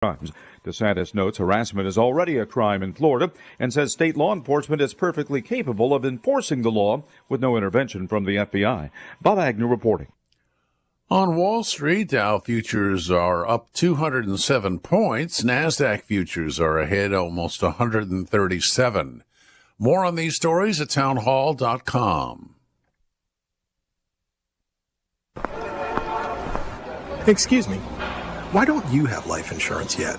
crimes. DeSantis notes harassment is already a crime in Florida and says state law enforcement is perfectly capable of enforcing the law with no intervention from the FBI. Bob Agnew reporting. On Wall Street, Dow futures are up 207 points. NASDAQ futures are ahead almost 137. More on these stories at townhall.com. Excuse me, why don't you have life insurance yet?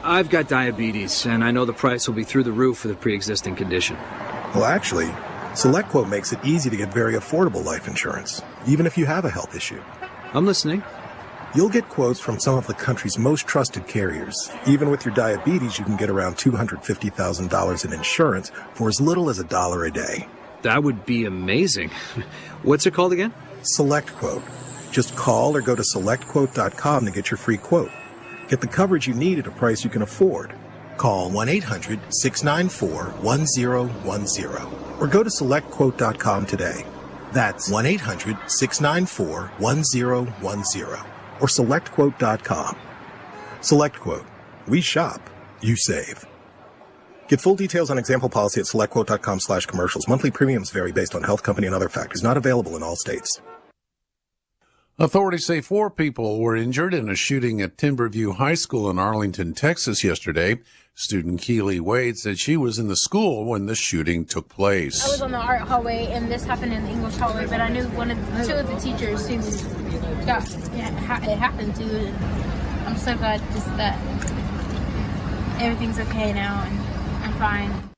I've got diabetes, and I know the price will be through the roof for the pre-existing condition. Well, actually, SelectQuote makes it easy to get very affordable life insurance, even if you have a health issue. I'm listening. You'll get quotes from some of the country's most trusted carriers. Even with your diabetes, you can get around $250,000 in insurance for as little as $1 a day. That would be amazing. What's it called again? SelectQuote. Just call or go to selectquote.com to get your free quote. Get the coverage you need at a price you can afford. Call 1-800-694-1010 or go to selectquote.com today. That's 1-800-694-1010 or selectquote.com. SelectQuote. We shop. You save. Get full details on example policy at selectquote.com/commercials. Monthly premiums vary based on health, company, and other factors. Not available in all states. Authorities say 4 people were injured in a shooting at Timberview High School in Arlington, Texas yesterday. Student Keely Wade said she was in the school when the shooting took place. I was on the art hallway, and this happened in the English hallway, but I knew two of the teachers who it happened to. And I'm so glad just that everything's okay now, and I'm fine.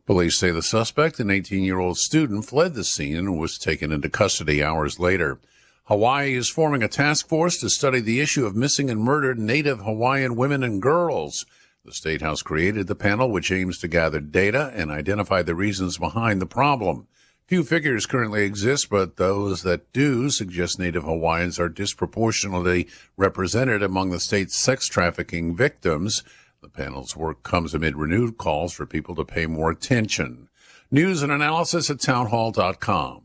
Police say the suspect, an 18-year-old student, fled the scene and was taken into custody hours later. Hawaii is forming a task force to study the issue of missing and murdered Native Hawaiian women and girls. The State House created the panel, which aims to gather data and identify the reasons behind the problem. Few figures currently exist, but those that do suggest Native Hawaiians are disproportionately represented among the state's sex trafficking victims. The panel's work comes amid renewed calls for people to pay more attention. News and analysis at townhall.com.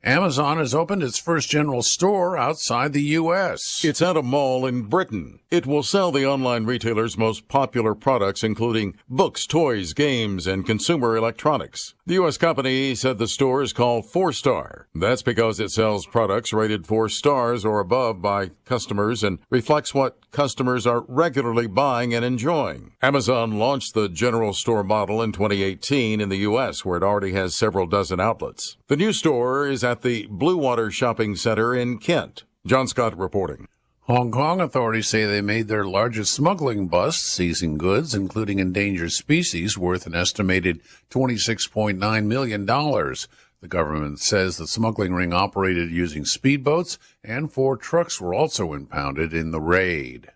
Amazon has opened its first general store outside the U.S. It's at a mall in Britain. It will sell the online retailer's most popular products, including books, toys, games, and consumer electronics. The U.S. company said the store is called 4-Star. That's because it sells products rated 4 stars or above by customers and reflects what customers are regularly buying and enjoying. Amazon launched the general store model in 2018 in the U.S., where it already has several dozen outlets. The new store is at the Blue Water Shopping Center in Kent. John Scott reporting. Hong Kong authorities say they made their largest smuggling bust, seizing goods, including endangered species, worth an estimated $26.9 million. The government says the smuggling ring operated using speedboats, and 4 trucks were also impounded in the raid.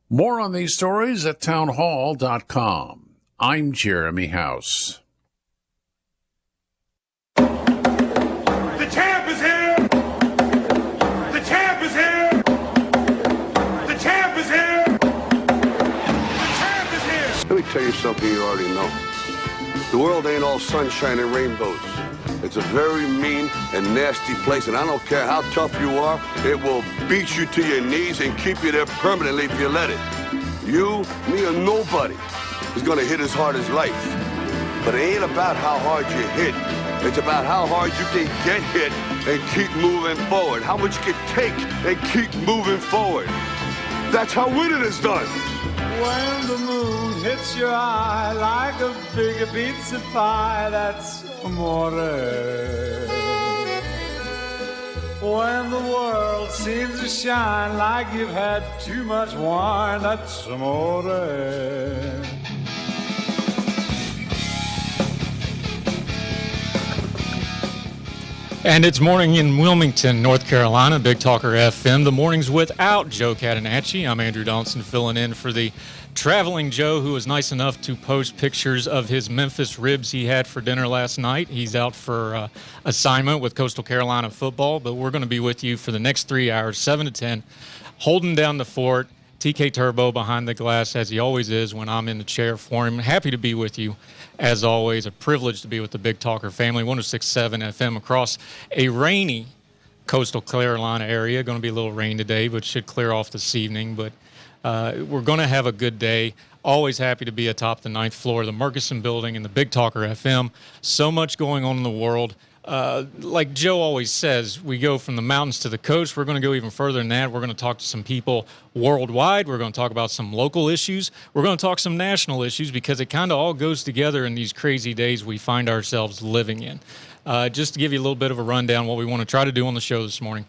More on these stories at townhall.com. I'm Jeremy House. The champ is here! The champ is here! The champ is here! The champ is here! Let me tell you something you already know. The world ain't all sunshine and rainbows. It's a very mean and nasty place, and I don't care how tough you are, it will beat you to your knees and keep you there permanently if you let it. You, me, or nobody is gonna hit as hard as life. But it ain't about how hard you hit. It's about how hard you can get hit and keep moving forward. How much you can take and keep moving forward. That's how winning is done. When the moon hits your eye like a big pizza pie, that's amore. When the world seems to shine like you've had too much wine, that's amore. And it's morning in Wilmington, North Carolina, Big Talker FM. The morning's without Joe Catenacci. I'm Andrew Donaldson filling in for the traveling Joe, who was nice enough to post pictures of his Memphis ribs he had for dinner last night. He's out for assignment with Coastal Carolina football, but we're going to be with you for the next 3 hours, 7 to 10, holding down the fort. TK Turbo behind the glass, as he always is when I'm in the chair for him. Happy to be with you, as always. A privilege to be with the Big Talker family, 106.7 FM across a rainy coastal Carolina area. Going to be a little rain today, but should clear off this evening. But we're going to have a good day. Always happy to be atop the 9th floor of the Murchison Building in the Big Talker FM. So much going on in the world. Like Joe always says, we go from the mountains to the coast. We're going to go even further than that. We're going to talk to some people worldwide. We're going to talk about some local issues. We're going to talk some national issues because it kind of all goes together in these crazy days we find ourselves living in. Just to give you a little bit of a rundown, what we want to try to do on the show this morning.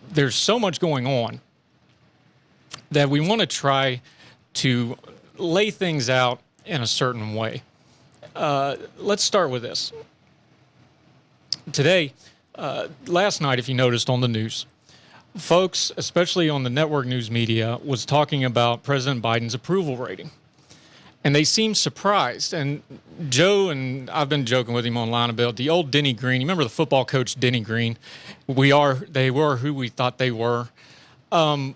There's so much going on that we want to try to lay things out in a certain way. Let's start with this. Today, last night, if you noticed on the news, folks, especially on the network news media, was talking about President Biden's approval rating. And they seemed surprised. And Joe, and I've been joking with him online about the old Denny Green. You remember the football coach Denny Green? They were who we thought they were. I'm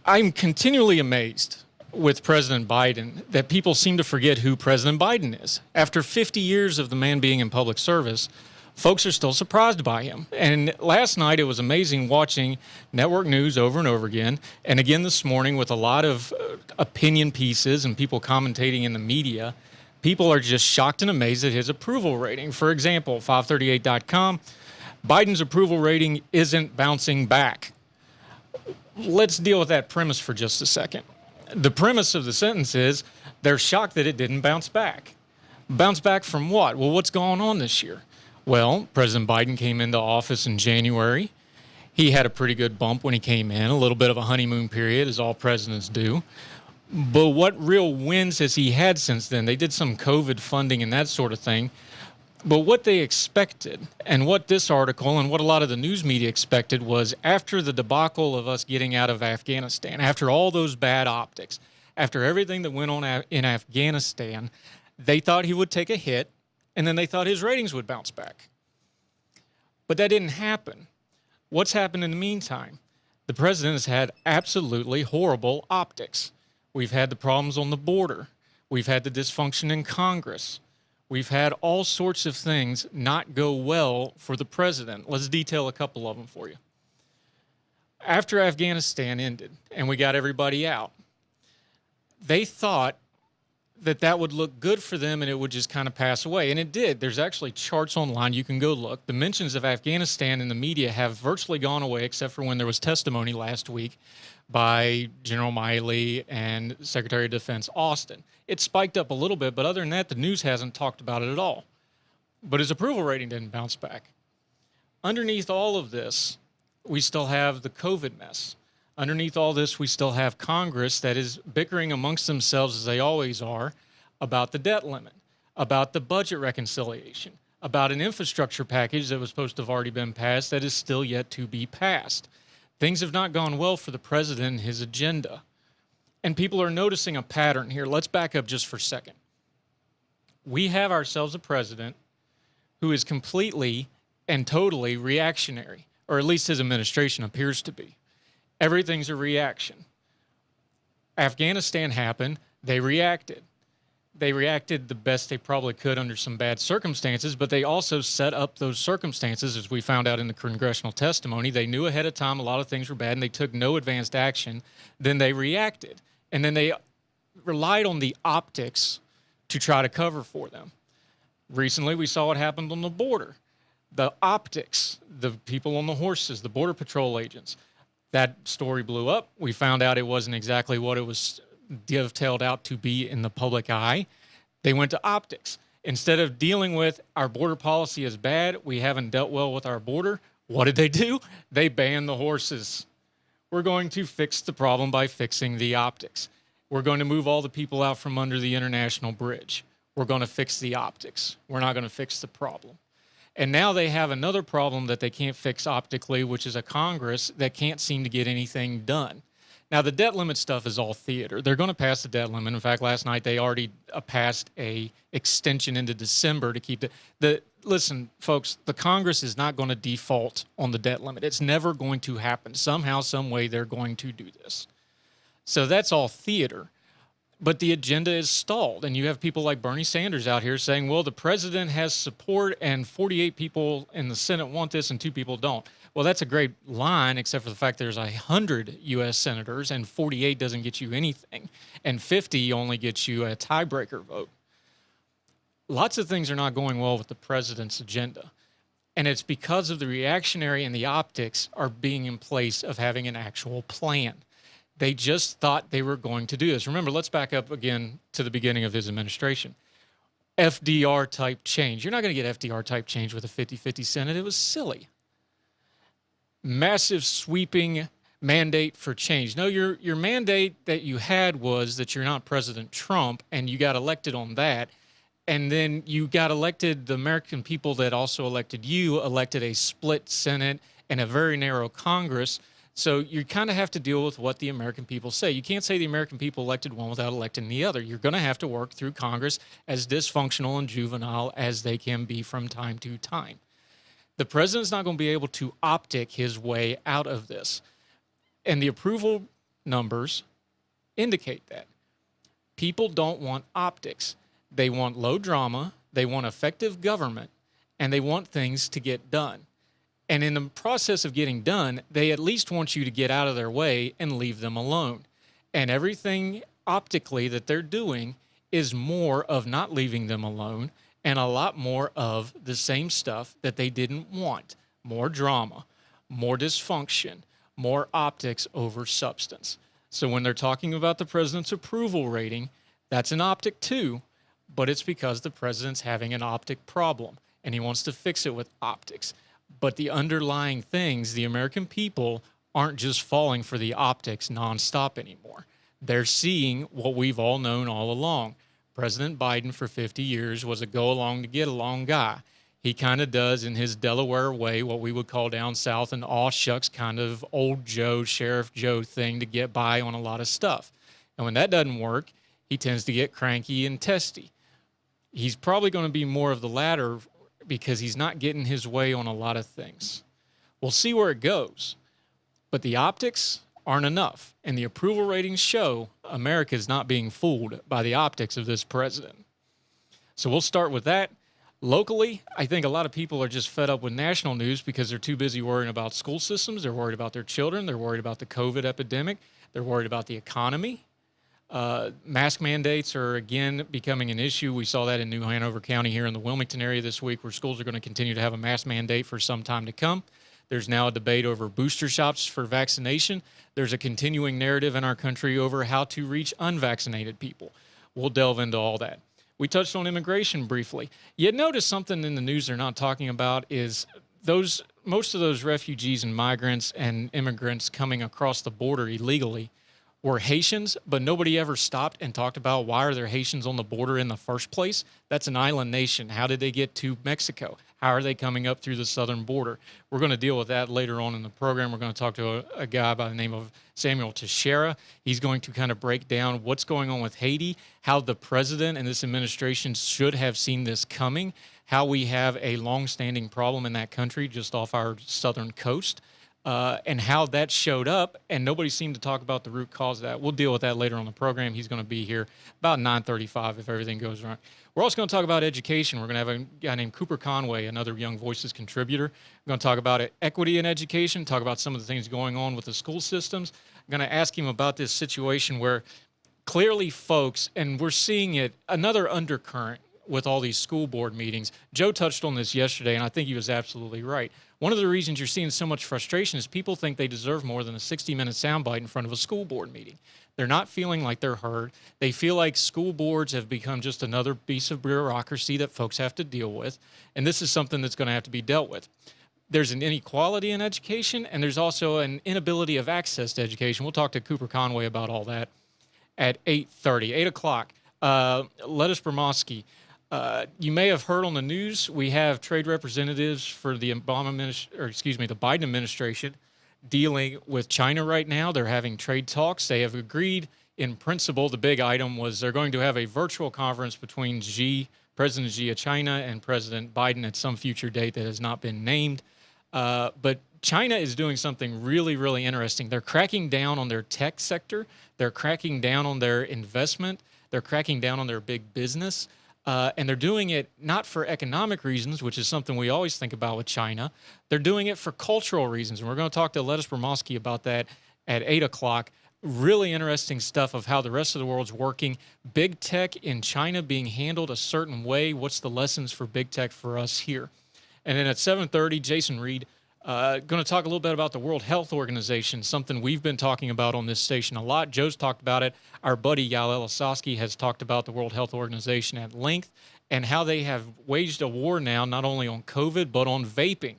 continually amazed with President Biden that people seem to forget who President Biden is. After 50 years of the man being in public service, folks are still surprised by him. And last night it was amazing watching network news over and over again, and again this morning with a lot of opinion pieces and people commentating in the media. People are just shocked and amazed at his approval rating. For example, 538.com, Biden's approval rating isn't bouncing back. Let's deal with that premise for just a second. The premise of the sentence is they're shocked that it didn't bounce back. Bounce back from what? Well, what's going on this year? Well, President Biden came into office in January. He had a pretty good bump when he came in, a little bit of a honeymoon period, as all presidents do. But what real wins has he had since then? They did some COVID funding and that sort of thing. But what they expected, and what this article and what a lot of the news media expected, was after the debacle of us getting out of Afghanistan, after all those bad optics, after everything that went on in Afghanistan, they thought he would take a hit, and then they thought his ratings would bounce back. But that didn't happen. What's happened in the meantime? The president has had absolutely horrible optics. We've had the problems on the border. We've had the dysfunction in Congress. We've had all sorts of things not go well for the president. Let's detail a couple of them for you. After Afghanistan ended and we got everybody out, they thought that would look good for them and it would just kind of pass away. And it did. There's actually charts online. You can go look. The mentions of Afghanistan in the media have virtually gone away, except for when there was testimony last week by General Miley and Secretary of Defense Austin. It spiked up a little bit, but other than that, the news hasn't talked about it at all. But his approval rating didn't bounce back. Underneath all of this, we still have the COVID mess. Underneath all this, we still have Congress that is bickering amongst themselves, as they always are, about the debt limit, about the budget reconciliation, about an infrastructure package that was supposed to have already been passed that is still yet to be passed. Things have not gone well for the president and his agenda. And people are noticing a pattern here. Let's back up just for a second. We have ourselves a president who is completely and totally reactionary, or at least his administration appears to be. Everything's a reaction. Afghanistan happened. They reacted. They reacted the best they probably could under some bad circumstances, but they also set up those circumstances, as we found out in the congressional testimony. They knew ahead of time a lot of things were bad, and they took no advanced action. Then they reacted. And then they relied on the optics to try to cover for them. Recently, we saw what happened on the border. The optics, the people on the horses, the Border Patrol agents, that story blew up. We found out it wasn't exactly what it was dovetailed out to be in the public eye. They went to optics. Instead of dealing with our border policy is bad, we haven't dealt well with our border, what did they do? They banned the horses. We're going to fix the problem by fixing the optics. We're going to move all the people out from under the international bridge. We're going to fix the optics. We're not going to fix the problem. And now they have another problem that they can't fix optically, which is a Congress that can't seem to get anything done. Now, the debt limit stuff is all theater. They're going to pass the debt limit. In fact, last night they already passed a extension into December to keep listen, folks, the Congress is not going to default on the debt limit. It's never going to happen. Somehow, some way, they're going to do this. So that's all theater. But the agenda is stalled, and you have people like Bernie Sanders out here saying, well, the president has support and 48 people in the Senate want this and 2 people don't. Well, that's a great line, except for the fact there's 100 U.S. senators and 48 doesn't get you anything, and 50 only gets you a tiebreaker vote. Lots of things are not going well with the president's agenda, and it's because of the reactionary and the optics are being in place of having an actual plan. They just thought they were going to do this. Remember, let's back up again to the beginning of his administration. FDR-type change. You're not going to get FDR-type change with a 50-50 Senate. It was silly. Massive sweeping mandate for change. No, your mandate that you had was that you're not President Trump, and you got elected on that. And then you got elected, the American people that also elected you, elected a split Senate and a very narrow Congress. So you kind of have to deal with what the American people say. You can't say the American people elected one without electing the other. You're going to have to work through Congress, as dysfunctional and juvenile as they can be from time to time. The president's not going to be able to optic his way out of this. And the approval numbers indicate that. People don't want optics. They want low drama, they want effective government, and they want things to get done. And in the process of getting done, they at least want you to get out of their way and leave them alone. And everything optically that they're doing is more of not leaving them alone and a lot more of the same stuff that they didn't want. More drama, more dysfunction, more optics over substance. So when they're talking about the president's approval rating, that's an optic too, but it's because the president's having an optic problem and he wants to fix it with optics. But the underlying things, the American people aren't just falling for the optics nonstop anymore. They're seeing what we've all known all along. President Biden for 50 years was a go-along to get-along guy. He kind of does, in his Delaware way, what we would call down south an aw-shucks kind of old Joe, Sheriff Joe thing to get by on a lot of stuff. And when that doesn't work, he tends to get cranky and testy. He's probably going to be more of the latter because he's not getting his way on a lot of things. We'll see where it goes. But the optics aren't enough. And the approval ratings show America is not being fooled by the optics of this president. So we'll start with that. Locally, I think a lot of people are just fed up with national news because they're too busy worrying about school systems. They're worried about their children. They're worried about the COVID epidemic. They're worried about the economy. Mask mandates are again becoming an issue. We saw that in New Hanover County here in the Wilmington area this week, where schools are going to continue to have a mask mandate for some time to come. There's now a debate over booster shots for vaccination. There's a continuing narrative in our country over how to reach unvaccinated people. We'll delve into all that. We touched on immigration briefly. Yet notice something in the news they're not talking about is most of those refugees and migrants and immigrants coming across the border illegally were Haitians, but nobody ever stopped and talked about why are there Haitians on the border in the first place? That's an island nation. How did they get to Mexico? How are they coming up through the southern border? We're going to deal with that later on in the program. We're going to talk to a guy by the name of Samuel Teixeira. He's going to kind of break down what's going on with Haiti, how the president and this administration should have seen this coming, how we have a long-standing problem in that country just off our southern coast, and how that showed up, and nobody seemed to talk about the root cause of that. We'll deal with that later on the program. He's going to be here about 9:35 if everything goes right. We're also going to talk about education. We're going to have a guy named Cooper Conway, another Young Voices contributor. We're going to talk about equity in education, talk about some of the things going on with the school systems. I'm going to ask him about this situation where clearly folks, and we're seeing it, another undercurrent with all these school board meetings. Joe touched on this yesterday, and I think he was absolutely right. One of the reasons you're seeing so much frustration is people think they deserve more than a 60-minute soundbite in front of a school board meeting. They're not feeling like they're heard. They feel like school boards have become just another piece of bureaucracy that folks have to deal with, and this is something that's going to have to be dealt with. There's an inequality in education, and there's also an inability of access to education. We'll talk to Cooper Conway about all that at 8:30, 8 o'clock. Lettice Bromovsky. You may have heard on the news, we have trade representatives for the Biden administration dealing with China right now. They're having trade talks. They have agreed in principle. The big item was they're going to have a virtual conference between President Xi of China and President Biden at some future date that has not been named. But China is doing something really, really interesting. They're cracking down on their tech sector. They're cracking down on their investment. They're cracking down on their big business. And they're doing it not for economic reasons, which is something we always think about with China. They're doing it for cultural reasons. And we're going to talk to Lettice Bromovsky about that at 8 o'clock. Really interesting stuff of how the rest of the world's working. Big tech in China being handled a certain way. What's the lessons for big tech for us here? And then at 7:30, Jason Reed going to talk a little bit about the World Health Organization, something we've been talking about on this station a lot. Joe's talked about it. Our buddy Yal Elisowski has talked about the World Health Organization at length and how they have waged a war now, not only on COVID, but on vaping.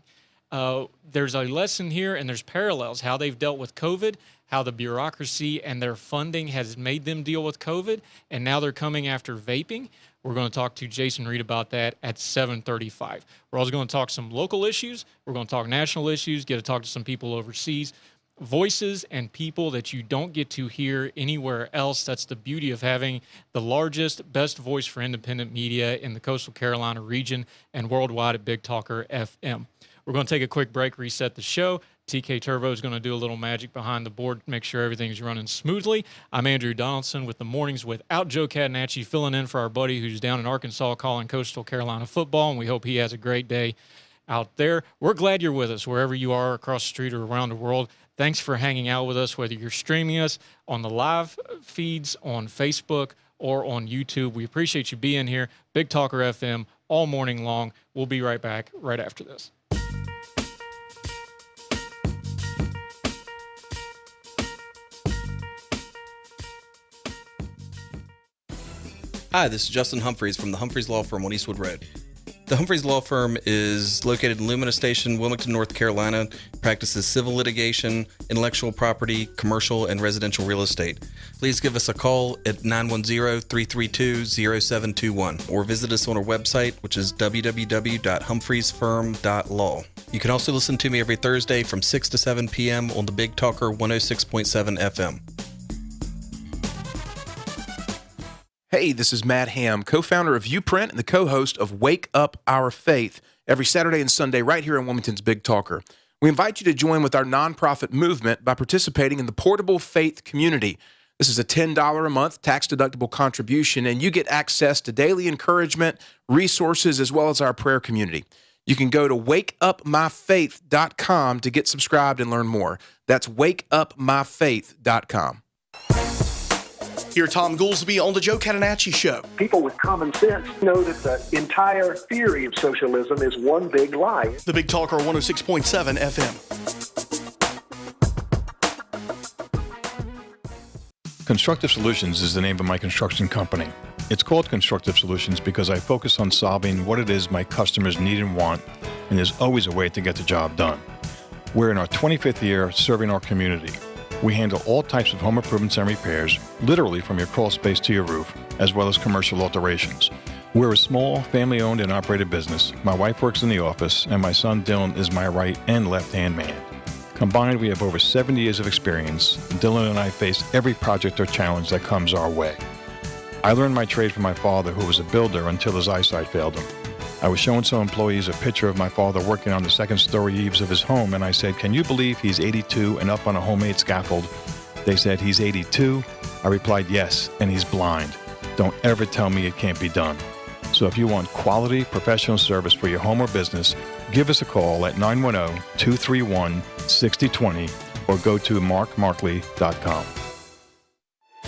There's a lesson here, and there's parallels, how they've dealt with COVID, how the bureaucracy and their funding has made them deal with COVID, and now they're coming after vaping. We're going to talk to Jason Reed about that at 7:35. We're also going to talk some local issues. We're going to talk national issues, get to talk to some people overseas, voices and people that you don't get to hear anywhere else. That's the beauty of having the largest, best voice for independent media in the coastal Carolina region and worldwide at Big Talker FM. We're going to take a quick break, reset the show. TK Turbo is going to do a little magic behind the board to make sure everything's running smoothly. I'm Andrew Donaldson with the Mornings Without Joe Catenacci, filling in for our buddy who's down in Arkansas calling Coastal Carolina football, and we hope he has a great day out there. We're glad you're with us wherever you are across the street or around the world. Thanks for hanging out with us, whether you're streaming us on the live feeds on Facebook or on YouTube. We appreciate you being here. Big Talker FM all morning long. We'll be right back right after this. Hi, this is Justin Humphreys from the Humphreys Law Firm on Eastwood Road. The Humphreys Law Firm is located in Lumina Station, Wilmington, North Carolina, practices civil litigation, intellectual property, commercial, and residential real estate. Please give us a call at 910-332-0721 or visit us on our website, which is www.humphreysfirm.law. You can also listen to me every Thursday from 6 to 7 p.m. on the Big Talker 106.7 FM. Hey, this is Matt Ham, co-founder of Uprint and the co-host of Wake Up Our Faith, every Saturday and Sunday right here in Wilmington's Big Talker. We invite you to join with our nonprofit movement by participating in the Portable Faith Community. This is a $10 a month tax-deductible contribution, and you get access to daily encouragement, resources, as well as our prayer community. You can go to wakeupmyfaith.com to get subscribed and learn more. That's wakeupmyfaith.com. Hear Tom Goolsbee on the Joe Catenacci Show. People with common sense know that the entire theory of socialism is one big lie. The Big Talker 106.7 FM. Constructive Solutions is the name of my construction company. It's called Constructive Solutions because I focus on solving what it is my customers need and want, and there's always a way to get the job done. We're in our 25th year serving our community. We handle all types of home improvements and repairs, literally from your crawl space to your roof, as well as commercial alterations. We're a small, family-owned and operated business. My wife works in the office, and my son Dylan is my right and left-hand man. Combined, we have over 70 years of experience. Dylan and I face every project or challenge that comes our way. I learned my trade from my father, who was a builder until his eyesight failed him. I was showing some employees a picture of my father working on the second-story eaves of his home, and I said, "Can you believe he's 82 and up on a homemade scaffold?" They said, "He's 82? I replied, "Yes, and he's blind. Don't ever tell me it can't be done." So if you want quality, professional service for your home or business, give us a call at 910-231-6020 or go to markmarkley.com.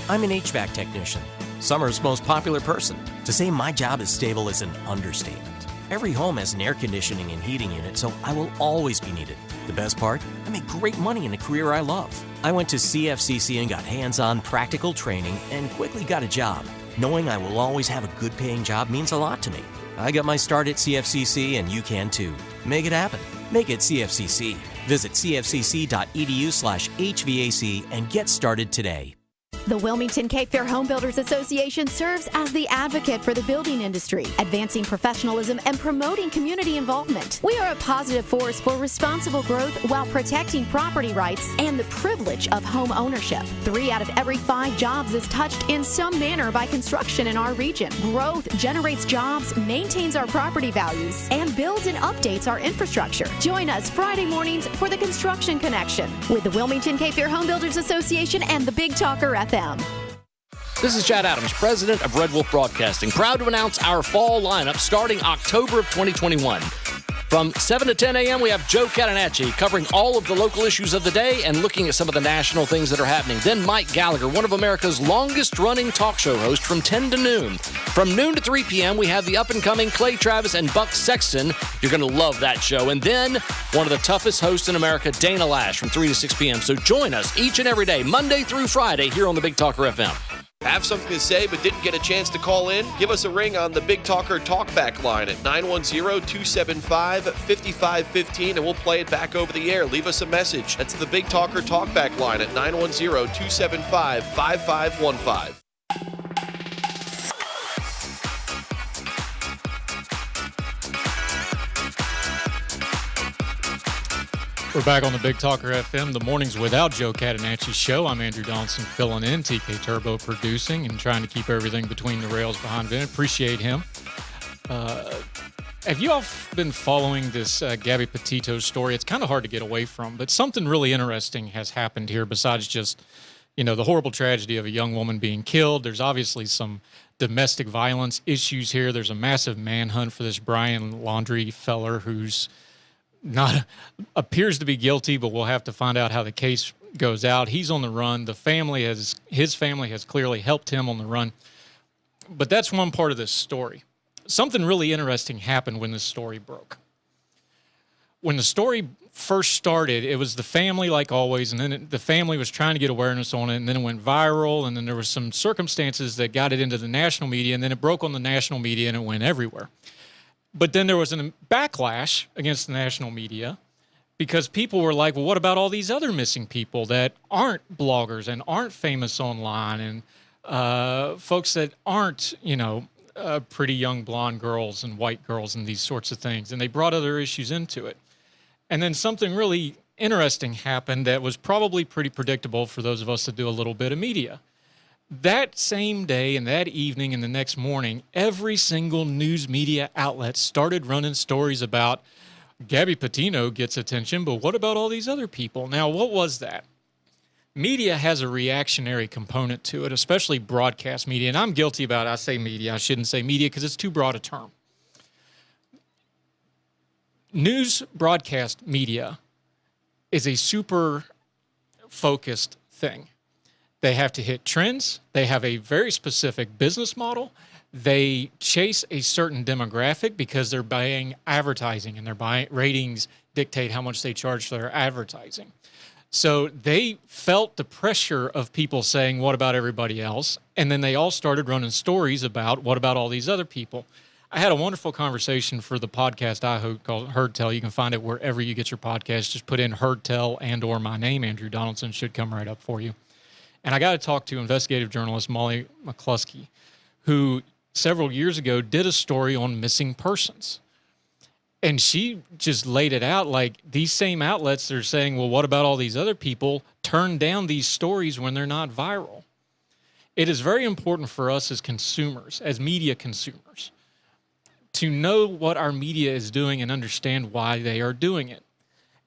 I'm an HVAC technician, summer's most popular person. To say my job is stable is an understatement. Every home has an air conditioning and heating unit, so I will always be needed. The best part? I make great money in a career I love. I went to CFCC and got hands-on practical training and quickly got a job. Knowing I will always have a good-paying job means a lot to me. I got my start at CFCC, and you can too. Make it happen. Make it CFCC. Visit cfcc.edu/HVAC and get started today. The Wilmington Cape Fear Home Builders Association serves as the advocate for the building industry, advancing professionalism and promoting community involvement. We are a positive force for responsible growth while protecting property rights and the privilege of home ownership. 3 out of every 5 jobs is touched in some manner by construction in our region. Growth generates jobs, maintains our property values, and builds and updates our infrastructure. Join us Friday mornings for the Construction Connection with the Wilmington Cape Fear Home Builders Association and the Big Talker FM. This is Chad Adams, president of Red Wolf Broadcasting, proud to announce our fall lineup starting October of 2021. From 7 to 10 a.m., we have Joe Catenacci covering all of the local issues of the day and looking at some of the national things that are happening. Then Mike Gallagher, one of America's longest-running talk show hosts, from 10 to noon. From noon to 3 p.m., we have the up-and-coming Clay Travis and Buck Sexton. You're going to love that show. And then one of the toughest hosts in America, Dana Lash, from 3 to 6 p.m. So join us each and every day, Monday through Friday, here on the Big Talker FM. Have something to say but didn't get a chance to call in? Give us a ring on the Big Talker Talkback line at 910-275-5515 and we'll play it back over the air. Leave us a message. That's the Big Talker Talkback line at 910-275-5515. We're back on the Big Talker FM, the Mornings Without Joe Catenacci Show. I'm Andrew Donaldson filling in, TK Turbo producing, and trying to keep everything between the rails behind Vin. Appreciate him. Have you all been following this Gabby Petito story? It's kind of hard to get away from, but something really interesting has happened here besides just, the horrible tragedy of a young woman being killed. There's obviously some domestic violence issues here. There's a massive manhunt for this Brian Laundrie feller who's appears to be guilty, but we'll have to find out how the case goes out. He's on the run. His family has clearly helped him on the run. But that's one part of this story. Something really interesting happened when this story broke. When the story first started, it was the family, like always, and then the family was trying to get awareness on it, and then it went viral, and then there were some circumstances that got it into the national media, and then it broke on the national media, and it went everywhere. But then there was a backlash against the national media because people were like, well, what about all these other missing people that aren't bloggers and aren't famous online and folks that aren't, pretty young blonde girls and white girls and these sorts of things? And they brought other issues into it. And then something really interesting happened that was probably pretty predictable for those of us that do a little bit of media. That same day and that evening and the next morning, every single news media outlet started running stories about Gabby Petito gets attention, but what about all these other people? Now, what was that? Media has a reactionary component to it, especially broadcast media. And I'm guilty about it. I say media. I shouldn't say media because it's too broad a term. News broadcast media is a super focused thing. They have to hit trends. They have a very specific business model. They chase a certain demographic because they're buying advertising, and their ratings dictate how much they charge for their advertising. So they felt the pressure of people saying, what about everybody else? And then they all started running stories about, what about all these other people? I had a wonderful conversation for the podcast I host called Heard Tell. You can find it wherever you get your podcast. Just put in Heard Tell and or my name, Andrew Donaldson, should come right up for you. And I got to talk to investigative journalist Molly McCluskey, who several years ago did a story on missing persons. And she just laid it out like these same outlets are saying, well, what about all these other people? Turn down these stories when they're not viral. It is very important for us as consumers, as media consumers, to know what our media is doing and understand why they are doing it.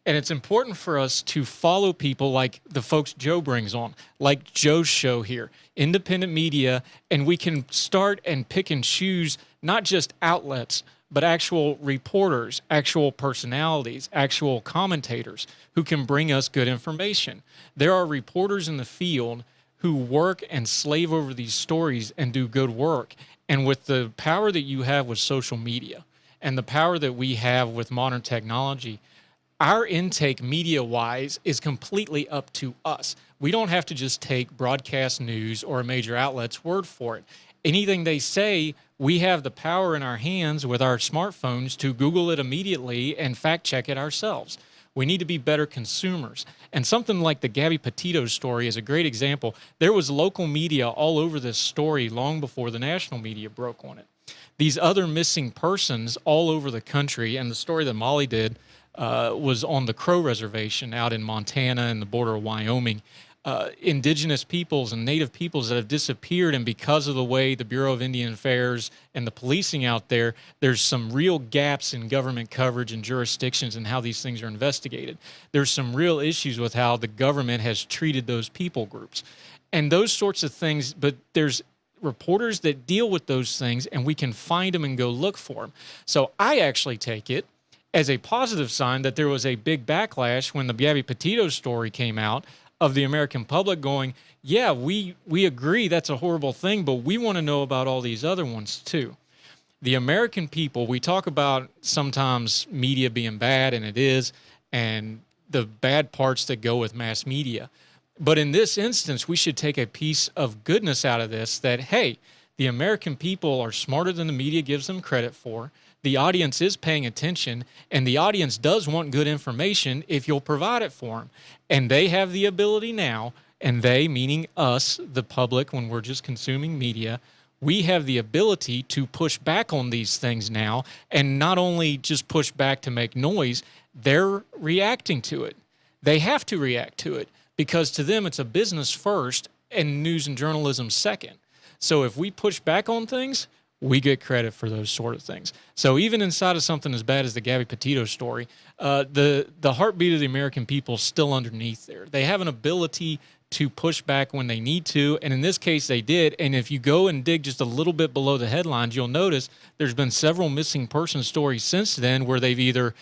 And it's important for us to follow people like the folks Joe brings on, like Joe's show here, independent media, and we can start and pick and choose not just outlets, but actual reporters, actual personalities, actual commentators who can bring us good information. There are reporters in the field who work and slave over these stories and do good work. And with the power that you have with social media and the power that we have with modern technology, our intake media-wise is completely up to us. We don't have to just take broadcast news or a major outlet's word for it. Anything they say, we have the power in our hands with our smartphones to Google it immediately and fact-check it ourselves. We need to be better consumers. And something like the Gabby Petito story is a great example. There was local media all over this story long before the national media broke on it. These other missing persons all over the country, and the story that Molly did was on the Crow Reservation out in Montana and the border of Wyoming. Indigenous peoples and native peoples that have disappeared, and because of the way the Bureau of Indian Affairs and the policing out there, there's some real gaps in government coverage and jurisdictions and how these things are investigated. There's some real issues with how the government has treated those people groups and those sorts of things, but there's reporters that deal with those things, and we can find them and go look for them. So I actually take it as a positive sign that there was a big backlash when the Gabby Petito story came out, of the American public going, yeah, we agree that's a horrible thing, but we want to know about all these other ones too. The American people, we talk about sometimes media being bad, and it is, and the bad parts that go with mass media. But in this instance, we should take a piece of goodness out of this that, hey, the American people are smarter than the media gives them credit for. The audience is paying attention, and the audience does want good information if you'll provide it for them. And they have the ability now, and they, meaning us, the public, when we're just consuming media, we have the ability to push back on these things now, and not only just push back to make noise, they're reacting to it. They have to react to it because to them it's a business first and news and journalism second. So if we push back on things, we get credit for those sort of things. So even inside of something as bad as the Gabby Petito story, the heartbeat of the American people is still underneath there. They have an ability to push back when they need to, and in this case they did. And if you go and dig just a little bit below the headlines, you'll notice there's been several missing person stories since then where they've either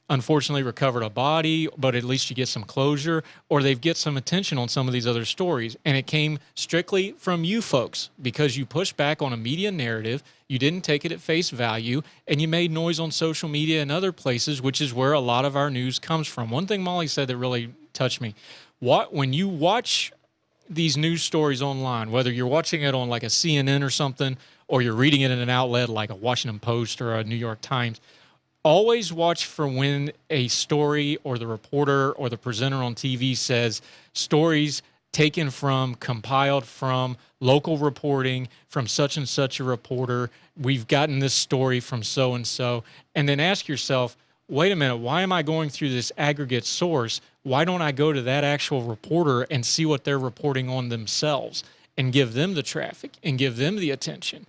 unfortunately recovered a body, but at least you get some closure, or they've get some attention on some of these other stories. And it came strictly from you folks because you pushed back on a media narrative, you didn't take it at face value, and you made noise on social media and other places, which is where a lot of our news comes from. One thing Molly said that really touched me, when you watch these news stories online, whether you're watching it on like a CNN or something, or you're reading it in an outlet like a Washington Post or a New York Times, always watch for when a story or the reporter or the presenter on TV says stories taken from, compiled from local reporting from such and such a reporter. We've gotten this story from so-and-so. And then ask yourself, wait a minute, why am I going through this aggregate source? Why don't I go to that actual reporter and see what they're reporting on themselves and give them the traffic and give them the attention?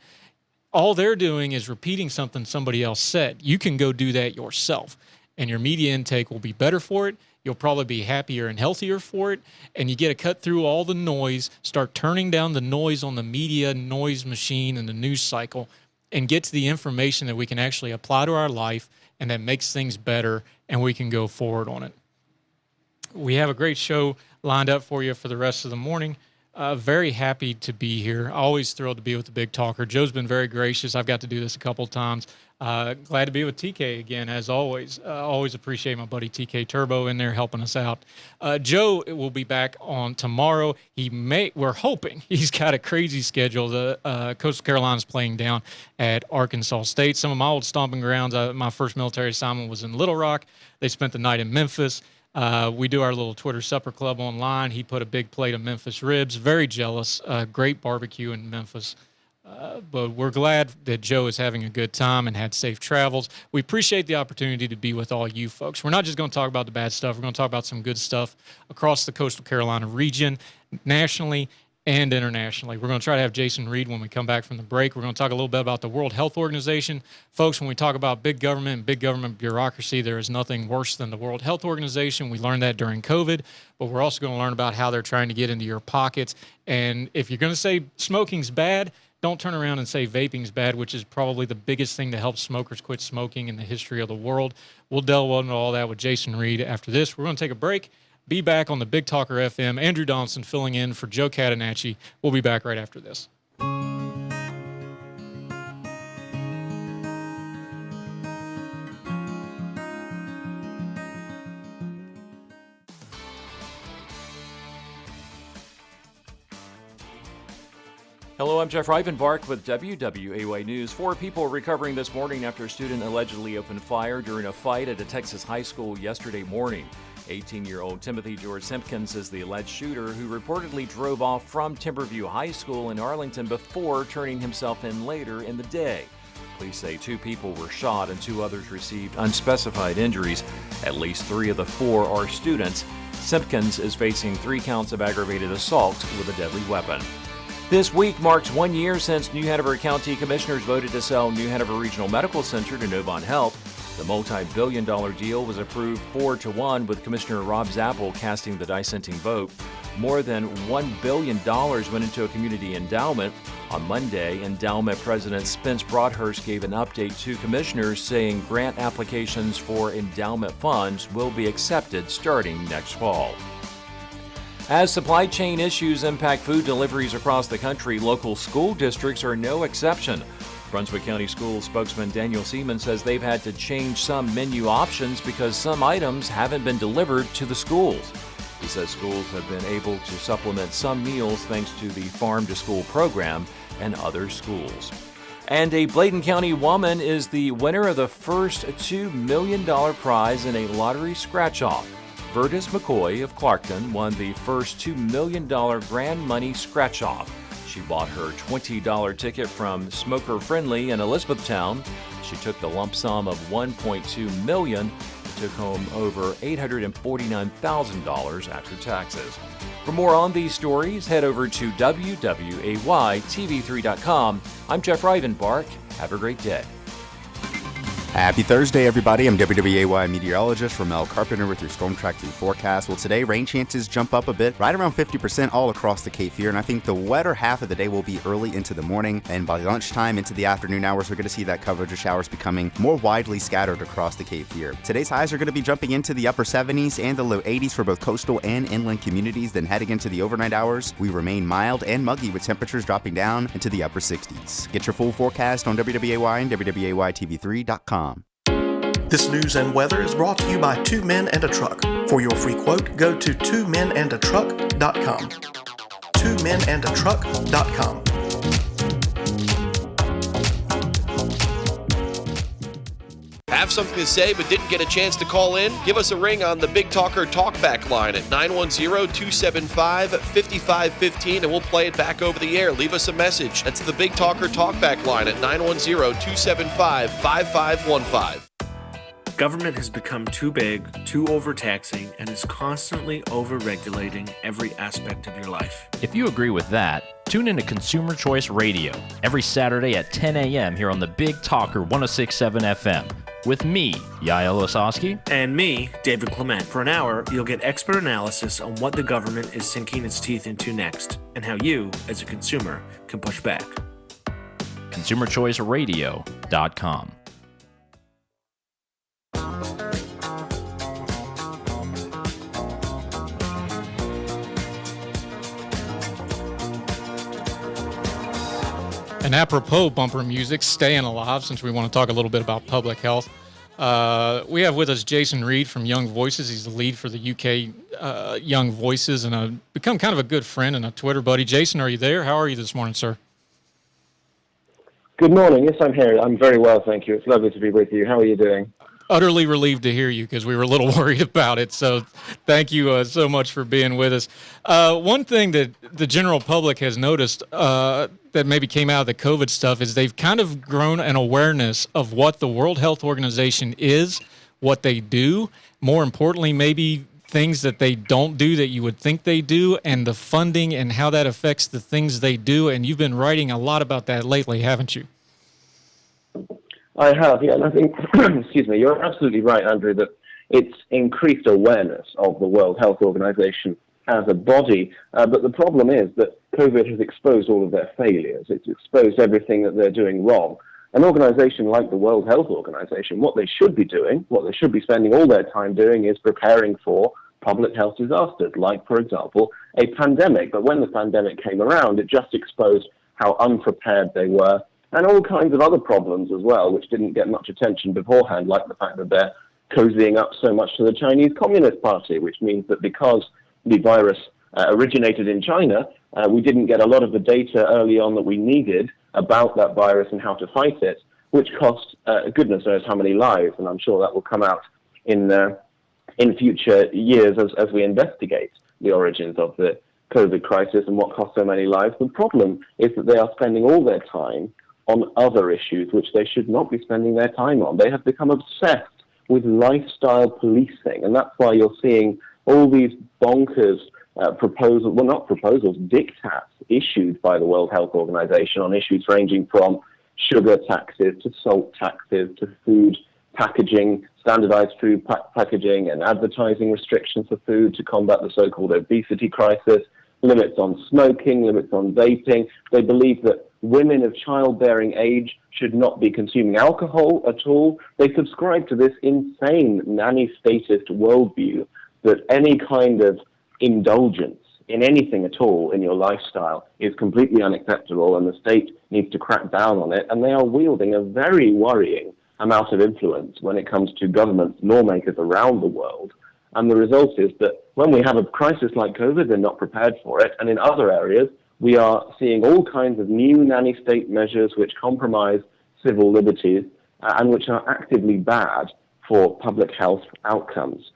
All they're doing is repeating something somebody else said. You can go do that yourself, and your media intake will be better for it. You'll probably be happier and healthier for it, and you get to cut through all the noise, start turning down the noise on the media noise machine and the news cycle, and get to the information that we can actually apply to our life and that makes things better, and we can go forward on it. We have a great show lined up for you for the rest of the morning. Very happy to be here. Always thrilled to be with the Big Talker. Joe's been very gracious. I've got to do this a couple times. Glad to be with TK again, as always. Always appreciate my buddy TK Turbo in there helping us out. Joe will be back on tomorrow. We're hoping. He's got a crazy schedule. The Coastal Carolina's playing down at Arkansas State. Some of my old stomping grounds. My first military assignment was in Little Rock. They spent the night in Memphis. We do our little Twitter supper club online. He put a big plate of Memphis ribs. Very jealous. Great barbecue in Memphis. But we're glad that Joe is having a good time and had safe travels. We appreciate the opportunity to be with all you folks. We're not just going to talk about the bad stuff. We're going to talk about some good stuff across the Coastal Carolina region, nationally and internationally. We're going to try to have Jason Reed when we come back from the break. We're going to talk a little bit about the World Health Organization. Folks, when we talk about big government and big government bureaucracy, there is nothing worse than the World Health Organization. We learned that during COVID, but we're also going to learn about how they're trying to get into your pockets. And if you're going to say smoking's bad, don't turn around and say vaping's bad, which is probably the biggest thing to help smokers quit smoking in the history of the world. We'll delve into all that with Jason Reed after this. We're going to take a break. Be back on the Big Talker FM. Andrew Donaldson filling in for Joe Catenacci. We'll be back right after this. Hello, I'm Jeff Rivenbark with WWAY News. 4 people recovering this morning after a student allegedly opened fire during a fight at a Texas high school yesterday morning. 18-year-old Timothy George Simpkins is the alleged shooter who reportedly drove off from Timberview High School in Arlington before turning himself in later in the day. Police say 2 people were shot and 2 others received unspecified injuries. At least 3 of the 4 are students. Simpkins is facing 3 counts of aggravated assault with a deadly weapon. This week marks 1 year since New Hanover County Commissioners voted to sell New Hanover Regional Medical Center to Novant Health. The multi-billion-dollar deal was approved 4-1, with Commissioner Rob Zappel casting the dissenting vote. More than $1 billion went into a community endowment. On Monday, endowment President Spence Broadhurst gave an update to commissioners saying grant applications for endowment funds will be accepted starting next fall. As supply chain issues impact food deliveries across the country, local school districts are no exception. Brunswick County School spokesman Daniel Seaman says they've had to change some menu options because some items haven't been delivered to the schools. He says schools have been able to supplement some meals thanks to the Farm to School program and other schools. And a Bladen County woman is the winner of the first $2 million prize in a lottery scratch-off. Vertus McCoy of Clarkton won the first $2 million grand money scratch-off. She bought her $20 ticket from Smoker Friendly in Elizabethtown. She took the lump sum of $1.2 million and took home over $849,000 after taxes. For more on these stories, head over to WWAYTV3.com. I'm Jeff Rivenbark. Have a great day. Happy Thursday, everybody. I'm WWAY meteorologist Ramel Carpenter with your Storm Track 3 forecast. Well, today, rain chances jump up a bit, right around 50% all across the Cape Fear, and I think the wetter half of the day will be early into the morning, and by lunchtime into the afternoon hours, we're going to see that coverage of showers becoming more widely scattered across the Cape Fear. Today's highs are going to be jumping into the upper 70s and the low 80s for both coastal and inland communities. Then heading into the overnight hours, we remain mild and muggy with temperatures dropping down into the upper 60s. Get your full forecast on WWAY and WWAYTV3.com. This news and weather is brought to you by 2 Men and a Truck. For your free quote, go to 2menandatruck.com. 2menandatruck.com. Have something to say but didn't get a chance to call in? Give us a ring on the Big Talker Talkback line at 910-275-5515 and we'll play it back over the air. Leave us a message. That's the Big Talker Talkback line at 910-275-5515. Government has become too big, too overtaxing, and is constantly overregulating every aspect of your life. If you agree with that, tune into Consumer Choice Radio every Saturday at 10 a.m. here on the Big Talker 106.7 FM with me, Yael Osowski. And me, David Clement. For an hour, you'll get expert analysis on what the government is sinking its teeth into next and how you, as a consumer, can push back. ConsumerChoiceRadio.com. And apropos bumper music, staying alive, since we want to talk a little bit about public health, we have with us Jason Reed from Young Voices. He's the lead for the UK Young Voices and become kind of a good friend and a Twitter buddy. Jason, are you there? How are you this morning, sir? Good morning. Yes, I'm here. I'm very well, thank you. It's lovely to be with you. How are you doing? Utterly relieved to hear you because we were a little worried about it. So thank you so much for being with us. One thing that the general public has noticed that maybe came out of the COVID stuff is they've kind of grown an awareness of what the World Health Organization is, what they do, more importantly, maybe things that they don't do that you would think they do, and the funding and how that affects the things they do. And you've been writing a lot about that lately, haven't you? I have, yeah, and I think, excuse me, you're absolutely right, Andrew, that it's increased awareness of the World Health Organization as a body, but the problem is that COVID has exposed all of their failures. It's exposed everything that they're doing wrong. An organization like the World Health Organization, what they should be doing, what they should be spending all their time doing is preparing for public health disasters, like, for example, a pandemic. But when the pandemic came around, it just exposed how unprepared they were, and all kinds of other problems as well, which didn't get much attention beforehand, like the fact that they're cozying up so much to the Chinese Communist Party, which means that because the virus originated in China, We didn't get a lot of the data early on that we needed about that virus and how to fight it, which cost goodness knows how many lives, and I'm sure that will come out in future years as we investigate the origins of the COVID crisis and what cost so many lives. The problem is that they are spending all their time on other issues which they should not be spending their time on. They have become obsessed with lifestyle policing, and that's why you're seeing all these bonkers diktats issued by the World Health Organization on issues ranging from sugar taxes to salt taxes to food packaging, standardized food packaging and advertising restrictions for food to combat the so-called obesity crisis, limits on smoking, limits on vaping. They believe that women of childbearing age should not be consuming alcohol at all. They subscribe to this insane nanny-statist worldview that any kind of indulgence in anything at all in your lifestyle is completely unacceptable and the state needs to crack down on it. And they are wielding a very worrying amount of influence when it comes to governments, lawmakers around the world. And the result is that when we have a crisis like COVID, they're not prepared for it. And in other areas, we are seeing all kinds of new nanny state measures which compromise civil liberties and which are actively bad for public health outcomes.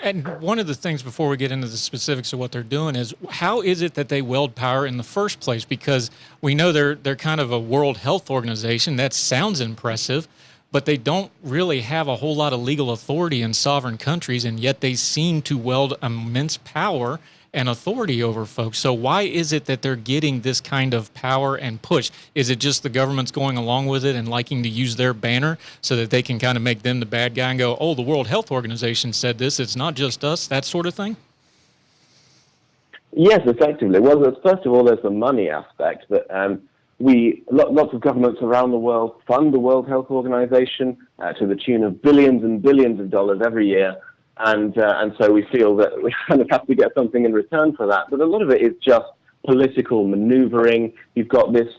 And one of the things before we get into the specifics of what they're doing is how is it that they wield power in the first place? Because we know they're kind of a World Health Organization. That sounds impressive, but they don't really have a whole lot of legal authority in sovereign countries, and yet they seem to wield immense power and authority over folks. So why is it that they're getting this kind of power and push? Is it just the government's going along with it and liking to use their banner so that they can kind of make them the bad guy and go, oh, the World Health Organization said this, it's not just us, that sort of thing? Yes, effectively. Well, first of all, there's the money aspect that lots of governments around the world fund the World Health Organization to the tune of billions and billions of dollars every year. And so we feel that we kind of have to get something in return for that. But a lot of it is just political maneuvering. You've got this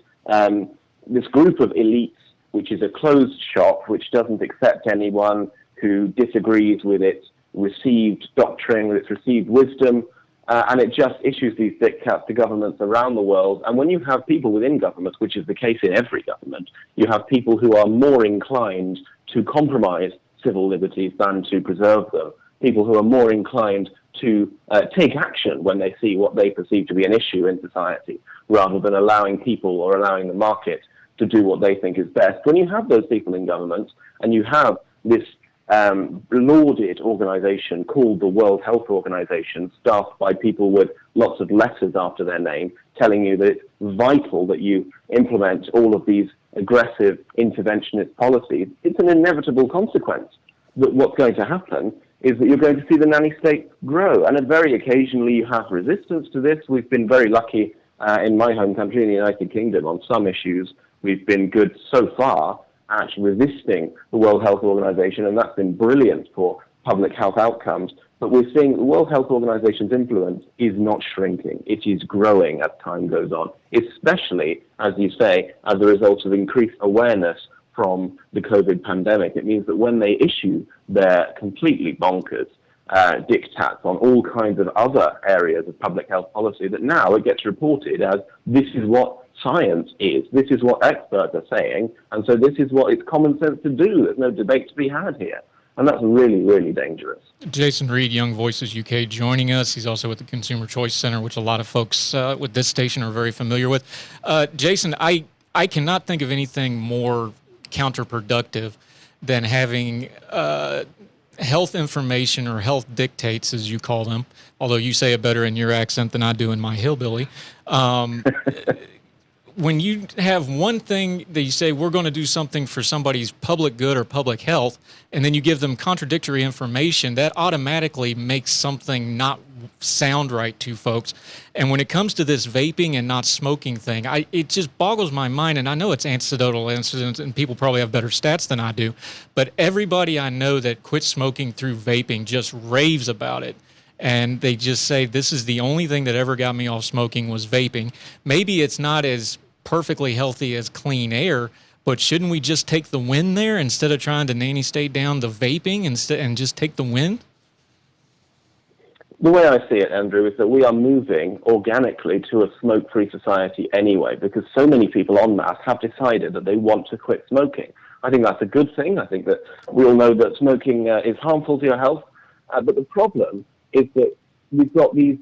group of elites, which is a closed shop, which doesn't accept anyone who disagrees with its received doctrine, with its received wisdom, and it just issues these diktats to governments around the world. And when you have people within governments, which is the case in every government, you have people who are more inclined to compromise civil liberties than to preserve them. People who are more inclined to take action when they see what they perceive to be an issue in society, rather than allowing people or allowing the market to do what they think is best. When you have those people in government and you have this lauded organization called the World Health Organization, staffed by people with lots of letters after their name, telling you that it's vital that you implement all of these aggressive interventionist policies, it's an inevitable consequence that what's going to happen is that you're going to see the nanny state grow. And very occasionally you have resistance to this. We've been very lucky in my home country, in the United Kingdom, on some issues. We've been good so far at resisting the World Health Organization, and that's been brilliant for public health outcomes. But we're seeing the World Health Organization's influence is not shrinking. It is growing as time goes on, especially, as you say, as a result of increased awareness from the COVID pandemic. It means that when they issue their completely bonkers diktats on all kinds of other areas of public health policy, that now it gets reported as this is what science is, this is what experts are saying, and so this is what it's common sense to do. There's no debate to be had here. And that's really, really dangerous. Jason Reed, Young Voices UK, joining us. He's also with the Consumer Choice Center, which a lot of folks with this station are very familiar with. Jason, I cannot think of anything more counterproductive than having health information or health dictates, as you call them, although you say it better in your accent than I do in my hillbilly. When you have one thing that you say, we're going to do something for somebody's public good or public health, and then you give them contradictory information, that automatically makes something not sound right to folks. And when it comes to this vaping and not smoking thing, it just boggles my mind. And I know it's anecdotal incidents, and people probably have better stats than I do, but everybody I know that quit smoking through vaping just raves about it. And they just say, this is the only thing that ever got me off smoking was vaping. Maybe it's not as perfectly healthy as clean air, but shouldn't we just take the win there instead of trying to nanny state down the vaping and just take the win? The way I see it, Andrew, is that we are moving organically to a smoke-free society anyway, because so many people en masse have decided that they want to quit smoking. I think that's a good thing. I think that we all know that smoking is harmful to your health. But the problem is that we've got these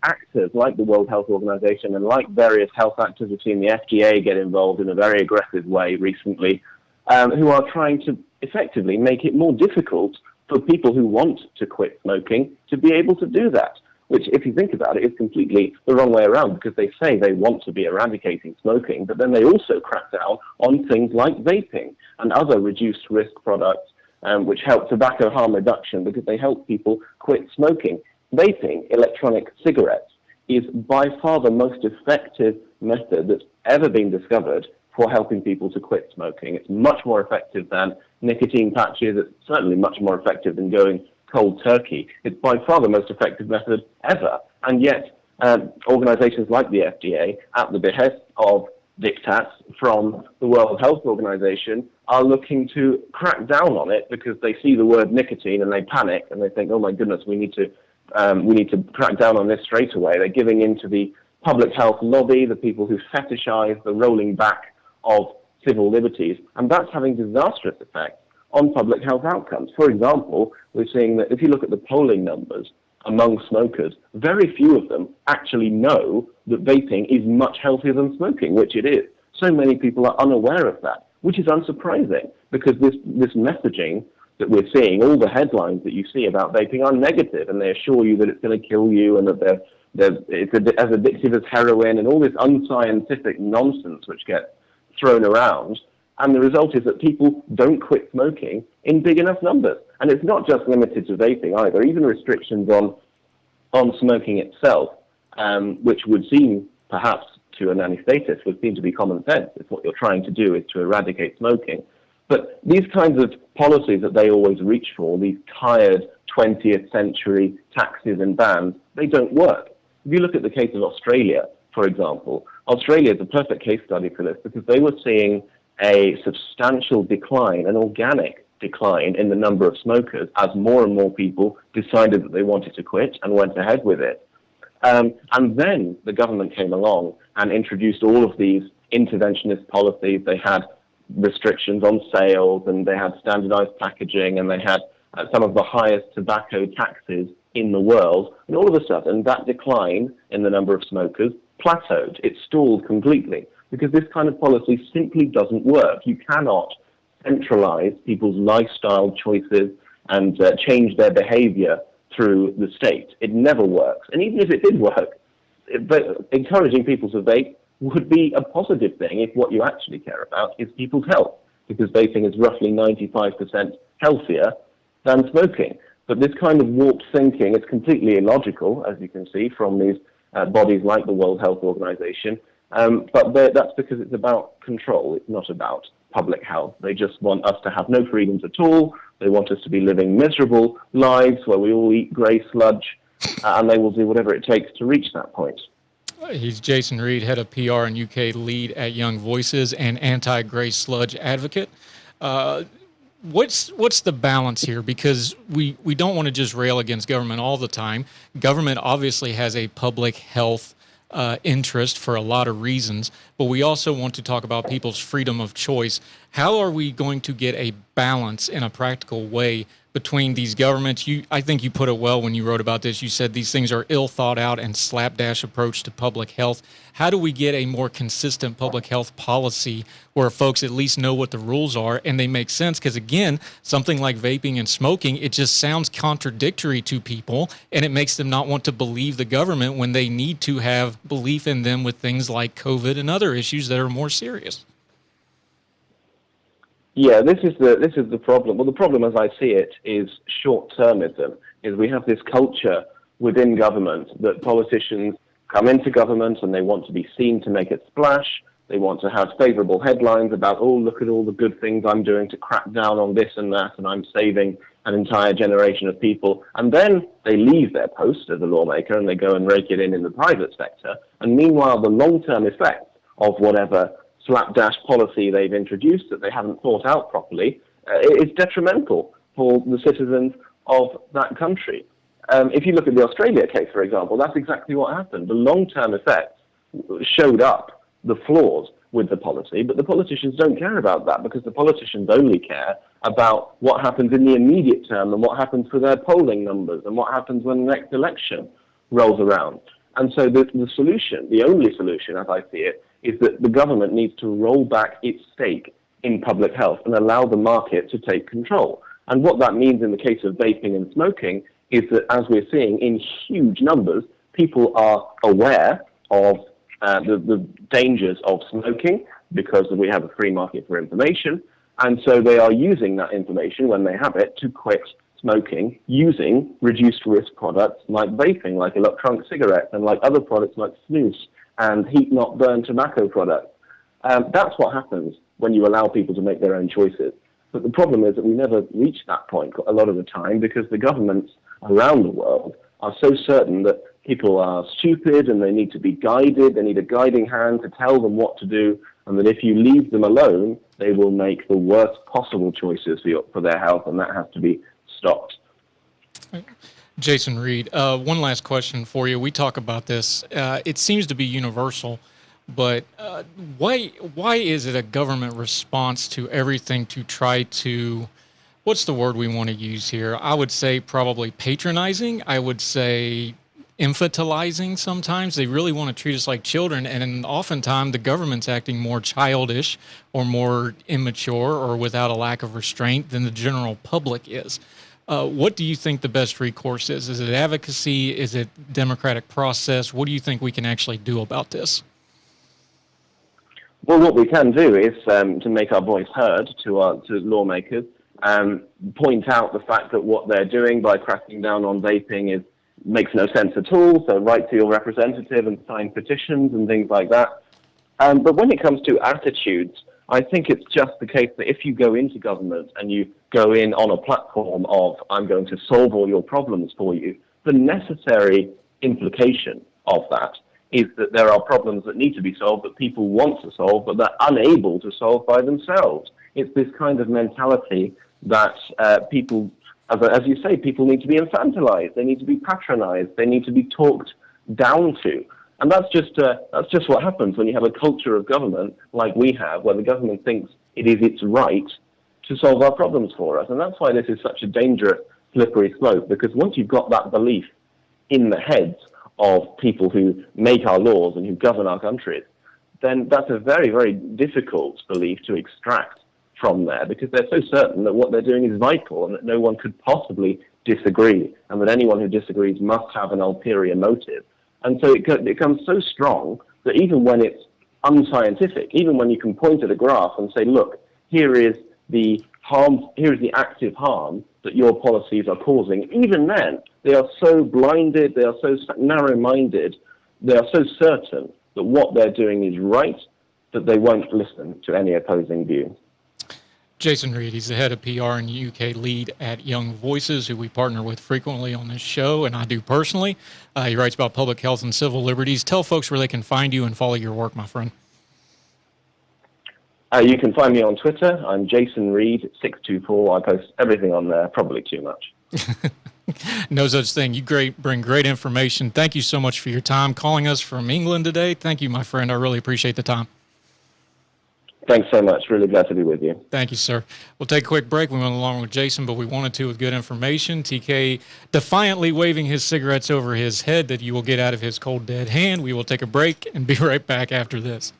actors like the World Health Organization and like various health actors. We've seen the FDA get involved in a very aggressive way recently, who are trying to effectively make it more difficult for people who want to quit smoking to be able to do that, which, if you think about it, is completely the wrong way around, because they say they want to be eradicating smoking, but then they also crack down on things like vaping and other reduced risk products, which help tobacco harm reduction because they help people quit smoking. Vaping, electronic cigarettes, is by far the most effective method that's ever been discovered for helping people to quit smoking. It's much more effective than nicotine patches. It's certainly much more effective than going cold turkey. It's by far the most effective method ever. And yet, organizations like the FDA, at the behest of diktats from the World Health Organization, are looking to crack down on it because they see the word nicotine and they panic and they think, oh my goodness, we need to crack down on this straight away. They're giving in to the public health lobby, the people who fetishize the rolling back of civil liberties, and that's having disastrous effects on public health outcomes. For example, we're seeing that if you look at the polling numbers among smokers, very few of them actually know that vaping is much healthier than smoking, which it is. So many people are unaware of that, which is unsurprising, because this messaging that we're seeing, all the headlines that you see about vaping are negative, and they assure you that it's going to kill you and that it's as addictive as heroin and all this unscientific nonsense which gets thrown around. And the result is that people don't quit smoking in big enough numbers. And it's not just limited to vaping either. Even restrictions on smoking itself, which would seem perhaps to a nanny statist would seem to be common sense. If what you're trying to do is to eradicate smoking. But these kinds of policies that they always reach for, these tired 20th century taxes and bans, they don't work. If you look at the case of Australia, for example, Australia is a perfect case study for this, because they were seeing a substantial decline, an organic decline in the number of smokers as more and more people decided that they wanted to quit and went ahead with it. And then the government came along and introduced all of these interventionist policies. They had restrictions on sales, and they had standardized packaging, and they had some of the highest tobacco taxes in the world. And all of a sudden, that decline in the number of smokers plateaued. It stalled completely, because this kind of policy simply doesn't work. You cannot centralize people's lifestyle choices and change their behavior through the state. It never works. And even if it did work, but encouraging people to vape would be a positive thing if what you actually care about is people's health, because vaping is roughly 95% healthier than smoking. But this kind of warped thinking is completely illogical, as you can see from these bodies like the World Health Organization. But that's because it's about control. It's not about public health. They just want us to have no freedoms at all. They want us to be living miserable lives where we all eat grey sludge, and they will do whatever it takes to reach that point. He's Jason Reed, head of PR and UK lead at Young Voices and anti-grey sludge advocate. What's the balance here? Because we don't want to just rail against government all the time. Government obviously has a public health interest for a lot of reasons, but we also want to talk about people's freedom of choice. How are we going to get a balance in a practical way between these governments? I think you put it well when you wrote about this. You said these things are ill thought out and slapdash approach to public health. How do we get a more consistent public health policy where folks at least know what the rules are and they make sense? Because again, something like vaping and smoking, it just sounds contradictory to people, and it makes them not want to believe the government when they need to have belief in them with things like COVID and other issues that are more serious. Yeah, this is the problem. Well, the problem, as I see it, is short-termism. Is we have this culture within government that politicians come into government and they want to be seen to make it splash. They want to have favorable headlines about, oh, look at all the good things I'm doing to crack down on this and that, and I'm saving an entire generation of people. And then they leave their post as a lawmaker and they go and rake it in the private sector. And meanwhile, the long-term effects of whatever slapdash policy they've introduced that they haven't thought out properly is detrimental for the citizens of that country. If you look at the Australia case, for example, that's exactly what happened. The long-term effects showed up the flaws with the policy, but the politicians don't care about that because the politicians only care about what happens in the immediate term and what happens for their polling numbers and what happens when the next election rolls around. And so the solution, the only solution as I see it, is that the government needs to roll back its stake in public health and allow the market to take control. And what that means in the case of vaping and smoking is that, as we're seeing in huge numbers, people are aware of the dangers of smoking because we have a free market for information, and so they are using that information when they have it to quit smoking using reduced risk products like vaping, like electronic cigarettes, and like other products like snus and heat-not-burn tobacco products. That's what happens when you allow people to make their own choices. But the problem is that we never reach that point a lot of the time because the governments around the world are so certain that people are stupid and they need to be guided, they need a guiding hand to tell them what to do, and that if you leave them alone, they will make the worst possible choices for their health, and that has to be stopped. Jason Reed, one last question for you. We talk about this. It seems to be universal, but why is it a government response to everything to try to, what's the word we want to use here? I would say probably patronizing. I would say infantilizing sometimes. They really want to treat us like children, and oftentimes the government's acting more childish or more immature or without a lack of restraint than the general public is. What do you think the best recourse is? Is it advocacy? Is it democratic process? What do you think we can actually do about this? Well, what we can do is to make our voice heard to lawmakers, point out the fact that what they're doing by cracking down on vaping makes no sense at all, so write to your representative and sign petitions and things like that. But when it comes to attitudes, I think it's just the case that if you go into government and you go in on a platform of, I'm going to solve all your problems for you, the necessary implication of that is that there are problems that need to be solved that people want to solve, but they're unable to solve by themselves. It's this kind of mentality that people, as you say, people need to be infantilized, they need to be patronized, they need to be talked down to. And that's just what happens when you have a culture of government like we have, where the government thinks it is its right to solve our problems for us. And that's why this is such a dangerous, slippery slope, because once you've got that belief in the heads of people who make our laws and who govern our countries, then that's a very, very difficult belief to extract from there, because they're so certain that what they're doing is vital and that no one could possibly disagree, and that anyone who disagrees must have an ulterior motive. And so it becomes so strong that even when it's unscientific, even when you can point at a graph and say, look, here is the active harm that your policies are causing, even then they are so blinded, they are so narrow-minded, they are so certain that what they're doing is right that they won't listen to any opposing view. Jason Reed, he's the head of PR and UK lead at Young Voices, who we partner with frequently on this show, and I do personally. He writes about public health and civil liberties. Tell folks where they can find you and follow your work, my friend. You can find me on Twitter. I'm Jason Reed 624. I post everything on there, probably too much. No such thing. You bring great information. Thank you so much for your time calling us from England today. Thank you, my friend. I really appreciate the time. Thanks so much. Really glad to be with you. Thank you, sir. We'll take a quick break. We went along with Jason, but we wanted to with good information. TK defiantly waving his cigarettes over his head that you will get out of his cold, dead hand. We will take a break and be right back after this.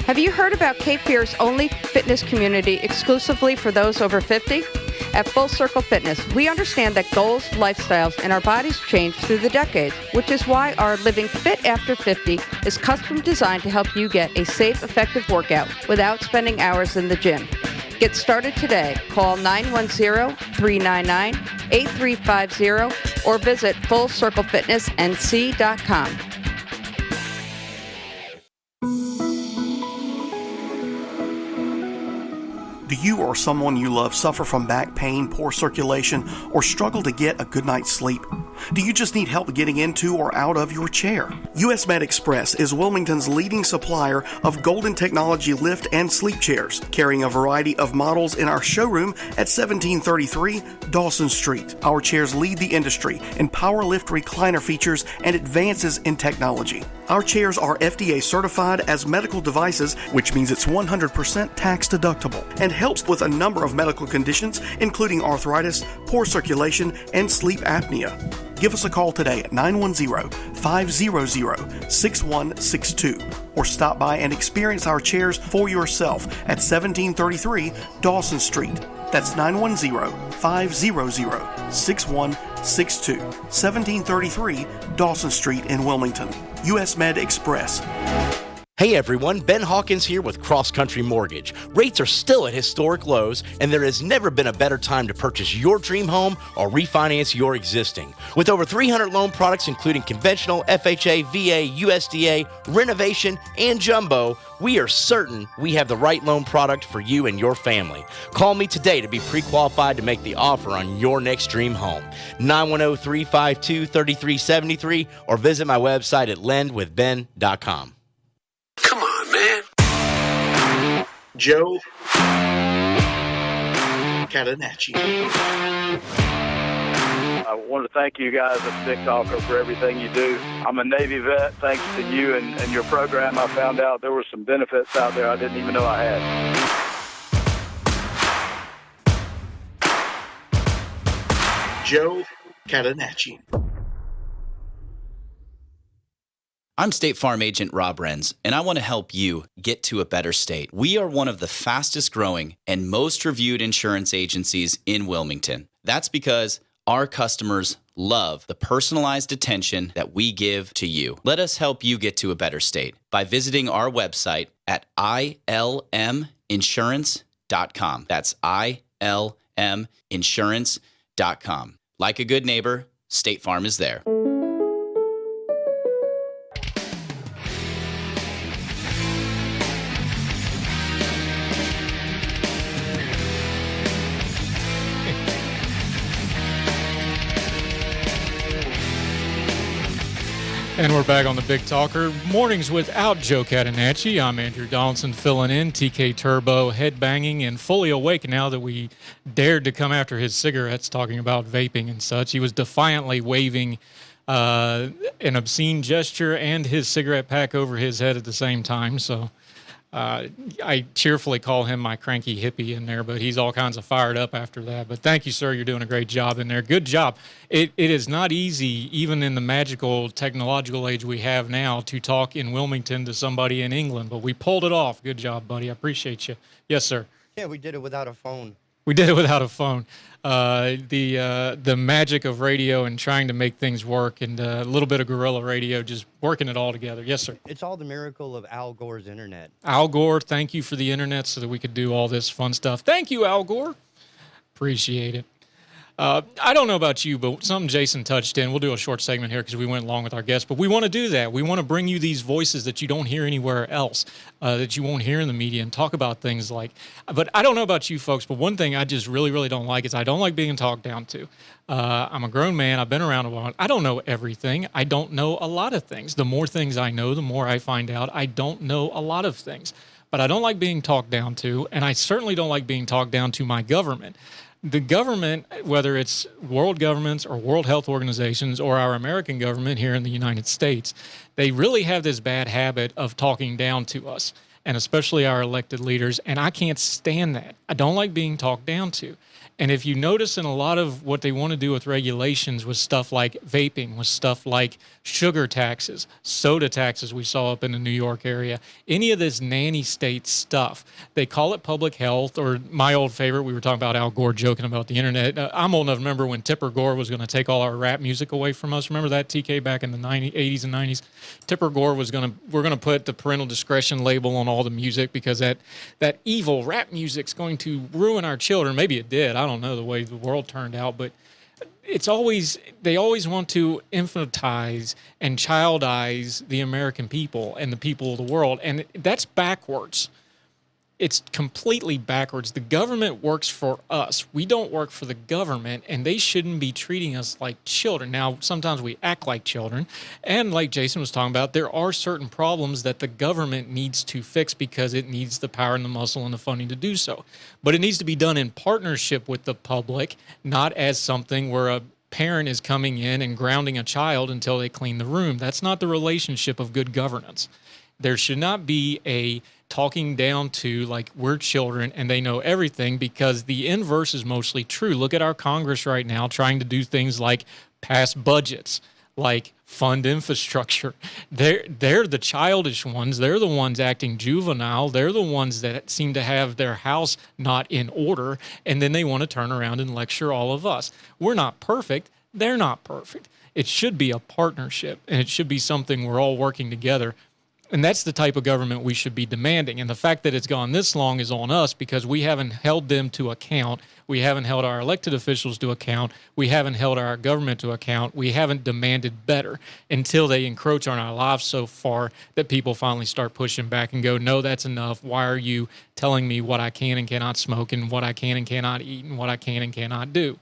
Have you heard about Cape Fear's only fitness community exclusively for those over 50? At Full Circle Fitness, we understand that goals, lifestyles, and our bodies change through the decades, which is why our Living Fit After 50 is custom designed to help you get a safe, effective workout without spending hours in the gym. Get started today. Call 910-399-8350 or visit FullCircleFitnessNC.com. Do you or someone you love suffer from back pain, poor circulation, or struggle to get a good night's sleep? Do you just need help getting into or out of your chair? US Med Express is Wilmington's leading supplier of Golden Technology lift and sleep chairs, carrying a variety of models in our showroom at 1733 Dawson Street. Our chairs lead the industry in power lift recliner features and advances in technology. Our chairs are FDA certified as medical devices, which means it's 100% tax deductible, and helps with a number of medical conditions, including arthritis, poor circulation, and sleep apnea. Give us a call today at 910-500-6162 or stop by and experience our chairs for yourself at 1733 Dawson Street. That's 910-500-6162. 1733 Dawson Street in Wilmington. US Med Express. Hey everyone, Ben Hawkins here with Cross Country Mortgage. Rates are still at historic lows, and there has never been a better time to purchase your dream home or refinance your existing. With over 300 loan products including conventional, FHA, VA, USDA, renovation, and jumbo, we are certain we have the right loan product for you and your family. Call me today to be pre-qualified to make the offer on your next dream home. 910-352-3373 or visit my website at lendwithben.com. Come on, man. Joe Catenacci. I want to thank you guys at Big Talker for everything you do. I'm a Navy vet. Thanks to you and your program, I found out there were some benefits out there I didn't even know I had. Joe Catenacci. I'm State Farm Agent Rob Renz, and I want to help you get to a better state. We are one of the fastest growing and most reviewed insurance agencies in Wilmington. That's because our customers love the personalized attention that we give to you. Let us help you get to a better state by visiting our website at ilminsurance.com. That's ilminsurance.com. Like a good neighbor, State Farm is there. And we're back on the Big Talker. Mornings without Joe Catenacci. I'm Andrew Donaldson filling in. TK Turbo headbanging and fully awake now that we dared to come after his cigarettes, talking about vaping and such. He was defiantly waving an obscene gesture and his cigarette pack over his head at the same time. So I cheerfully call him my cranky hippie in there, but he's all kinds of fired up after that. But thank you, sir. You're doing a great job in there. Good job. It is not easy, even in the magical technological age we have now, to talk in Wilmington to somebody in England, but we pulled it off. Good job, buddy. I appreciate you. Yes, sir. Yeah, we did it without a phone. We did it without a phone. The magic of radio and trying to make things work, and a little bit of guerrilla radio, just working it all together. Yes, sir. It's all the miracle of Al Gore's internet. Al Gore, thank you for the internet so that we could do all this fun stuff. Thank you, Al Gore. Appreciate it. I don't know about you, but something Jason touched in. We'll do a short segment here because we went along with our guests, but we want to do that. We want to bring you these voices that you don't hear anywhere else, that you won't hear in the media, and talk about things like, but I don't know about you folks, but one thing I just really, really don't like is I don't like being talked down to. I'm a grown man. I've been around a while. I don't know everything. I don't know a lot of things. The more things I know, the more I find out I don't know a lot of things. But I don't like being talked down to, and I certainly don't like being talked down to my government. The government, whether it's world governments or World Health Organizations or our American government here in the United States, they really have this bad habit of talking down to us, and especially our elected leaders, and I can't stand that. I don't like being talked down to. And if you notice in a lot of what they want to do with regulations with stuff like vaping, with stuff like sugar taxes, soda taxes we saw up in the New York area, any of this nanny state stuff, they call it public health, or my old favorite, we were talking about Al Gore joking about the internet. I'm old enough to remember when Tipper Gore was going to take all our rap music away from us. Remember that, TK, back in the 80s and 90s? Tipper Gore was we're going to put the parental discretion label on all the music because that evil rap music's going to ruin our children. Maybe it did. I don't know the way the world turned out, but they always want to infantize and childize the American people and the people of the world, and that's backwards. it's completely backwards. The government works for us. We don't work for the government, and they shouldn't be treating us like children. Now, sometimes we act like children, and like Jason was talking about, there are certain problems that the government needs to fix because it needs the power and the muscle and the funding to do so. But it needs to be done in partnership with the public, not as something where a parent is coming in and grounding a child until they clean the room. That's not the relationship of good governance. There should not be a talking down to like we're children and they know everything, because the inverse is mostly true. Look at our Congress right now trying to do things like pass budgets, like fund infrastructure. They're the childish ones. They're the ones acting juvenile. They're the ones that seem to have their house not in order, and then they want to turn around and lecture all of us. We're not perfect. They're not perfect. It should be a partnership, and it should be something we're all working together. And that's the type of government we should be demanding. And the fact that it's gone this long is on us, because we haven't held them to account. We haven't held our elected officials to account. We haven't held our government to account. We haven't demanded better until they encroach on our lives so far that people finally start pushing back and go, no, that's enough. Why are you telling me what I can and cannot smoke and what I can and cannot eat and what I can and cannot do?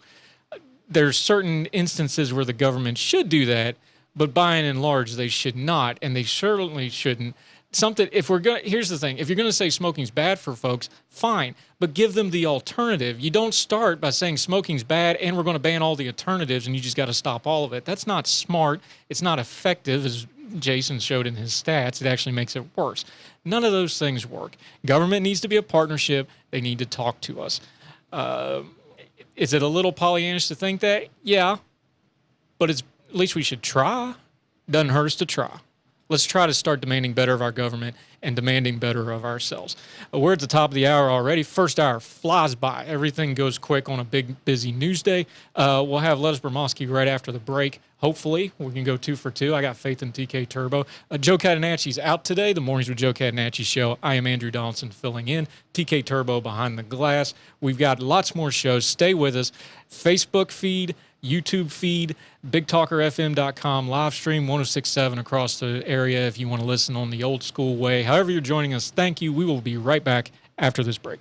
There's certain instances where the government should do that, but by and large, they should not, and they certainly shouldn't. Here's the thing. If you're going to say smoking's bad for folks, fine, but give them the alternative. You don't start by saying smoking's bad and we're going to ban all the alternatives and you just got to stop all of it. That's not smart. It's not effective, as Jason showed in his stats. It actually makes it worse. None of those things work. Government needs to be a partnership. They need to talk to us. Is it a little Pollyannish to think that? Yeah, but at least we should try. Doesn't hurt us to try. Let's try to start demanding better of our government and demanding better of ourselves. We're at the top of the hour already. First hour flies by. Everything goes quick on a big, busy news day. We'll have Lettice Bromovsky right after the break. Hopefully, we can go 2 for 2. I got faith in TK Turbo. Joe Catenacci's out today. The Mornings with Joe Catenacci show. I am Andrew Donaldson filling in. TK Turbo behind the glass. We've got lots more shows. Stay with us. Facebook feed, YouTube feed, BigTalkerFM.com, live stream 106.7 across the area if you want to listen on the old school way. However you're joining us, thank you. We will be right back after this break.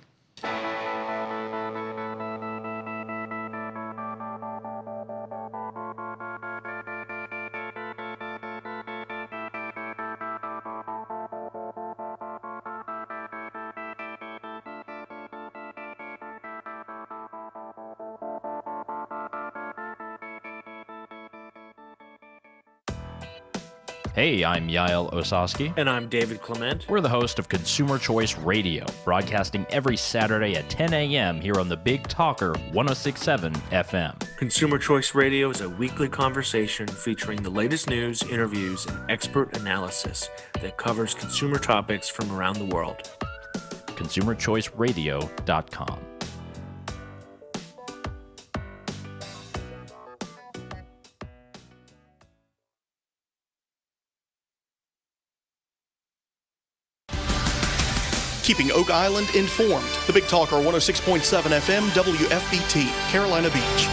Hey, I'm Yael Osowski. And I'm David Clement. We're the host of Consumer Choice Radio, broadcasting every Saturday at 10 a.m. here on the Big Talker 106.7 FM. Consumer Choice Radio is a weekly conversation featuring the latest news, interviews, and expert analysis that covers consumer topics from around the world. ConsumerChoiceRadio.com. Keeping Oak Island informed. The Big Talker 106.7 FM WFBT, Carolina Beach.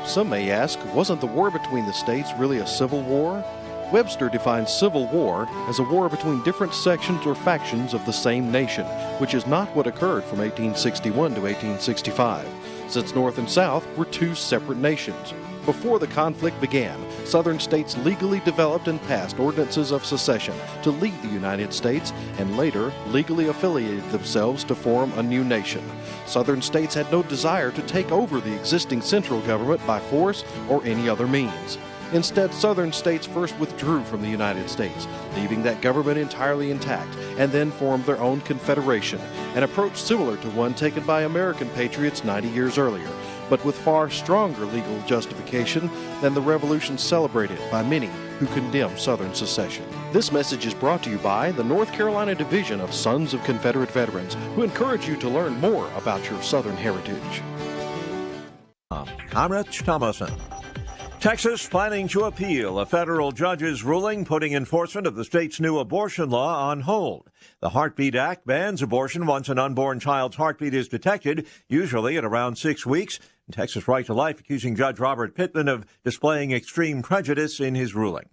Some may ask, wasn't the war between the states really a civil war? Webster defines civil war as a war between different sections or factions of the same nation, which is not what occurred from 1861 to 1865, since North and South were two separate nations. Before the conflict began, Southern states legally developed and passed ordinances of secession to lead the United States, and later legally affiliated themselves to form a new nation. Southern states had no desire to take over the existing central government by force or any other means. Instead, Southern states first withdrew from the United States, leaving that government entirely intact, and then formed their own confederation, an approach similar to one taken by American patriots 90 years earlier, but with far stronger legal justification than the revolution celebrated by many who condemn Southern secession. This message is brought to you by the North Carolina Division of Sons of Confederate Veterans, who encourage you to learn more about your Southern heritage. I'm Rich Thomason. Texas planning to appeal a federal judge's ruling putting enforcement of the state's new abortion law on hold. The Heartbeat Act bans abortion once an unborn child's heartbeat is detected, usually at around 6 weeks. And Texas Right to Life accusing Judge Robert Pittman of displaying extreme prejudice in his ruling.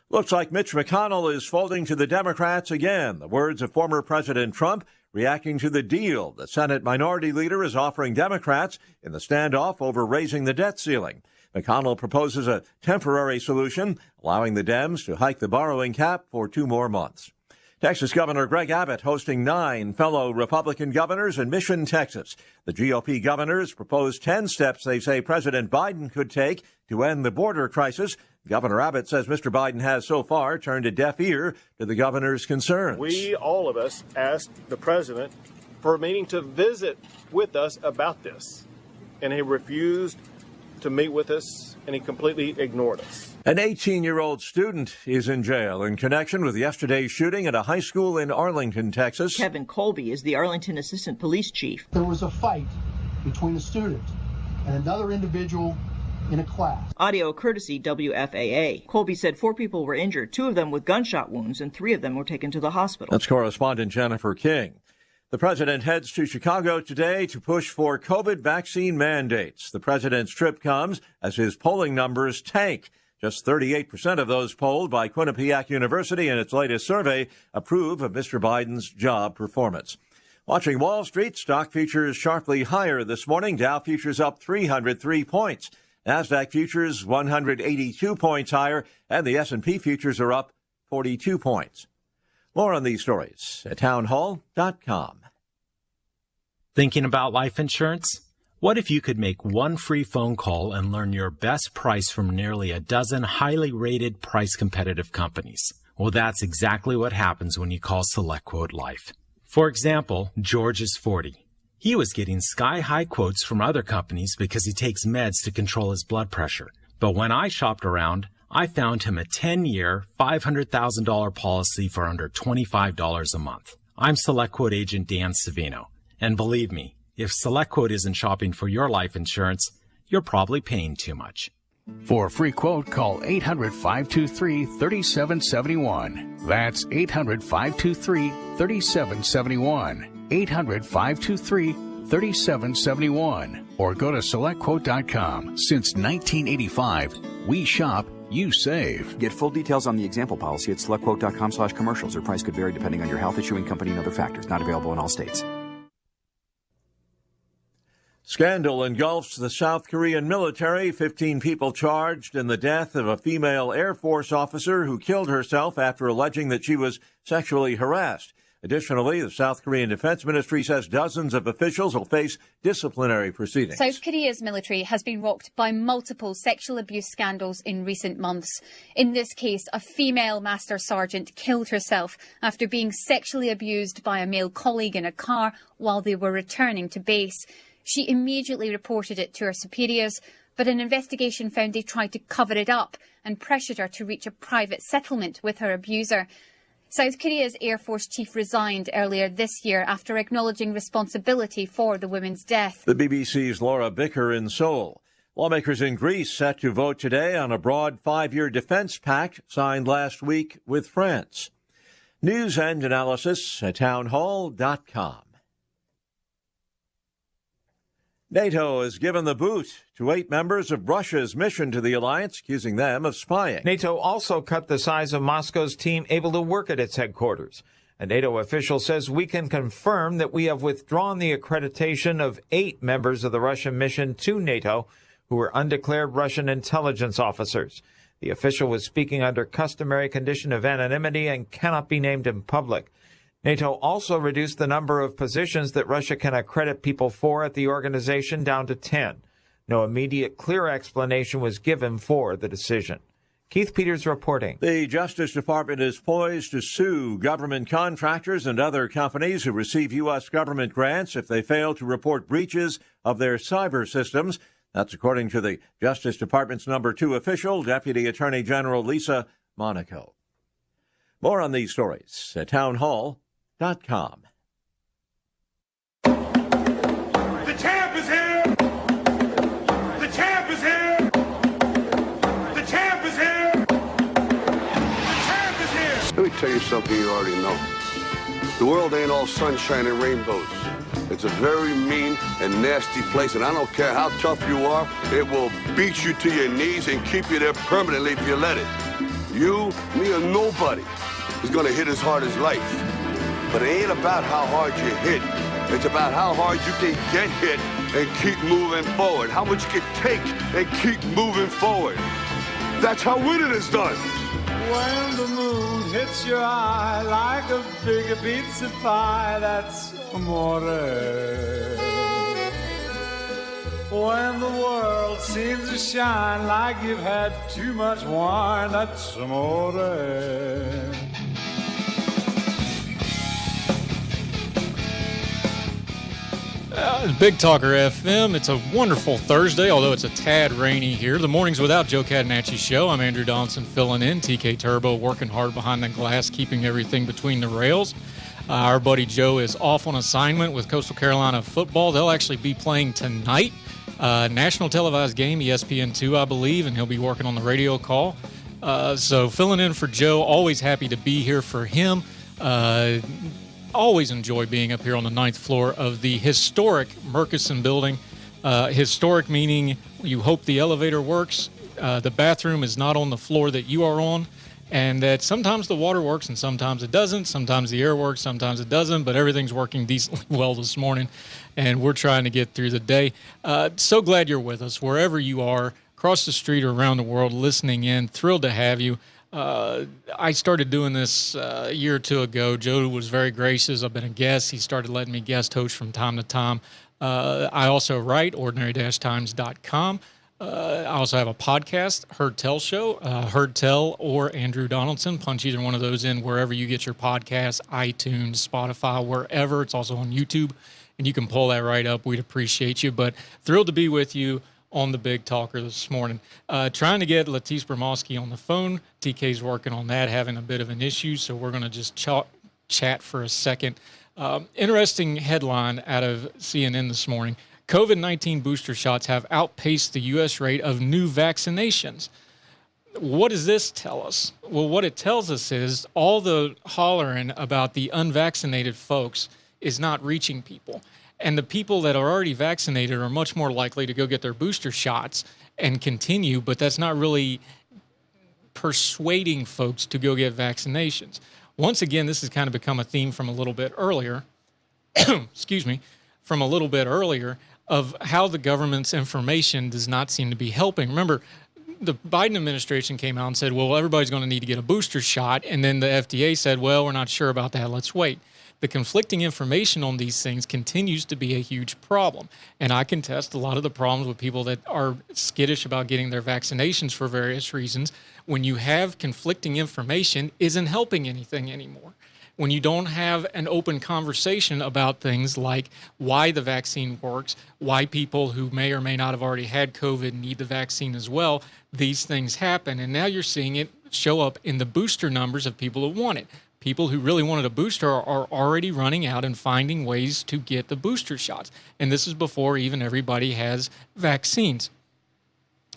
Looks like Mitch McConnell is folding to the Democrats again. The words of former President Trump reacting to the deal the Senate Minority Leader is offering Democrats in the standoff over raising the debt ceiling. McConnell proposes a temporary solution, allowing the Dems to hike the borrowing cap for 2 more months. Texas Governor Greg Abbott hosting 9 fellow Republican governors in Mission, Texas. The GOP governors proposed 10 steps they say President Biden could take to end the border crisis. Governor Abbott says Mr. Biden has so far turned a deaf ear to the governor's concerns. We, all of us, asked the president for a meeting to visit with us about this, and he refused to meet with us, and he completely ignored us. An 18-year-old student is in jail in connection with yesterday's shooting at a high school in Arlington, Texas. Kevin Colby is the Arlington Assistant Police Chief. There was a fight between a student and another individual in a class. Audio courtesy WFAA. Colby said 4 people were injured, 2 of them with gunshot wounds, and 3 of them were taken to the hospital. That's correspondent Jennifer King. The president heads to Chicago today to push for COVID vaccine mandates. The president's trip comes as his polling numbers tank. Just 38% of those polled by Quinnipiac University in its latest survey approve of Mr. Biden's job performance. Watching Wall Street, stock futures sharply higher this morning. Dow futures up 303 points. NASDAQ futures 182 points higher, and the S&P futures are up 42 points. More on these stories at townhall.com. Thinking about life insurance? What if you could make one free phone call and learn your best price from nearly a dozen highly rated, price-competitive companies? Well, that's exactly what happens when you call SelectQuote Life. For example, George is 40. He was getting sky-high quotes from other companies because he takes meds to control his blood pressure. But when I shopped around, I found him a 10-year, $500,000 policy for under $25 a month. I'm SelectQuote agent Dan Savino. And believe me, if SelectQuote isn't shopping for your life insurance, you're probably paying too much. For a free quote, call 800-523-3771. That's 800-523-3771. 800-523-3771. Or go to SelectQuote.com. Since 1985, we shop, you save. Get full details on the example policy at SelectQuote.com/commercials. Or price could vary depending on your health, issuing company, and other factors. Not available in all states. Scandal engulfs the South Korean military. 15 people charged in the death of a female Air Force officer who killed herself after alleging that she was sexually harassed. Additionally, the South Korean Defense Ministry says dozens of officials will face disciplinary proceedings. South Korea's military has been rocked by multiple sexual abuse scandals in recent months. In this case, a female Master Sergeant killed herself after being sexually abused by a male colleague in a car while they were returning to base. She immediately reported it to her superiors, but an investigation found they tried to cover it up and pressured her to reach a private settlement with her abuser. South Korea's Air Force chief resigned earlier this year after acknowledging responsibility for the woman's death. The BBC's Laura Bicker in Seoul. Lawmakers in Greece set to vote today on a broad 5-year defense pact signed last week with France. News and analysis at townhall.com. NATO has given the boot to 8 members of Russia's mission to the alliance, accusing them of spying. NATO also cut the size of Moscow's team able to work at its headquarters. A NATO official says we can confirm that we have withdrawn the accreditation of 8 members of the Russian mission to NATO who were undeclared Russian intelligence officers. The official was speaking under customary condition of anonymity and cannot be named in public. NATO also reduced the number of positions that Russia can accredit people for at the organization down to 10. No immediate clear explanation was given for the decision. Keith Peters reporting. The Justice Department is poised to sue government contractors and other companies who receive U.S. government grants if they fail to report breaches of their cyber systems. That's according to the Justice Department's number 2 official, Deputy Attorney General Lisa Monaco. More on these stories at townhall.com. The champ is here! The champ is here! The champ is here! The champ is here! Let me tell you something you already know. The world ain't all sunshine and rainbows. It's a very mean and nasty place, and I don't care how tough you are, it will beat you to your knees and keep you there permanently if you let it. You, me, or nobody is gonna hit as hard as life. But it ain't about how hard you hit. It's about how hard you can get hit and keep moving forward. How much you can take and keep moving forward. That's how winning is done. When the moon hits your eye like a big pizza pie, that's amore. When the world seems to shine like you've had too much wine, that's amore. It's Big Talker FM. It's a wonderful Thursday, although it's a tad rainy here. The Mornings Without Joe Catenacci Show. I'm Andrew Donaldson filling in. TK Turbo working hard behind the glass, keeping everything between the rails. Our buddy Joe is off on assignment with Coastal Carolina football. They'll actually be playing tonight. National televised game, ESPN2, I believe, and he'll be working on the radio call. So filling in for Joe, always happy to be here for him. Always enjoy being up here on the 9th floor of the historic Murkison building. Historic meaning you hope the elevator works, the bathroom is not on the floor that you are on, and that sometimes the water works and sometimes it doesn't. Sometimes the air works, sometimes it doesn't, but everything's working decently well this morning, and we're trying to get through the day. So glad you're with us, wherever you are, across the street or around the world, listening in. Thrilled to have you. I started doing this a year or two ago. Joe was very gracious. I've been a guest. He started letting me guest host from time to time. I also write, ordinary-times.com. I also have a podcast, Heard Tell Show, Heard Tell or Andrew Donaldson. Punch either one of those in wherever you get your podcasts, iTunes, Spotify, wherever. It's also on YouTube, and you can pull that right up. We'd appreciate you. But thrilled to be with you on the Big Talker this morning. Trying to get Lettice Bromovsky on the phone. TK's working on that, having a bit of an issue, so we're going to just chat for a second. Interesting headline out of CNN this morning. COVID-19 booster shots have outpaced the U.S. rate of new vaccinations. What does this tell us? Well, what it tells us is all the hollering about the unvaccinated folks is not reaching people. And the people that are already vaccinated are much more likely to go get their booster shots and continue, but that's not really persuading folks to go get vaccinations. Once again, this has kind of become a theme from a little bit earlier, excuse me, from a little bit earlier of how the government's information does not seem to be helping. Remember, the Biden administration came out and said, well, everybody's going to need to get a booster shot. And then the FDA said, well, we're not sure about that. Let's wait. The conflicting information on these things continues to be a huge problem. And I contest a lot of the problems with people that are skittish about getting their vaccinations for various reasons. When you have conflicting information, isn't helping anything anymore. When you don't have an open conversation about things like why the vaccine works, why people who may or may not have already had COVID need the vaccine as well, these things happen. And now you're seeing it show up in the booster numbers of people who want it. People who really wanted a booster are already running out and finding ways to get the booster shots. And this is before even everybody has vaccines.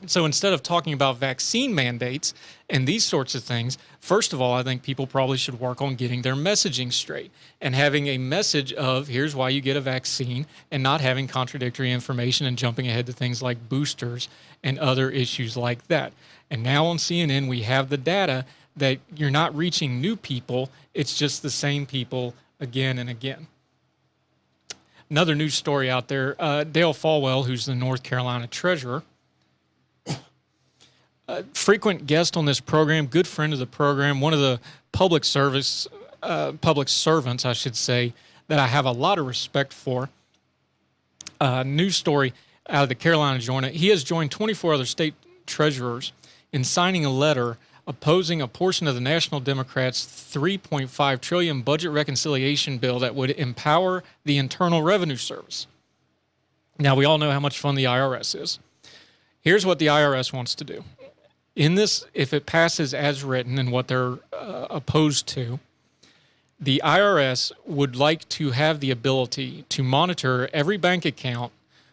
So instead of talking about vaccine mandates and these sorts of things, first of all, I think people probably should work on getting their messaging straight and having a message of here's why you get a vaccine and not having contradictory information and jumping ahead to things like boosters and other issues like that. And now on CNN, we have the data that you're not reaching new people. It's just the same people again and again. Another news story out there, Dale Folwell, who's the North Carolina treasurer, frequent guest on this program, good friend of the program, one of the public servants, I should say, that I have a lot of respect for. News story out of the Carolina Journal. He has joined 24 other state treasurers in signing a letter opposing a portion of the National Democrats' $3.5 trillion budget reconciliation bill that would empower the Internal Revenue Service. Now, we all know how much fun the IRS is. Here's what the IRS wants to do. In this, if it passes as written and what they're opposed to, the IRS would like to have the ability to monitor every bank account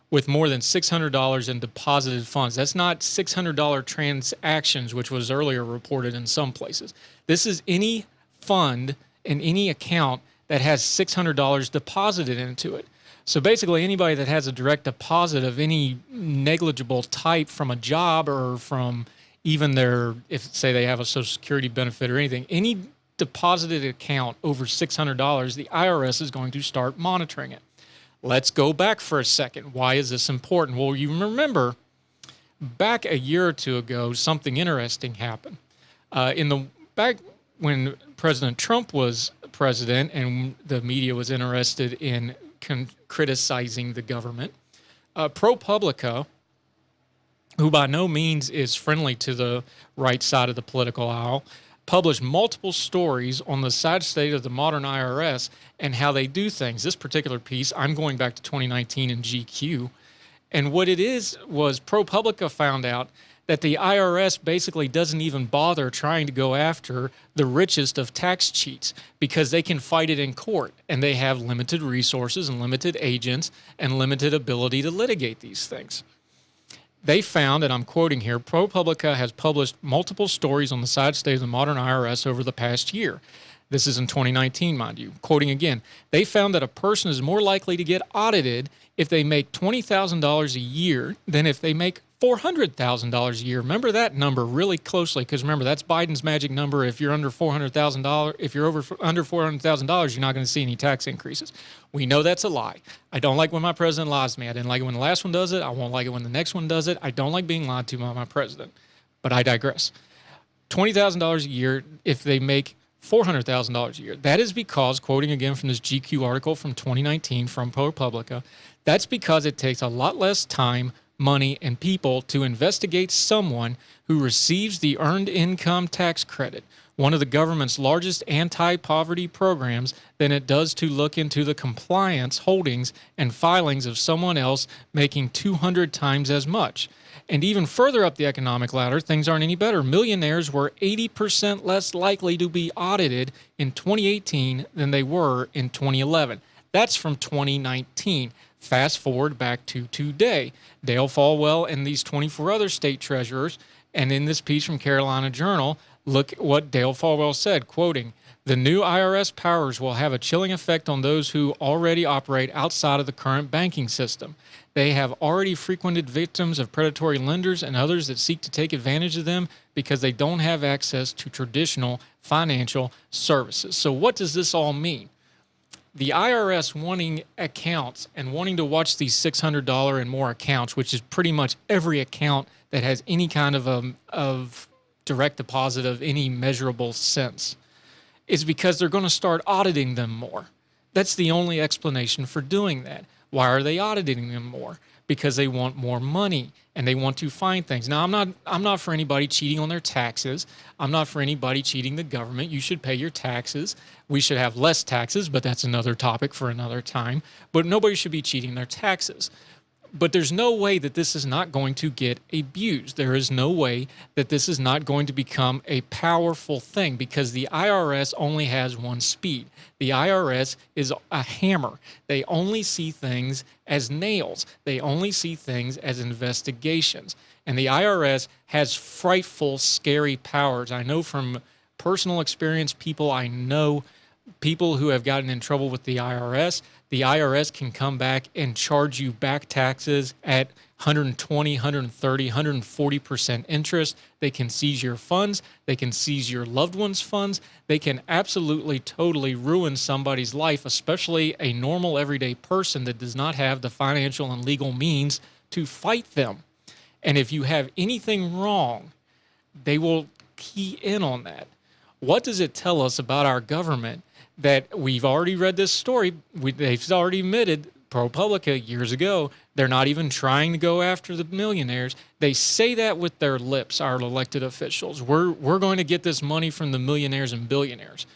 with more than $600 in deposited funds. That's not $600 transactions, which was earlier reported in some places. This is any fund in any account that has $600 deposited into it. So basically anybody that has a direct deposit of any negligible type from a job or from even if say they have a Social Security benefit or anything, any deposited account over $600, the IRS is going to start monitoring it. Let's go back for a second. Why is this important? Well, you remember back a year or two ago, something interesting happened. Back when President Trump was president and the media was interested in criticizing the government, ProPublica, who by no means is friendly to the right side of the political aisle, published multiple stories on the sad state of the modern IRS and how they do things. This particular piece, I'm going back to 2019 in GQ, and what it is was ProPublica found out that the IRS basically doesn't even bother trying to go after the richest of tax cheats because they can fight it in court, and they have limited resources and limited agents and limited ability to litigate these things. They found, and I'm quoting here, ProPublica has published multiple stories on the sad state of the modern IRS over the past year. This is in 2019, mind you. Quoting again, they found that a person is more likely to get audited if they make $20,000 a year than if they make $400,000 a year. Remember that number really closely, because remember, that's Biden's magic number. If you're under $400,000, if you're under $400,000, you're not going to see any tax increases. We know that's a lie. I don't like when my president lies to me. I didn't like it when the last one does it. I won't like it when the next one does it. I don't like being lied to by my president. But I digress. $20,000 a year if they make $400,000 a year. That is because, quoting again from this GQ article from 2019 from ProPublica, that's because it takes a lot less time, money, and people to investigate someone who receives the Earned Income Tax Credit, one of the government's largest anti-poverty programs, than it does to look into the compliance, holdings, and filings of someone else making 200 times as much. And even further up the economic ladder, things aren't any better. Millionaires were 80% less likely to be audited in 2018 than they were in 2011. That's from 2019. Fast forward back to today. Dale Folwell and these 24 other state treasurers, and in this piece from Carolina Journal, look at what Dale Folwell said, quoting, "The new IRS powers will have a chilling effect on those who already operate outside of the current banking system. They have already frequented victims of predatory lenders and others that seek to take advantage of them because they don't have access to traditional financial services." So what does this all mean? The IRS wanting accounts and wanting to watch these $600 and more accounts, which is pretty much every account that has any kind of direct deposit of any measurable sense, is because they're going to start auditing them more. That's the only explanation for doing that. Why are they auditing them more? Because they want more money and they want to find things. Now, I'm not for anybody cheating on their taxes. I'm not for anybody cheating the government. You should pay your taxes. We should have less taxes, but that's another topic for another time. But nobody should be cheating their taxes. But there's no way that this is not going to get abused. There is no way that this is not going to become a powerful thing, because the IRS only has one speed. The IRS is a hammer. They only see things as nails. They only see things as investigations. And the IRS has frightful, scary powers. I know from personal experience, people who have gotten in trouble with the IRS. The IRS can come back and charge you back taxes at 120, 130, 140% interest. They can seize your funds. They can seize your loved one's funds. They can absolutely, totally ruin somebody's life, especially a normal, everyday person that does not have the financial and legal means to fight them. And if you have anything wrong, they will key in on that. What does it tell us about our government that we've already read this story? They've already admitted, ProPublica years ago, they're not even trying to go after the millionaires. They say that with their lips, our elected officials. We're going to get this money from the millionaires and billionaires.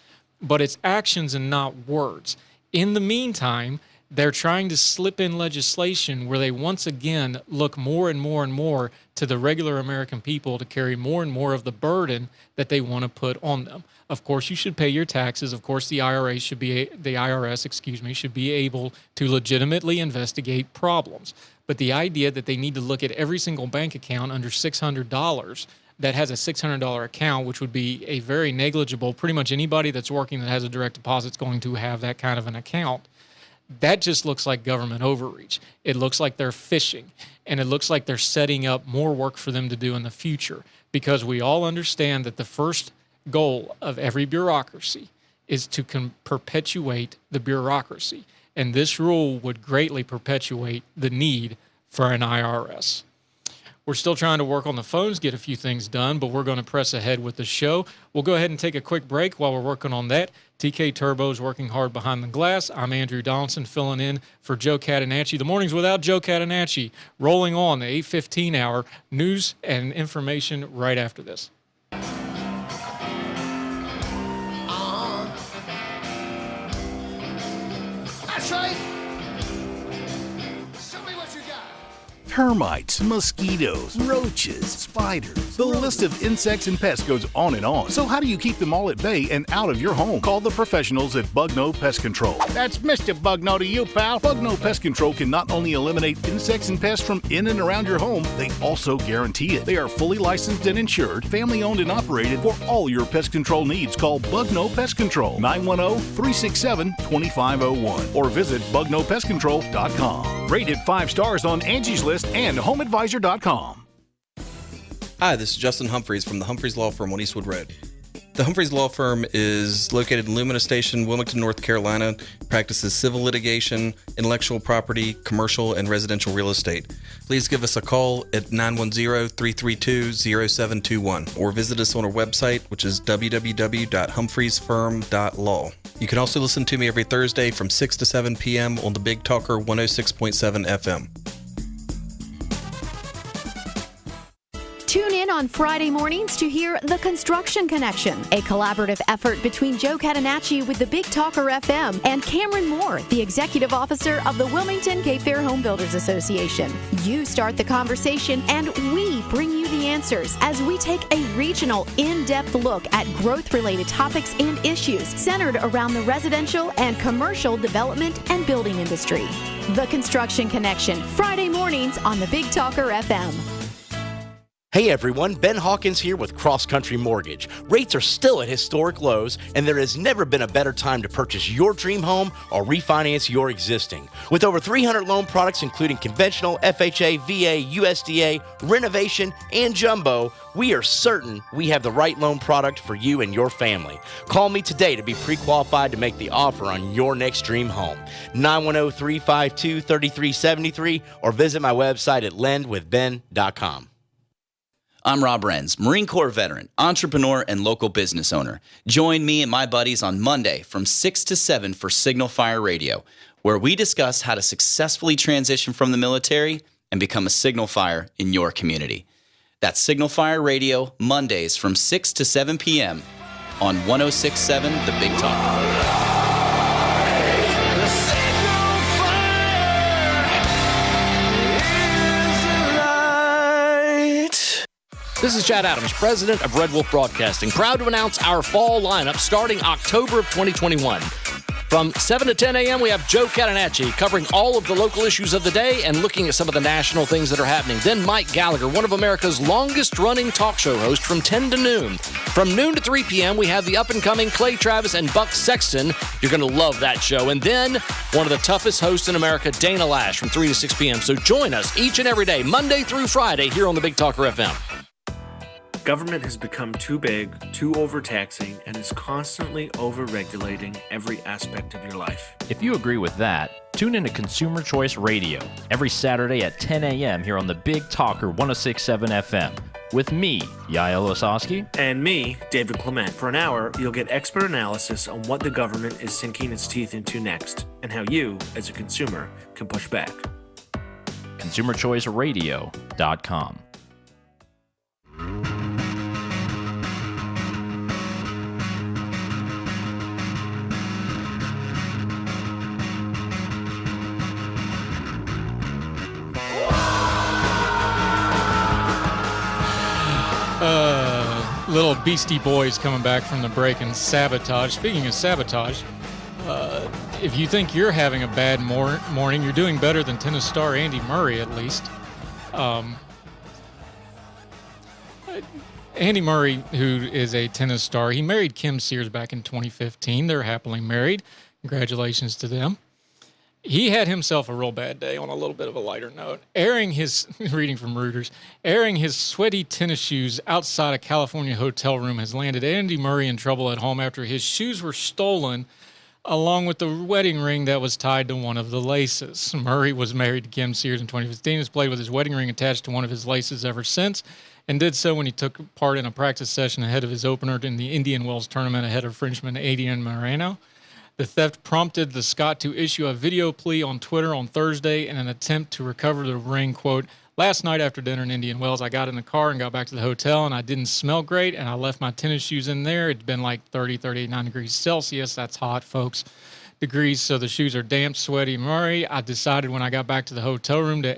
But it's actions and not words. In the meantime, they're trying to slip in legislation where they once again look more and more and more to the regular American people to carry more and more of the burden that they want to put on them. Of course, you should pay your taxes. Of course, the IRS should be able to legitimately investigate problems. But the idea that they need to look at every single bank account under $600 that has a $600 account, which would be a very negligible, pretty much anybody that's working that has a direct deposit is going to have that kind of an account. that just looks like government overreach. It looks like they're fishing, and it looks like they're setting up more work for them to do in the future, because we all understand that the first goal of every bureaucracy is to perpetuate the bureaucracy, and this rule would greatly perpetuate the need for an IRS. We're still trying to work on the phones, get a few things done, but we're going to press ahead with the show. We'll go ahead and take a quick break while we're working on that. TK Turbo's working hard behind the glass. I'm Andrew Donaldson, filling in for Joe Catenacci. The Mornings Without Joe Catenacci, rolling on the 8:15 hour. News and information right after this. That's right. Termites, mosquitoes, roaches, spiders. The list of insects and pests goes on and on. So how do you keep them all at bay and out of your home? Call the professionals at Bugno Pest Control. That's Mr. Bugno to you, pal. Bugno Pest Control can not only eliminate insects and pests from in and around your home, they also guarantee it. They are fully licensed and insured, family owned and operated for all your pest control needs. Call Bugno Pest Control, 910-367-2501, or visit BugnoPestControl.com. Rated 5 stars on Angie's List and HomeAdvisor.com. Hi, this is Justin Humphreys from the Humphreys Law Firm on Eastwood Road. The Humphreys Law Firm is located in Lumina Station, Wilmington, North Carolina. Practices civil litigation, intellectual property, commercial, and residential real estate. Please give us a call at 910-332-0721 or visit us on our website, which is www.humphreysfirm.law. You can also listen to me every Thursday from 6 to 7 p.m. on the Big Talker 106.7 FM. Tune in on Friday mornings to hear The Construction Connection, a collaborative effort between Joe Catenacci with the Big Talker FM and Cameron Moore, the executive officer of the Wilmington Cape Fear Home Builders Association. You start the conversation and we bring you the answers as we take a regional, in-depth look at growth-related topics and issues centered around the residential and commercial development and building industry. The Construction Connection, Friday mornings on the Big Talker FM. Hey everyone, Ben Hawkins here with Cross Country Mortgage. Rates are still at historic lows, and there has never been a better time to purchase your dream home or refinance your existing. With over 300 loan products including conventional, FHA, VA, USDA, renovation, and jumbo, we are certain we have the right loan product for you and your family. Call me today to be pre-qualified to make the offer on your next dream home. 910-352-3373 or visit my website at lendwithben.com. I'm Rob Renz, Marine Corps veteran, entrepreneur, and local business owner. Join me and my buddies on Monday from 6 to 7 for Signal Fire Radio, where we discuss how to successfully transition from the military and become a signal fire in your community. That's Signal Fire Radio, Mondays from 6 to 7 p.m. on 106.7 The Big Talk. This is Chad Adams, president of Red Wolf Broadcasting, proud to announce our fall lineup starting October of 2021. From 7 to 10 a.m., we have Joe Catenacci covering all of the local issues of the day and looking at some of the national things that are happening. Then Mike Gallagher, one of America's longest-running talk show hosts, from 10 to noon. From noon to 3 p.m., we have the up-and-coming Clay Travis and Buck Sexton. You're going to love that show. And then one of the toughest hosts in America, Dana Lash, from 3 to 6 p.m. So join us each and every day, Monday through Friday, here on the Big Talker FM. Government has become too big, too overtaxing, and is constantly over-regulating every aspect of your life. If you agree with that, tune in to Consumer Choice Radio every Saturday at 10 a.m. here on the Big Talker 106.7 FM with me, Yael Osowski. And me, David Clement. For an hour, you'll get expert analysis on what the government is sinking its teeth into next and how you, as a consumer, can push back. ConsumerChoiceRadio.com. Little Beastie Boys coming back from the break and Sabotage. Speaking of Sabotage, if you think you're having a bad morning, you're doing better than tennis star Andy Murray, at least. Andy Murray, who is a tennis star, he married Kim Sears back in 2015. They're happily married. Congratulations to them. He had himself a real bad day on a little bit of a lighter note. Airing his, reading from Reuters, airing his sweaty tennis shoes outside a California hotel room has landed Andy Murray in trouble at home after his shoes were stolen, along with the wedding ring that was tied to one of the laces. Murray was married to Kim Sears in 2015, has played with his wedding ring attached to one of his laces ever since, and did so when he took part in a practice session ahead of his opener in the Indian Wells tournament ahead of Frenchman Adrian Moreno. The theft prompted the Scot to issue a video plea on Twitter on Thursday in an attempt to recover the ring. Quote, "Last night after dinner in Indian Wells, I got in the car and got back to the hotel, and I didn't smell great, and I left my tennis shoes in there. It'd been like 30, 39 degrees Celsius. That's hot, folks. Degrees, so the shoes are damp, sweaty. Murray, I decided when I got back to the hotel room to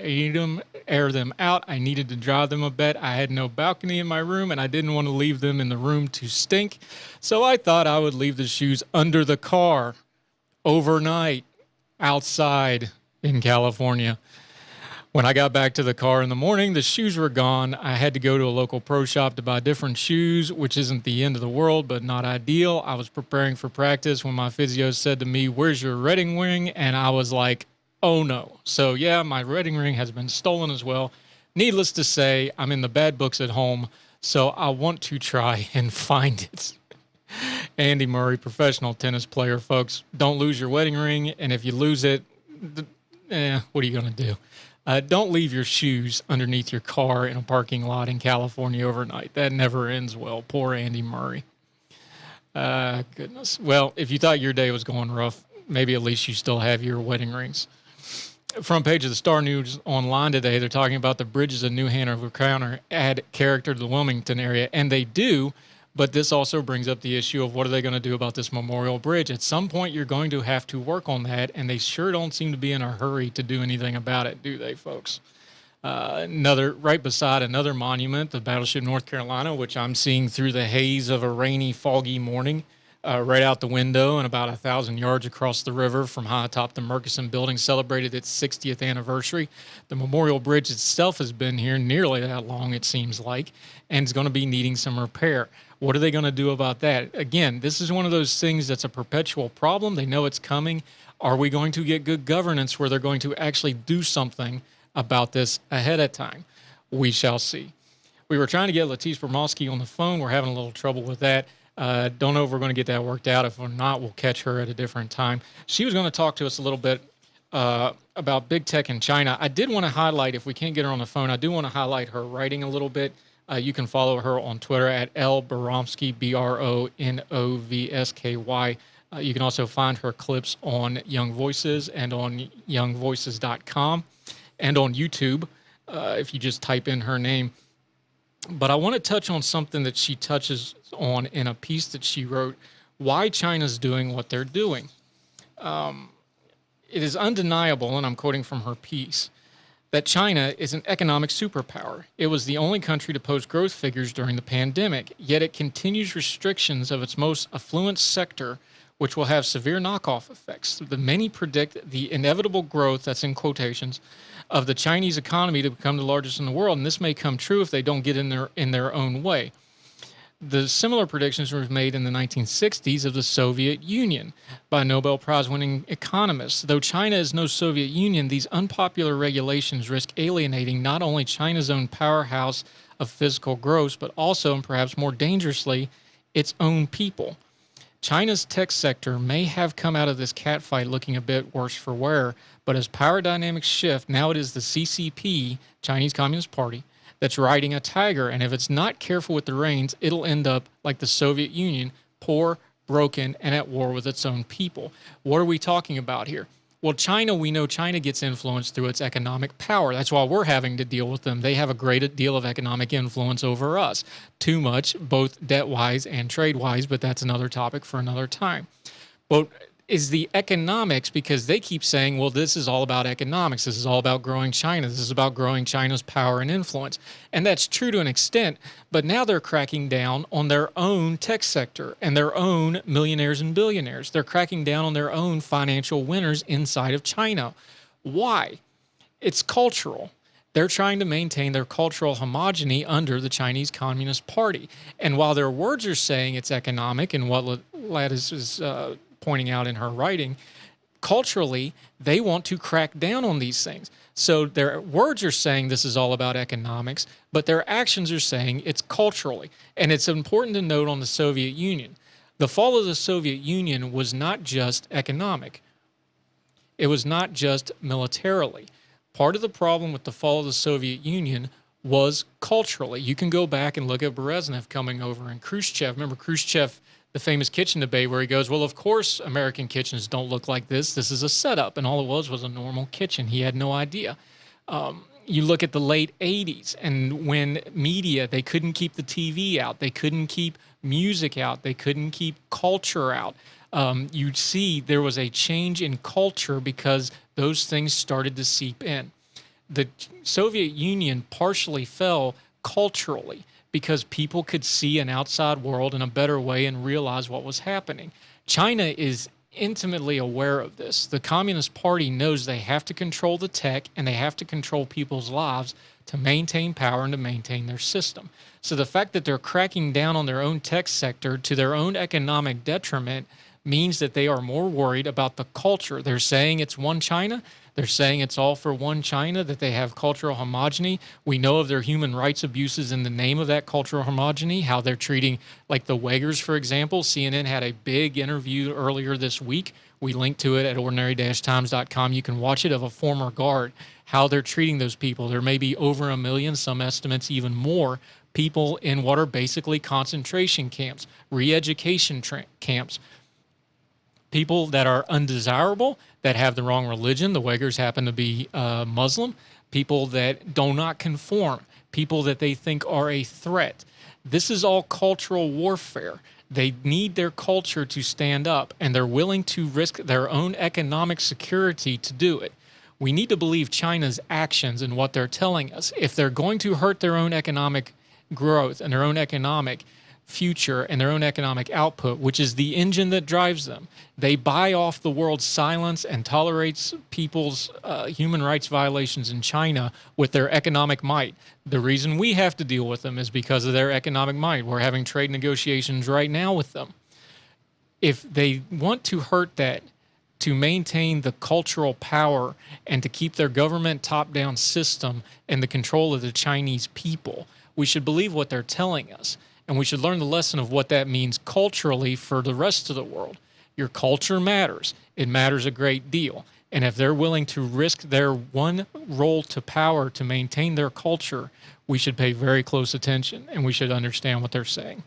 air them out. I needed to dry them a bit. I had no balcony in my room, and I didn't want to leave them in the room to stink. So I thought I would leave the shoes under the car overnight outside in California. When I got back to the car in the morning, the shoes were gone. I had to go to a local pro shop to buy different shoes, which isn't the end of the world, but not ideal. I was preparing for practice when my physio said to me, 'Where's your wedding ring?' And I was like, oh no. So yeah, my wedding ring has been stolen as well. Needless to say, I'm in the bad books at home, so I want to try and find it." Andy Murray, professional tennis player, folks. Don't lose your wedding ring, and if you lose it, what are you going to do? Don't leave your shoes underneath your car in a parking lot in California overnight. That never ends well. Poor Andy Murray. Goodness. Well, if you thought your day was going rough, maybe at least you still have your wedding rings. Front page of the Star News Online today, they're talking about the bridges of New Hanover County add character to the Wilmington area, and they do. But this also brings up the issue of what are they going to do about this Memorial Bridge? At some point, you're going to have to work on that, and they sure don't seem to be in a hurry to do anything about it, do they, folks? Right beside another monument, the Battleship North Carolina, which I'm seeing through the haze of a rainy, foggy morning, right out the window and about 1,000 yards across the river from high atop the Murchison Building, celebrated its 60th anniversary. The Memorial Bridge itself has been here nearly that long, it seems like, and is going to be needing some repair. What are they going to do about that? Again, this is one of those things that's a perpetual problem. They know it's coming. Are we going to get good governance where they're going to actually do something about this ahead of time? We shall see. We were trying to get Lettice Bromovsky on the phone. We're having a little trouble with that. Don't know if we're going to get that worked out. If we're not, we'll catch her at a different time. She was going to talk to us a little bit about big tech in China. I did want to highlight, if we can't get her on the phone, I do want to highlight her writing a little bit. You can follow her on Twitter at Bromovsky, Bronovsky. You can also find her clips on Young Voices and on youngvoices.com and on YouTube if you just type in her name. But I want to touch on something that she touches on in a piece that she wrote, why China's doing what they're doing. It is undeniable, and I'm quoting from her piece, that China is an economic superpower. It was the only country to post growth figures during the pandemic, yet it continues restrictions of its most affluent sector, which will have severe knockoff effects. The many predict the inevitable growth, that's in quotations, of the Chinese economy to become the largest in the world, and this may come true if they don't get in their own way. The similar predictions were made in the 1960s of the Soviet Union by Nobel Prize-winning economists. Though China is no Soviet Union, these unpopular regulations risk alienating not only China's own powerhouse of physical growth, but also, and perhaps more dangerously, its own people. China's tech sector may have come out of this catfight looking a bit worse for wear, but as power dynamics shift, now it is the CCP, Chinese Communist Party, that's riding a tiger, and if it's not careful with the reins, it'll end up like the Soviet Union, poor, broken, and at war with its own people. What are we talking about here? Well, China, we know China gets influence through its economic power. That's why we're having to deal with them. They have a great deal of economic influence over us. Too much, both debt-wise and trade-wise, but that's another topic for another time. But is the economics, because they keep saying, well, this is all about economics. This is all about growing China. This is about growing China's power and influence. And that's true to an extent, but now they're cracking down on their own tech sector and their own millionaires and billionaires. They're cracking down on their own financial winners inside of China. Why? It's cultural. They're trying to maintain their cultural homogeny under the Chinese Communist Party. And while their words are saying it's economic, and what Lettice is pointing out in her writing, culturally, they want to crack down on these things. So their words are saying this is all about economics, but their actions are saying it's culturally. And it's important to note on the Soviet Union. The fall of the Soviet Union was not just economic. It was not just militarily. Part of the problem with the fall of the Soviet Union was culturally. You can go back and look at Brezhnev coming over and Khrushchev. Remember Khrushchev, the famous kitchen debate where he goes, well, of course American kitchens don't look like this. This is a setup. And all it was a normal kitchen. He had no idea. You look at the late 80s, and when media, they couldn't keep the TV out. They couldn't keep music out. They couldn't keep culture out. You'd see there was a change in culture because those things started to seep in. The Soviet Union partially fell culturally because people could see an outside world in a better way and realize what was happening. China is intimately aware of this. The Communist Party knows they have to control the tech and they have to control people's lives to maintain power and to maintain their system. So the fact that they're cracking down on their own tech sector to their own economic detriment means that they are more worried about the culture. They're saying it's one China. They're saying it's all for one China, that they have cultural homogeny. We know of their human rights abuses in the name of that cultural homogeny, how they're treating, like the Uyghurs, for example. CNN had a big interview earlier this week. We linked to it at ordinary-times.com. You can watch it, of a former guard, how they're treating those people. There may be over 1 million, some estimates even more, people in what are basically concentration camps, re-education camps. People that are undesirable, that have the wrong religion. The Uyghurs happen to be Muslim. People that do not conform. People that they think are a threat. This is all cultural warfare. They need their culture to stand up, and they're willing to risk their own economic security to do it. We need to believe China's actions and what they're telling us. If they're going to hurt their own economic growth and their own economic future and their own economic output, which is the engine that drives them, they buy off the world's silence and tolerates people's human rights violations in China with their economic might. The reason we have to deal with them is because of their economic might. We're having trade negotiations right now with them. If they want to hurt that, to maintain the cultural power and to keep their government top-down system and the control of the Chinese people, we should believe what they're telling us. And we should learn the lesson of what that means culturally for the rest of the world. Your culture matters. It matters a great deal. And if they're willing to risk their one role to power to maintain their culture, we should pay very close attention and we should understand what they're saying.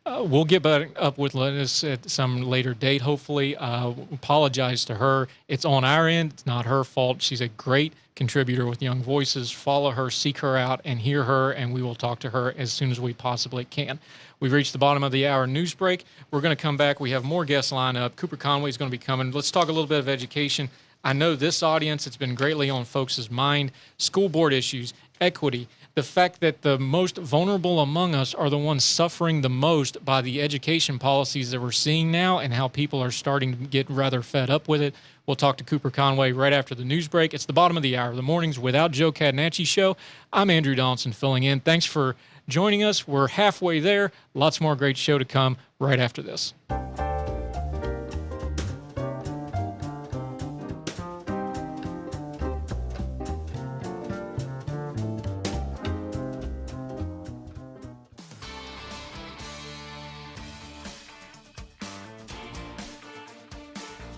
We'll get back up with Lettice at some later date, hopefully. Apologize to her. It's on our end. It's not her fault. She's a great contributor with Young Voices. Follow her, seek her out, and hear her, and we will talk to her as soon as we possibly can. We've reached the bottom of the hour news break. We're going to come back. We have more guests lined up. Cooper Conway is going to be coming. Let's talk a little bit of education. I know this audience, it's been greatly on folks' mind. School board issues, equity, the fact that the most vulnerable among us are the ones suffering the most by the education policies that we're seeing now and how people are starting to get rather fed up with it. We'll talk to Cooper Conway right after the news break. It's the bottom of the hour, the Mornings Without Joe Catenacci Show. I'm Andrew Donaldson filling in. Thanks for joining us. We're halfway there. Lots more great show to come right after this.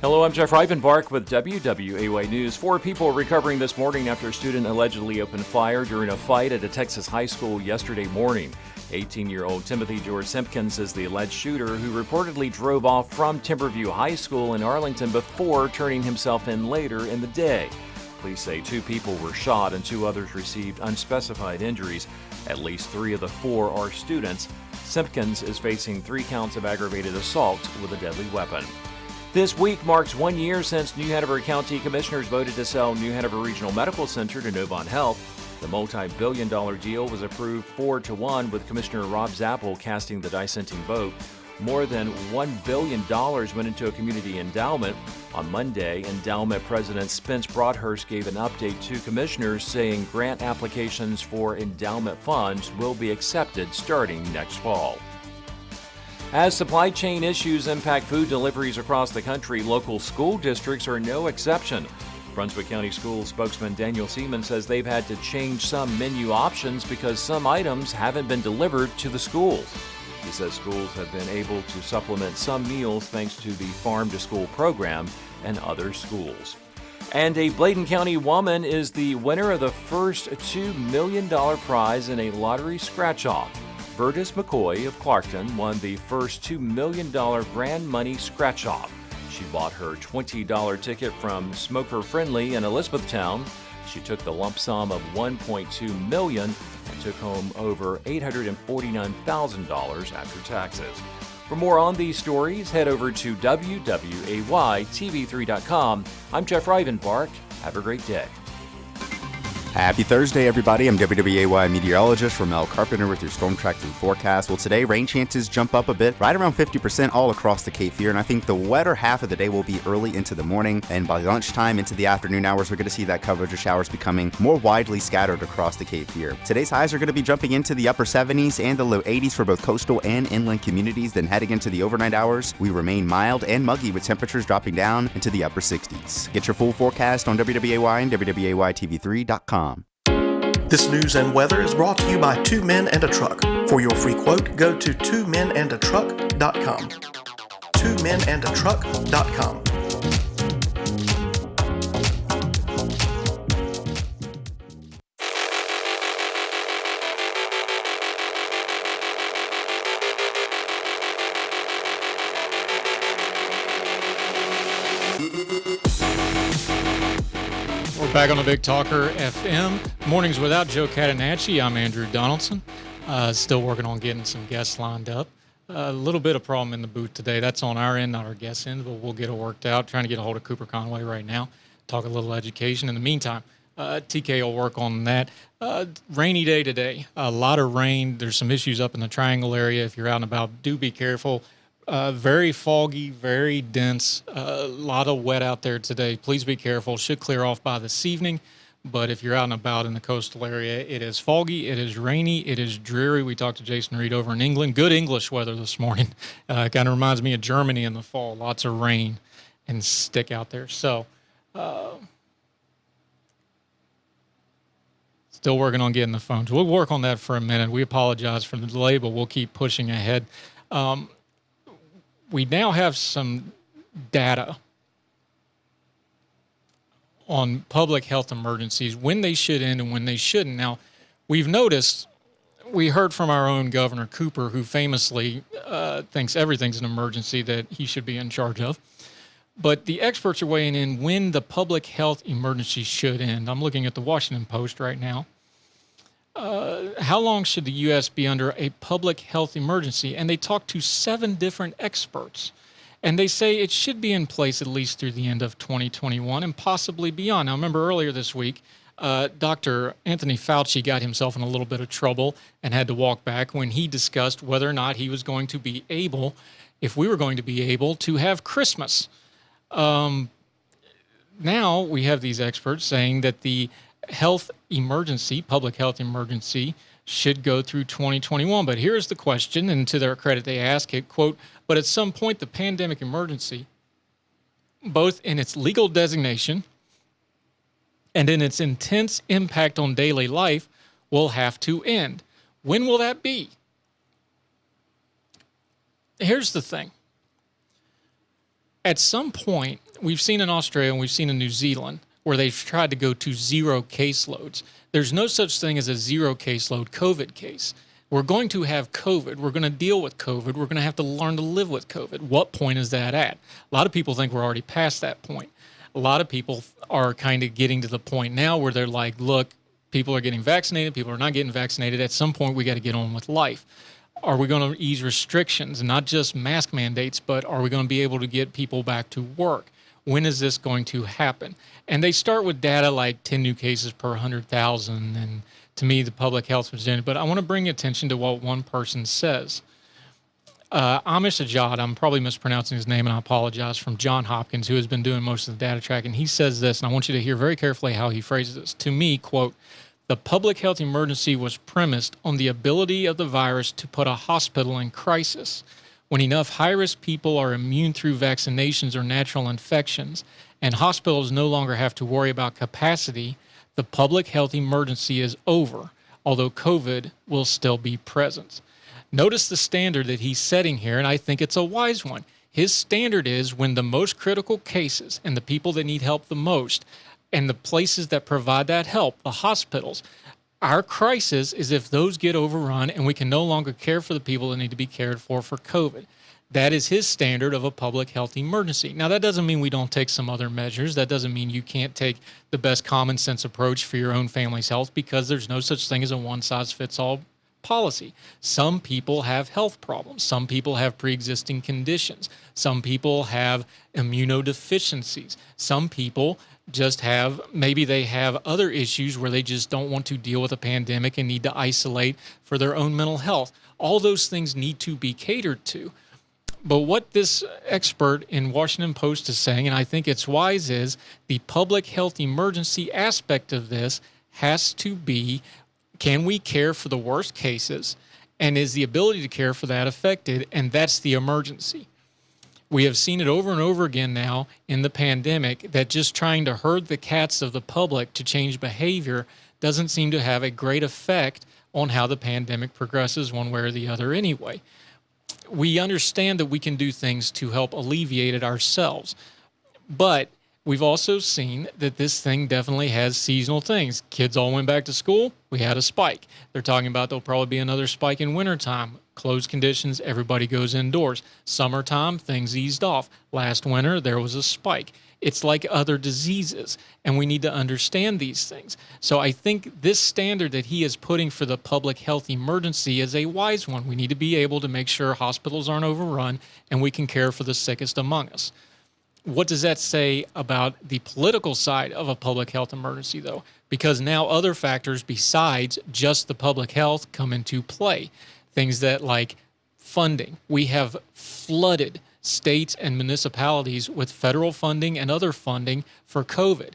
Hello, I'm Jeff Reifenbark with WWAY News. 4 people recovering this morning after a student allegedly opened fire during a fight at a Texas high school yesterday morning. 18-year-old Timothy George Simpkins is the alleged shooter who reportedly drove off from Timberview High School in Arlington before turning himself in later in the day. Police say 2 people were shot and 2 others received unspecified injuries. At least 3 of the 4 are students. Simpkins is facing 3 counts of aggravated assault with a deadly weapon. This week marks 1 year since New Hanover County Commissioners voted to sell New Hanover Regional Medical Center to Novant Health. The multi-billion-dollar deal was approved 4-1, with Commissioner Rob Zappel casting the dissenting vote. More than $1 billion went into a community endowment. On Monday, endowment President Spence Broadhurst gave an update to commissioners saying grant applications for endowment funds will be accepted starting next fall. As supply chain issues impact food deliveries across the country, local school districts are no exception. Brunswick County Schools spokesman Daniel Seaman says they've had to change some menu options because some items haven't been delivered to the schools. He says schools have been able to supplement some meals thanks to the Farm to School program and other schools. And a Bladen County woman is the winner of the first $2 million prize in a lottery scratch-off. Burtis McCoy of Clarkton won the first $2 million grand money scratch-off. She bought her $20 ticket from Smoker Friendly in Elizabethtown. She took the lump sum of $1.2 million and took home over $849,000 after taxes. For more on these stories, head over to WWAYTV3.com. I'm Jeff Rivenbark. Have a great day. Happy Thursday, everybody. I'm WWAY meteorologist Ramel Carpenter with your Storm Track 3 forecast. Well, today, rain chances jump up a bit, right around 50% all across the Cape Fear, and I think the wetter half of the day will be early into the morning, and by lunchtime into the afternoon hours, we're going to see that coverage of showers becoming more widely scattered across the Cape Fear. Today's highs are going to be jumping into the upper 70s and the low 80s for both coastal and inland communities. Then heading into the overnight hours, we remain mild and muggy with temperatures dropping down into the upper 60s. Get your full forecast on WWAY and WWAYTV3.com. This news and weather is brought to you by Two Men and a Truck. For your free quote, go to twomenandatruck.com. twomenandatruck.com. Back on the Big Talker FM. Mornings without Joe Catenacci. I'm Andrew Donaldson. Still working on getting some guests lined up. A little bit of problem in the booth today. That's on our end, not our guest end, but we'll get it worked out. Trying to get a hold of Cooper Conway right now. Talk a little education. In the meantime, TK will work on that. Rainy day today. A lot of rain. There's some issues up in the Triangle area. If you're out and about, do be careful. Very foggy, very dense, a lot of wet out there today. Please be careful. Should clear off by this evening, but if you're out and about in the coastal area, it is foggy, it is rainy, it is dreary. We talked to Jason Reed over in England. Good English weather this morning. Kind of reminds me of Germany in the fall. Lots of rain and stick out there. So, still working on getting the phones. We'll work on that for a minute. We apologize for the delay, but we'll keep pushing ahead. We now have some data on public health emergencies, when they should end and when they shouldn't. Now, we've noticed, we heard from our own Governor Cooper, who famously thinks everything's an emergency that he should be in charge of. But the experts are weighing in when the public health emergency should end. I'm looking at the Washington Post right now. How long should the U.S. be under a public health emergency? And they talk to 7 different experts. And they say it should be in place at least through the end of 2021 and possibly beyond. Now, remember earlier this week, Dr. Anthony Fauci got himself in a little bit of trouble and had to walk back when he discussed whether or not he was going to be able, if we were going to be able, to have Christmas. Now we have these experts saying that the health emergency, public health emergency, should go through 2021. But here's the question, and to their credit, they ask it, quote, but at some point, the pandemic emergency, both in its legal designation and in its intense impact on daily life, will have to end. When will that be? Here's the thing. At some point, we've seen in Australia and we've seen in New Zealand where they've tried to go to 0 caseloads. There's no such thing as a 0 caseload COVID case. We're going to have COVID. We're going to deal with COVID. We're going to have to learn to live with COVID. What point is that at? A lot of people think we're already past that point. A lot of people are kind of getting to the point now where they're like, look, people are getting vaccinated. People are not getting vaccinated. At some point, we got to get on with life. Are we going to ease restrictions, not just mask mandates, but are we going to be able to get people back to work? When is this going to happen? And they start with data like 10 new cases per 100,000, and to me, the public health was in it. But I want to bring attention to what one person says. Amish Ajad, I'm probably mispronouncing his name, and I apologize, from John Hopkins, who has been doing most of the data tracking. He says this, and I want you to hear very carefully how he phrases this. To me, quote, the public health emergency was premised on the ability of the virus to put a hospital in crisis. When enough high-risk people are immune through vaccinations or natural infections, and hospitals no longer have to worry about capacity, the public health emergency is over, although COVID will still be present. Notice the standard that he's setting here, and I think it's a wise one. His standard is when the most critical cases and the people that need help the most and the places that provide that help, the hospitals, our crisis is if those get overrun and we can no longer care for the people that need to be cared for COVID. That is his standard of a public health emergency. Now, that doesn't mean we don't take some other measures. That doesn't mean you can't take the best common sense approach for your own family's health, because there's no such thing as a one-size-fits-all policy. Some people have health problems. Some people have pre-existing conditions. Some people have immunodeficiencies. Some people just have, maybe they have other issues where they just don't want to deal with a pandemic and need to isolate for their own mental health. All those things need to be catered to. But what this expert in Washington Post is saying, and I think it's wise, is the public health emergency aspect of this has to be, can we care for the worst cases, and is the ability to care for that affected, and that's the emergency. We have seen it over and over again now in the pandemic that just trying to herd the cats of the public to change behavior doesn't seem to have a great effect on how the pandemic progresses one way or the other anyway. We understand that we can do things to help alleviate it ourselves, but we've also seen that this thing definitely has seasonal things. Kids all went back to school. We had a spike. They're talking about there'll probably be another spike in wintertime. Closed conditions, everybody goes indoors. Summertime, things eased off. Last winter, there was a spike. It's like other diseases, and we need to understand these things. So I think this standard that he is putting for the public health emergency is a wise one. We need to be able to make sure hospitals aren't overrun and we can care for the sickest among us. What does that say about the political side of a public health emergency, though? Because now other factors besides just the public health come into play. Things that like funding. We have flooded states and municipalities with federal funding and other funding for COVID.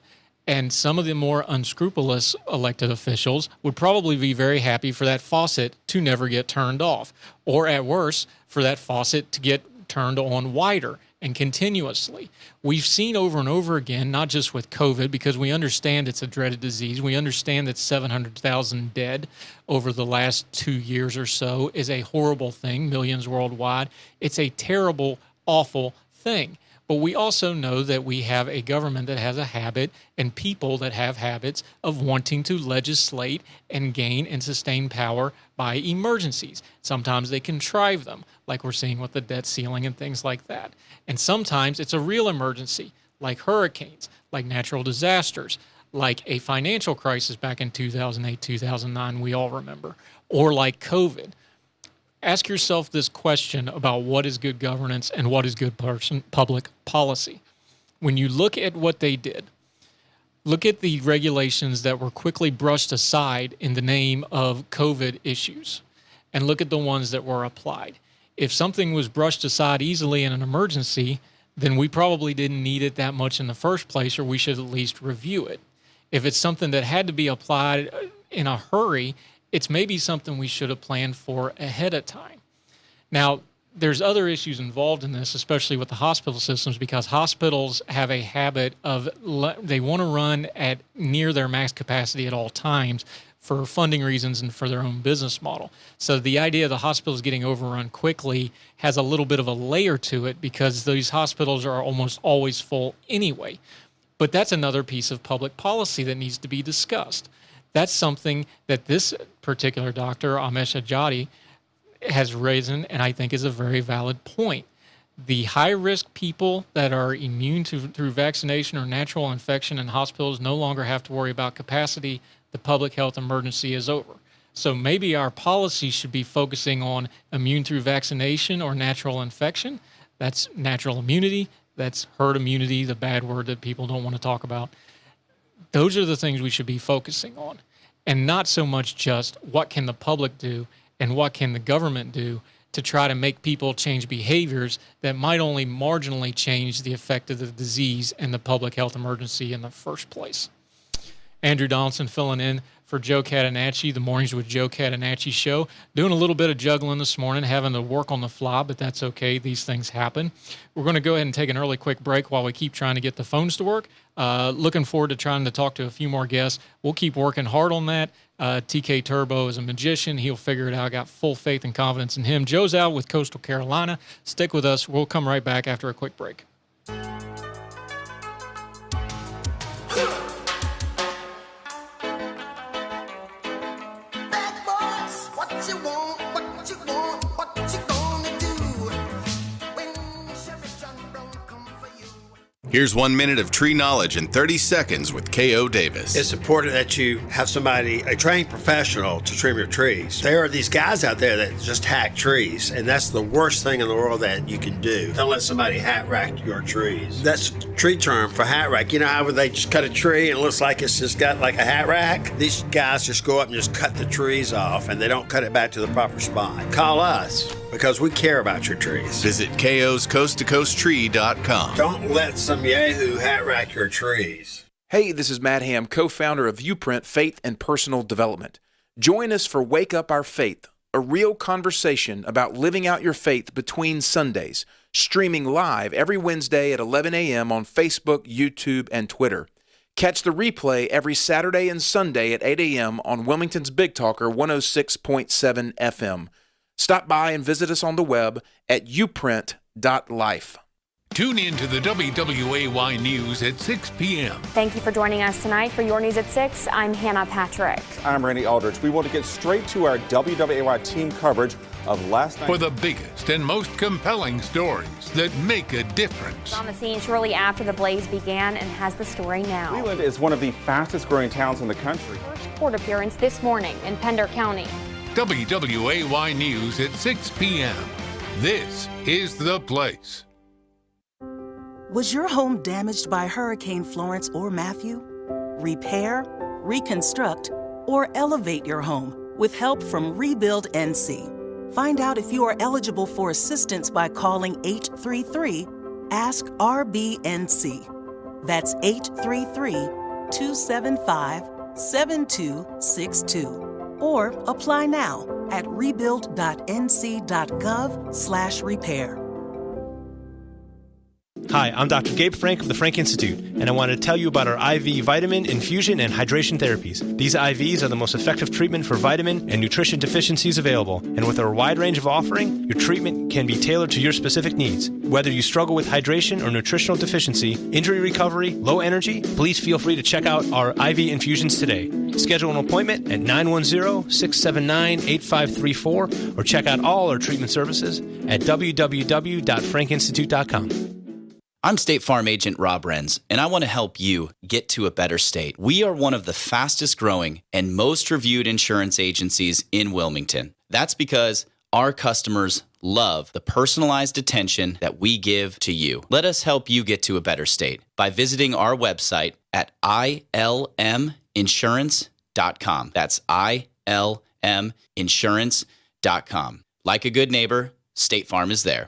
And some of the more unscrupulous elected officials would probably be very happy for that faucet to never get turned off, or at worst, for that faucet to get turned on wider and continuously. We've seen over and over again, not just with COVID, because we understand it's a dreaded disease. We understand that 700,000 dead over the last 2 years or so is a horrible thing, millions worldwide. It's a terrible, awful thing. But we also know that we have a government that has a habit and people that have habits of wanting to legislate and gain and sustain power by emergencies. Sometimes they contrive them, like we're seeing with the debt ceiling and things like that. And sometimes it's a real emergency, like hurricanes, like natural disasters, like a financial crisis back in 2008, 2009, we all remember, or like COVID. Ask yourself this question about what is good governance and what is good public policy. When you look at what they did, look at the regulations that were quickly brushed aside in the name of COVID issues, and look at the ones that were applied. If something was brushed aside easily in an emergency, then we probably didn't need it that much in the first place, or we should at least review it. If it's something that had to be applied in a hurry, it's maybe something we should have planned for ahead of time. Now, there's other issues involved in this, especially with the hospital systems, because hospitals have a habit of, they want to run at near their max capacity at all times for funding reasons and for their own business model. So the idea of the hospitals getting overrun quickly has a little bit of a layer to it because these hospitals are almost always full anyway. But that's another piece of public policy that needs to be discussed. That's something that this particular doctor, Amesh Ajadi, has risen, and I think is a very valid point. The high-risk people that are immune through vaccination or natural infection in hospitals no longer have to worry about capacity. The public health emergency is over. So maybe our policy should be focusing on immune through vaccination or natural infection. That's natural immunity. That's herd immunity, the bad word that people don't want to talk about. Those are the things we should be focusing on, and not so much just what can the public do and what can the government do to try to make people change behaviors that might only marginally change the effect of the disease and the public health emergency in the first place. Andrew Donaldson filling in for Joe Catenacci, the Mornings with Joe Catenacci show. Doing a little bit of juggling this morning, having to work on the fly, but that's okay. These things happen. We're going to go ahead and take an early quick break while we keep trying to get the phones to work. Looking forward to trying to talk to a few more guests. We'll keep working hard on that. TK Turbo is a magician. He'll figure it out. I got full faith and confidence in him. Joe's out with Coastal Carolina. Stick with us. We'll come right back after a quick break. Here's 1 minute of tree knowledge in 30 seconds with K.O. Davis. It's important that you have somebody, a trained professional, to trim your trees. There are these guys out there that just hack trees, and that's the worst thing in the world that you can do. Don't let somebody hat rack your trees. That's a tree term for hat rack. You know how they just cut a tree and it looks like it's just got like a hat rack? These guys just go up and just cut the trees off, and they don't cut it back to the proper spot. Call us, because we care about your trees. Visit KO'sCoastToCoastTree.com. Don't let some yahoo hat rack your trees. Hey, this is Matt Ham, co-founder of Uprint Faith and Personal Development. Join us for Wake Up Our Faith, a real conversation about living out your faith between Sundays, streaming live every Wednesday at 11 a.m. on Facebook, YouTube, and Twitter. Catch the replay every Saturday and Sunday at 8 a.m. on Wilmington's Big Talker 106.7 FM. Stop by and visit us on the web at uprint.life. Tune in to the WWAY News at 6 p.m. Thank you for joining us tonight for your News at 6. I'm Hannah Patrick. I'm Randy Aldridge. We want to get straight to our WWAY team coverage of last night. For the biggest and most compelling stories that make a difference. On the scene shortly after the blaze began and has the story now. Cleveland is one of the fastest growing towns in the country. First court appearance this morning in Pender County. WWAY News at 6 p.m. This is the place. Was your home damaged by Hurricane Florence or Matthew? Repair, reconstruct, or elevate your home with help from Rebuild NC. Find out if you are eligible for assistance by calling 833-ASK-RBNC. That's 833-275-7262. Or apply now at rebuild.nc.gov/repair. Hi, I'm Dr. Gabe Frank of the Frank Institute, and I want to tell you about our IV vitamin, infusion, and hydration therapies. These IVs are the most effective treatment for vitamin and nutrition deficiencies available, and with our wide range of offering, your treatment can be tailored to your specific needs. Whether you struggle with hydration or nutritional deficiency, injury recovery, low energy, please feel free to check out our IV infusions today. Schedule an appointment at 910-679-8534 or check out all our treatment services at www.frankinstitute.com. I'm State Farm Agent Rob Renz, and I want to help you get to a better state. We are one of the fastest growing and most reviewed insurance agencies in Wilmington. That's because our customers love the personalized attention that we give to you. Let us help you get to a better state by visiting our website at ilminsurance.com. That's ilminsurance.com. Like a good neighbor, State Farm is there.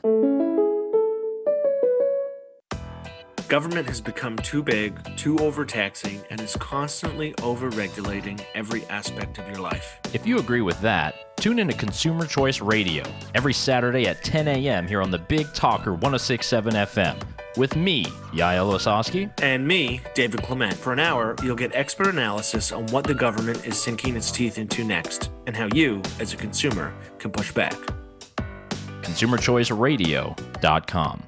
Government has become too big, too overtaxing, and is constantly over-regulating every aspect of your life. If you agree with that, tune into Consumer Choice Radio every Saturday at 10 a.m. here on the Big Talker 106.7 FM with me, Yael Osowski. And me, David Clement. For an hour, you'll get expert analysis on what the government is sinking its teeth into next and how you, as a consumer, can push back. ConsumerChoiceRadio.com.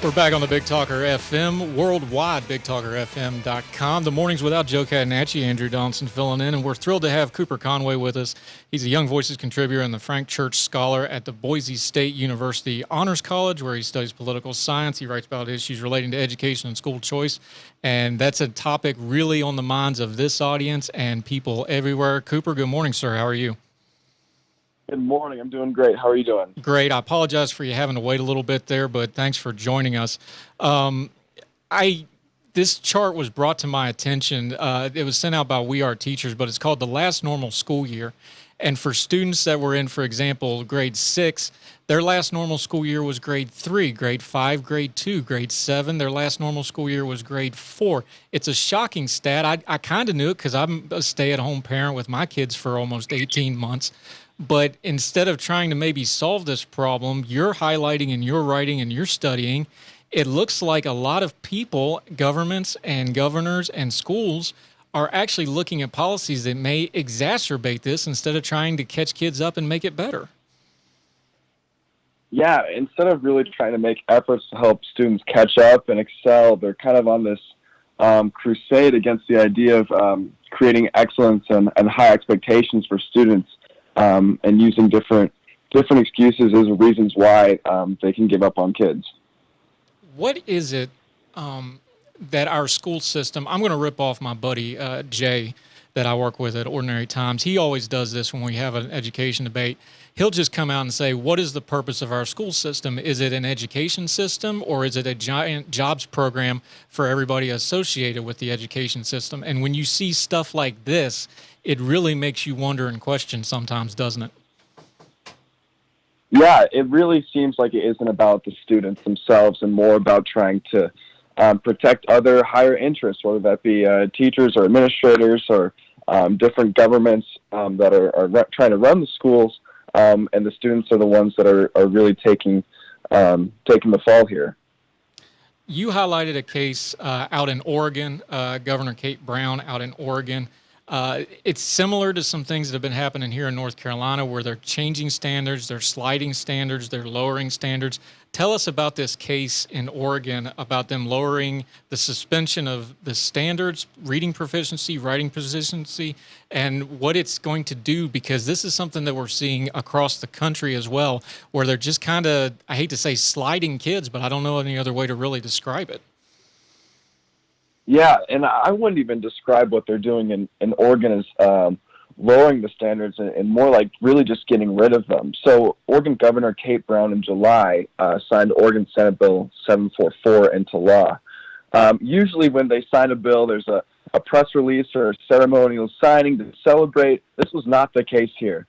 We're back on the Big Talker FM, worldwide, BigTalkerFM.com. The Mornings Without Joe Catenacci, Andrew Donaldson filling in, and we're thrilled to have Cooper Conway with us. He's a Young Voices contributor and the Frank Church Scholar at the Boise State University Honors College, where he studies political science. He writes about issues relating to education and school choice, and that's a topic really on the minds of this audience and people everywhere. Cooper, good morning, sir. How are you? Good morning. I'm doing great. How are you doing? Great. I apologize for you having to wait a little bit there, but thanks for joining us. This this chart was brought to my attention. It was sent out by We Are Teachers, but it's called the last normal school year. And for students that were in, for example, grade 6, their last normal school year was grade 3, grade 5, grade 2, grade 7. Their last normal school year was grade 4. It's a shocking stat. I kind of knew it because I'm a stay-at-home parent with my kids for almost 18 months. But instead of trying to maybe solve this problem, you're highlighting and you're writing and you're studying. It looks like a lot of people, governments and governors and schools, are actually looking at policies that may exacerbate this instead of trying to catch kids up and make it better. Yeah, instead of really trying to make efforts to help students catch up and excel, they're kind of on this crusade against the idea of creating excellence and high expectations for students, and using different excuses as reasons why they can give up on kids. What is it that our school system, I'm going to rip off my buddy Jay that I work with at Ordinary Times. He always does this when we have an education debate. He'll just come out and say, what is the purpose of our school system? Is it an education system, or is it a giant jobs program for everybody associated with the education system? And when you see stuff like this, it really makes you wonder and question sometimes, doesn't it? Yeah, it really seems like it isn't about the students themselves and more about trying to protect other higher interests, whether that be teachers or administrators or different governments that are trying to run the schools, and the students are the ones that are really taking the fall here. You highlighted a case out in Oregon, Governor Kate Brown out in Oregon. It's similar to some things that have been happening here in North Carolina where they're changing standards, they're sliding standards, they're lowering standards. Tell us about this case in Oregon, about them lowering the suspension of the standards, reading proficiency, writing proficiency, and what it's going to do, because this is something that we're seeing across the country as well, where they're just kind of, I hate to say sliding kids, but I don't know any other way to really describe it. Yeah, and I wouldn't even describe what they're doing in Oregon as lowering the standards and more like really just getting rid of them. So Oregon Governor Kate Brown in July signed Oregon Senate Bill 744 into law. Usually when they sign a bill, there's a press release or a ceremonial signing to celebrate. This was not the case here.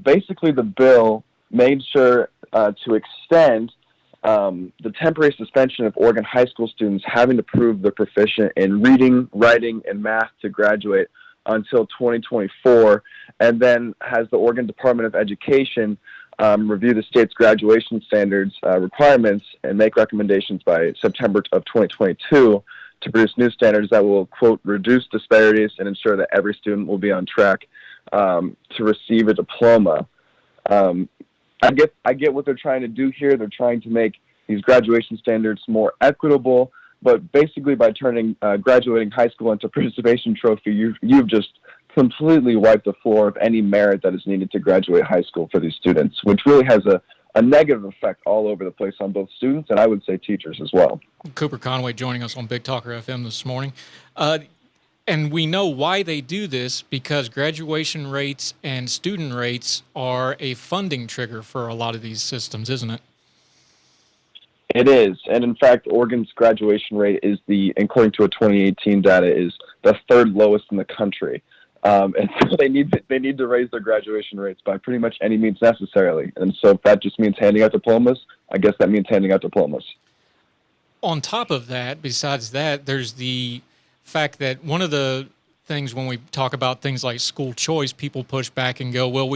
Basically, the bill made sure to extend the temporary suspension of Oregon high school students having to prove they're proficient in reading, writing, and math to graduate until 2024, and then has the Oregon Department of Education review the state's graduation standards requirements and make recommendations by September of 2022 to produce new standards that will, quote, reduce disparities and ensure that every student will be on track to receive a diploma. I get what they're trying to do here. They're trying to make these graduation standards more equitable, but basically by turning graduating high school into a participation trophy, you've just completely wiped the floor of any merit that is needed to graduate high school for these students, which really has a negative effect all over the place on both students and I would say teachers as well. Cooper Conway joining us on Big Talker FM this morning. And we know why they do this, because graduation rates and student rates are a funding trigger for a lot of these systems, isn't it? It is. And in fact, Oregon's graduation rate is according to a 2018 data, is the third lowest in the country. And so they need to raise their graduation rates by pretty much any means necessarily. And so if that just means handing out diplomas, I guess that means handing out diplomas. On top of that, besides that, there's the fact that one of the things when we talk about things like school choice, people push back and go, well,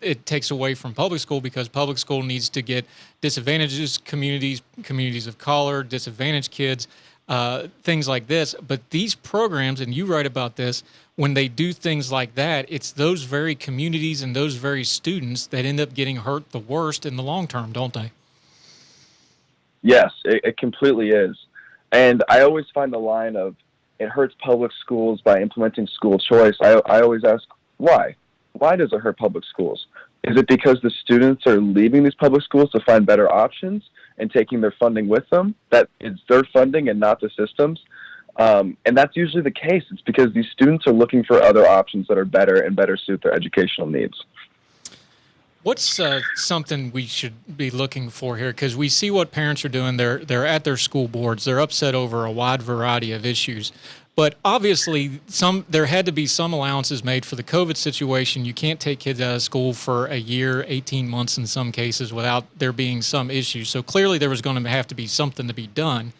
it takes away from public school because public school needs to get disadvantaged communities of color, disadvantaged kids, things like this. But these programs, and you write about this, when they do things like that, it's those very communities and those very students that end up getting hurt the worst in the long term, don't they? Yes, it completely is. And I always find the line of, it hurts public schools by implementing school choice. I always ask, why? Why does it hurt public schools? Is it because the students are leaving these public schools to find better options and taking their funding with them? That it's their funding and not the system's. And that's usually the case. It's because these students are looking for other options that are better and better suit their educational needs. What's something we should be looking for here? Because we see what parents are doing. They're at their school boards. They're upset over a wide variety of issues. But obviously, there had to be some allowances made for the COVID situation. You can't take kids out of school for a year, 18 months in some cases, without there being some issues. So clearly there was going to have to be something to be done.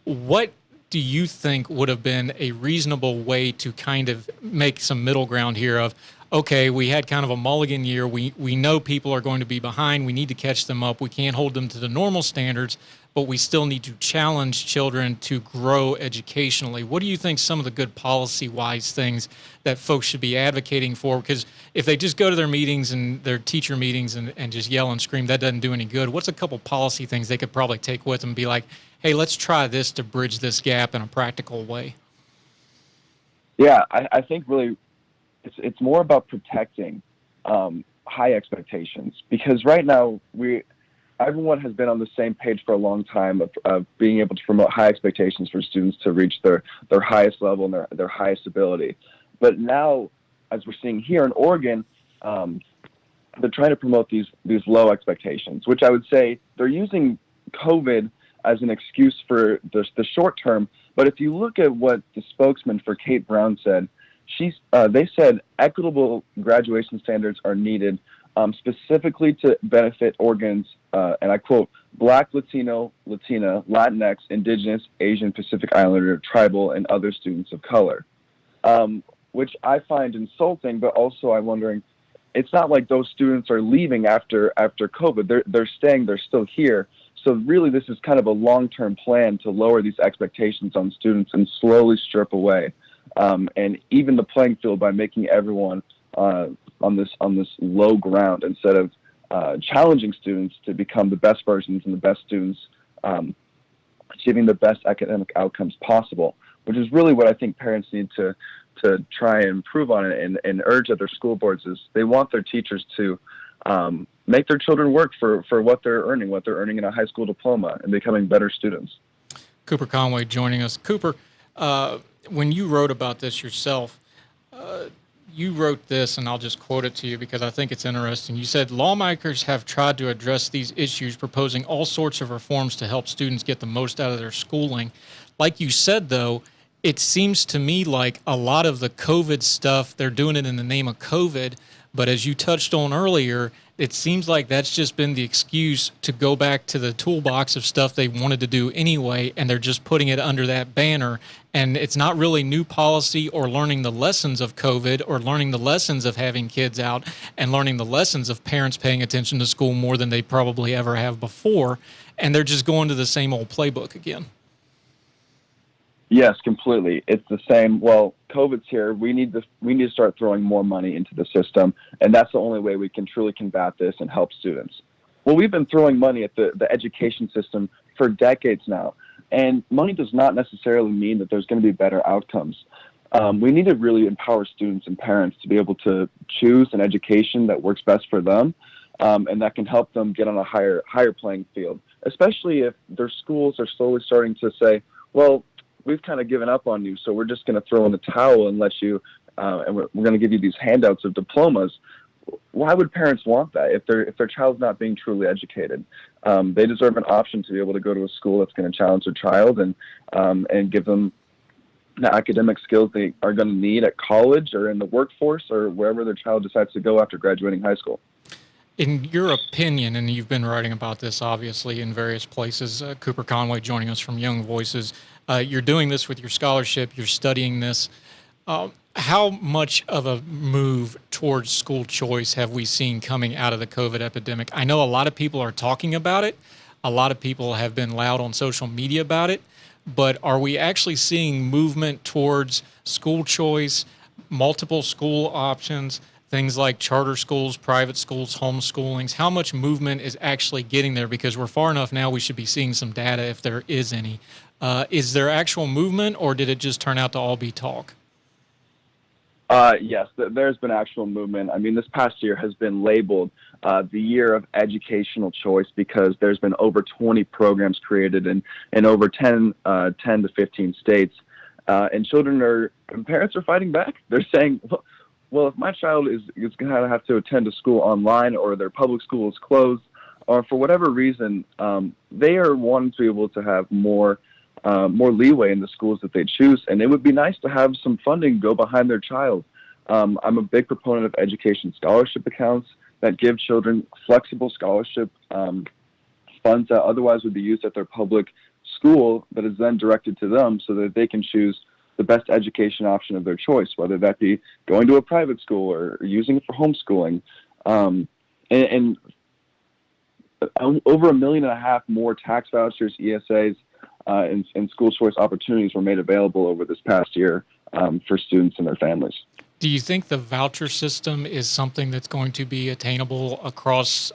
What do you think would have been a reasonable way to kind of make some middle ground here of, okay, we had kind of a mulligan year. We know people are going to be behind. We need to catch them up. We can't hold them to the normal standards, but we still need to challenge children to grow educationally. What do you think some of the good policy-wise things that folks should be advocating for? Because if they just go to their meetings and their teacher meetings and just yell and scream, that doesn't do any good. What's a couple policy things they could probably take with them and be like, hey, let's try this to bridge this gap in a practical way? Yeah, I think really it's more about protecting high expectations, because right now everyone has been on the same page for a long time of being able to promote high expectations for students to reach their highest level and their highest ability. But now, as we're seeing here in Oregon, they're trying to promote these low expectations, which I would say they're using COVID as an excuse for the short term. But if you look at what the spokesman for Kate Brown said, they said equitable graduation standards are needed specifically to benefit Oregon's, and I quote, Black, Latino, Latina, Latinx, Indigenous, Asian, Pacific Islander, Tribal, and other students of color, which I find insulting, but also I'm wondering, it's not like those students are leaving after COVID. They're staying, they're still here. So really this is kind of a long-term plan to lower these expectations on students and slowly strip away and even the playing field by making everyone on this low ground instead of challenging students to become the best versions and the best students, achieving the best academic outcomes possible, which is really what I think parents need to try and improve on it and urge at their school boards is they want their teachers to make their children work for what they're earning in a high school diploma and becoming better students. Cooper Conway joining us. Cooper, when you wrote about this yourself, you wrote this, and I'll just quote it to you because I think it's interesting. You said, lawmakers have tried to address these issues, proposing all sorts of reforms to help students get the most out of their schooling. Like you said, though, it seems to me like a lot of the COVID stuff, they're doing it in the name of COVID. But as you touched on earlier, it seems like that's just been the excuse to go back to the toolbox of stuff they wanted to do anyway, and they're just putting it under that banner. And it's not really new policy or learning the lessons of COVID or learning the lessons of having kids out and learning the lessons of parents paying attention to school more than they probably ever have before. And they're just going to the same old playbook again. Yes, completely. It's the same. Well, COVID's here. We need to start throwing more money into the system, and that's the only way we can truly combat this and help students. Well, we've been throwing money at the education system for decades now, and money does not necessarily mean that there's going to be better outcomes. We need to really empower students and parents to be able to choose an education that works best for them, and that can help them get on a higher playing field, especially if their schools are slowly starting to say, well, we've kind of given up on you, so we're just going to throw in the towel and let you, and we're going to give you these handouts of diplomas. Why would parents want that if their child's not being truly educated? They deserve an option to be able to go to a school that's going to challenge their child and give them the academic skills they are going to need at college or in the workforce or wherever their child decides to go after graduating high school. In your opinion, and you've been writing about this obviously in various places, Cooper Conway joining us from Young Voices, you're doing this with your scholarship, you're studying this. How much of a move towards school choice have we seen coming out of the COVID epidemic? I know a lot of people are talking about it. A lot of people have been loud on social media about it. But are we actually seeing movement towards school choice, multiple school options, things like charter schools, private schools, homeschoolings? How much movement is actually getting there? Because we're far enough now, we should be seeing some data if there is any. Is there actual movement, or did it just turn out to all be talk? Yes, there's been actual movement. I mean, this past year has been labeled the year of educational choice because there's been over 20 programs created in over 10 to 15 states. And parents are fighting back. They're saying, well, if my child is going to have to attend a school online, or their public school is closed, or for whatever reason, they are wanting to be able to have more leeway in the schools that they choose, and it would be nice to have some funding go behind their child. I'm a big proponent of education scholarship accounts that give children flexible scholarship funds that otherwise would be used at their public school, that is then directed to them so that they can choose the best education option of their choice, whether that be going to a private school or using it for homeschooling. And over 1.5 million more tax vouchers, ESAs, and school choice opportunities were made available over this past year for students and their families. Do you think the voucher system is something that's going to be attainable across,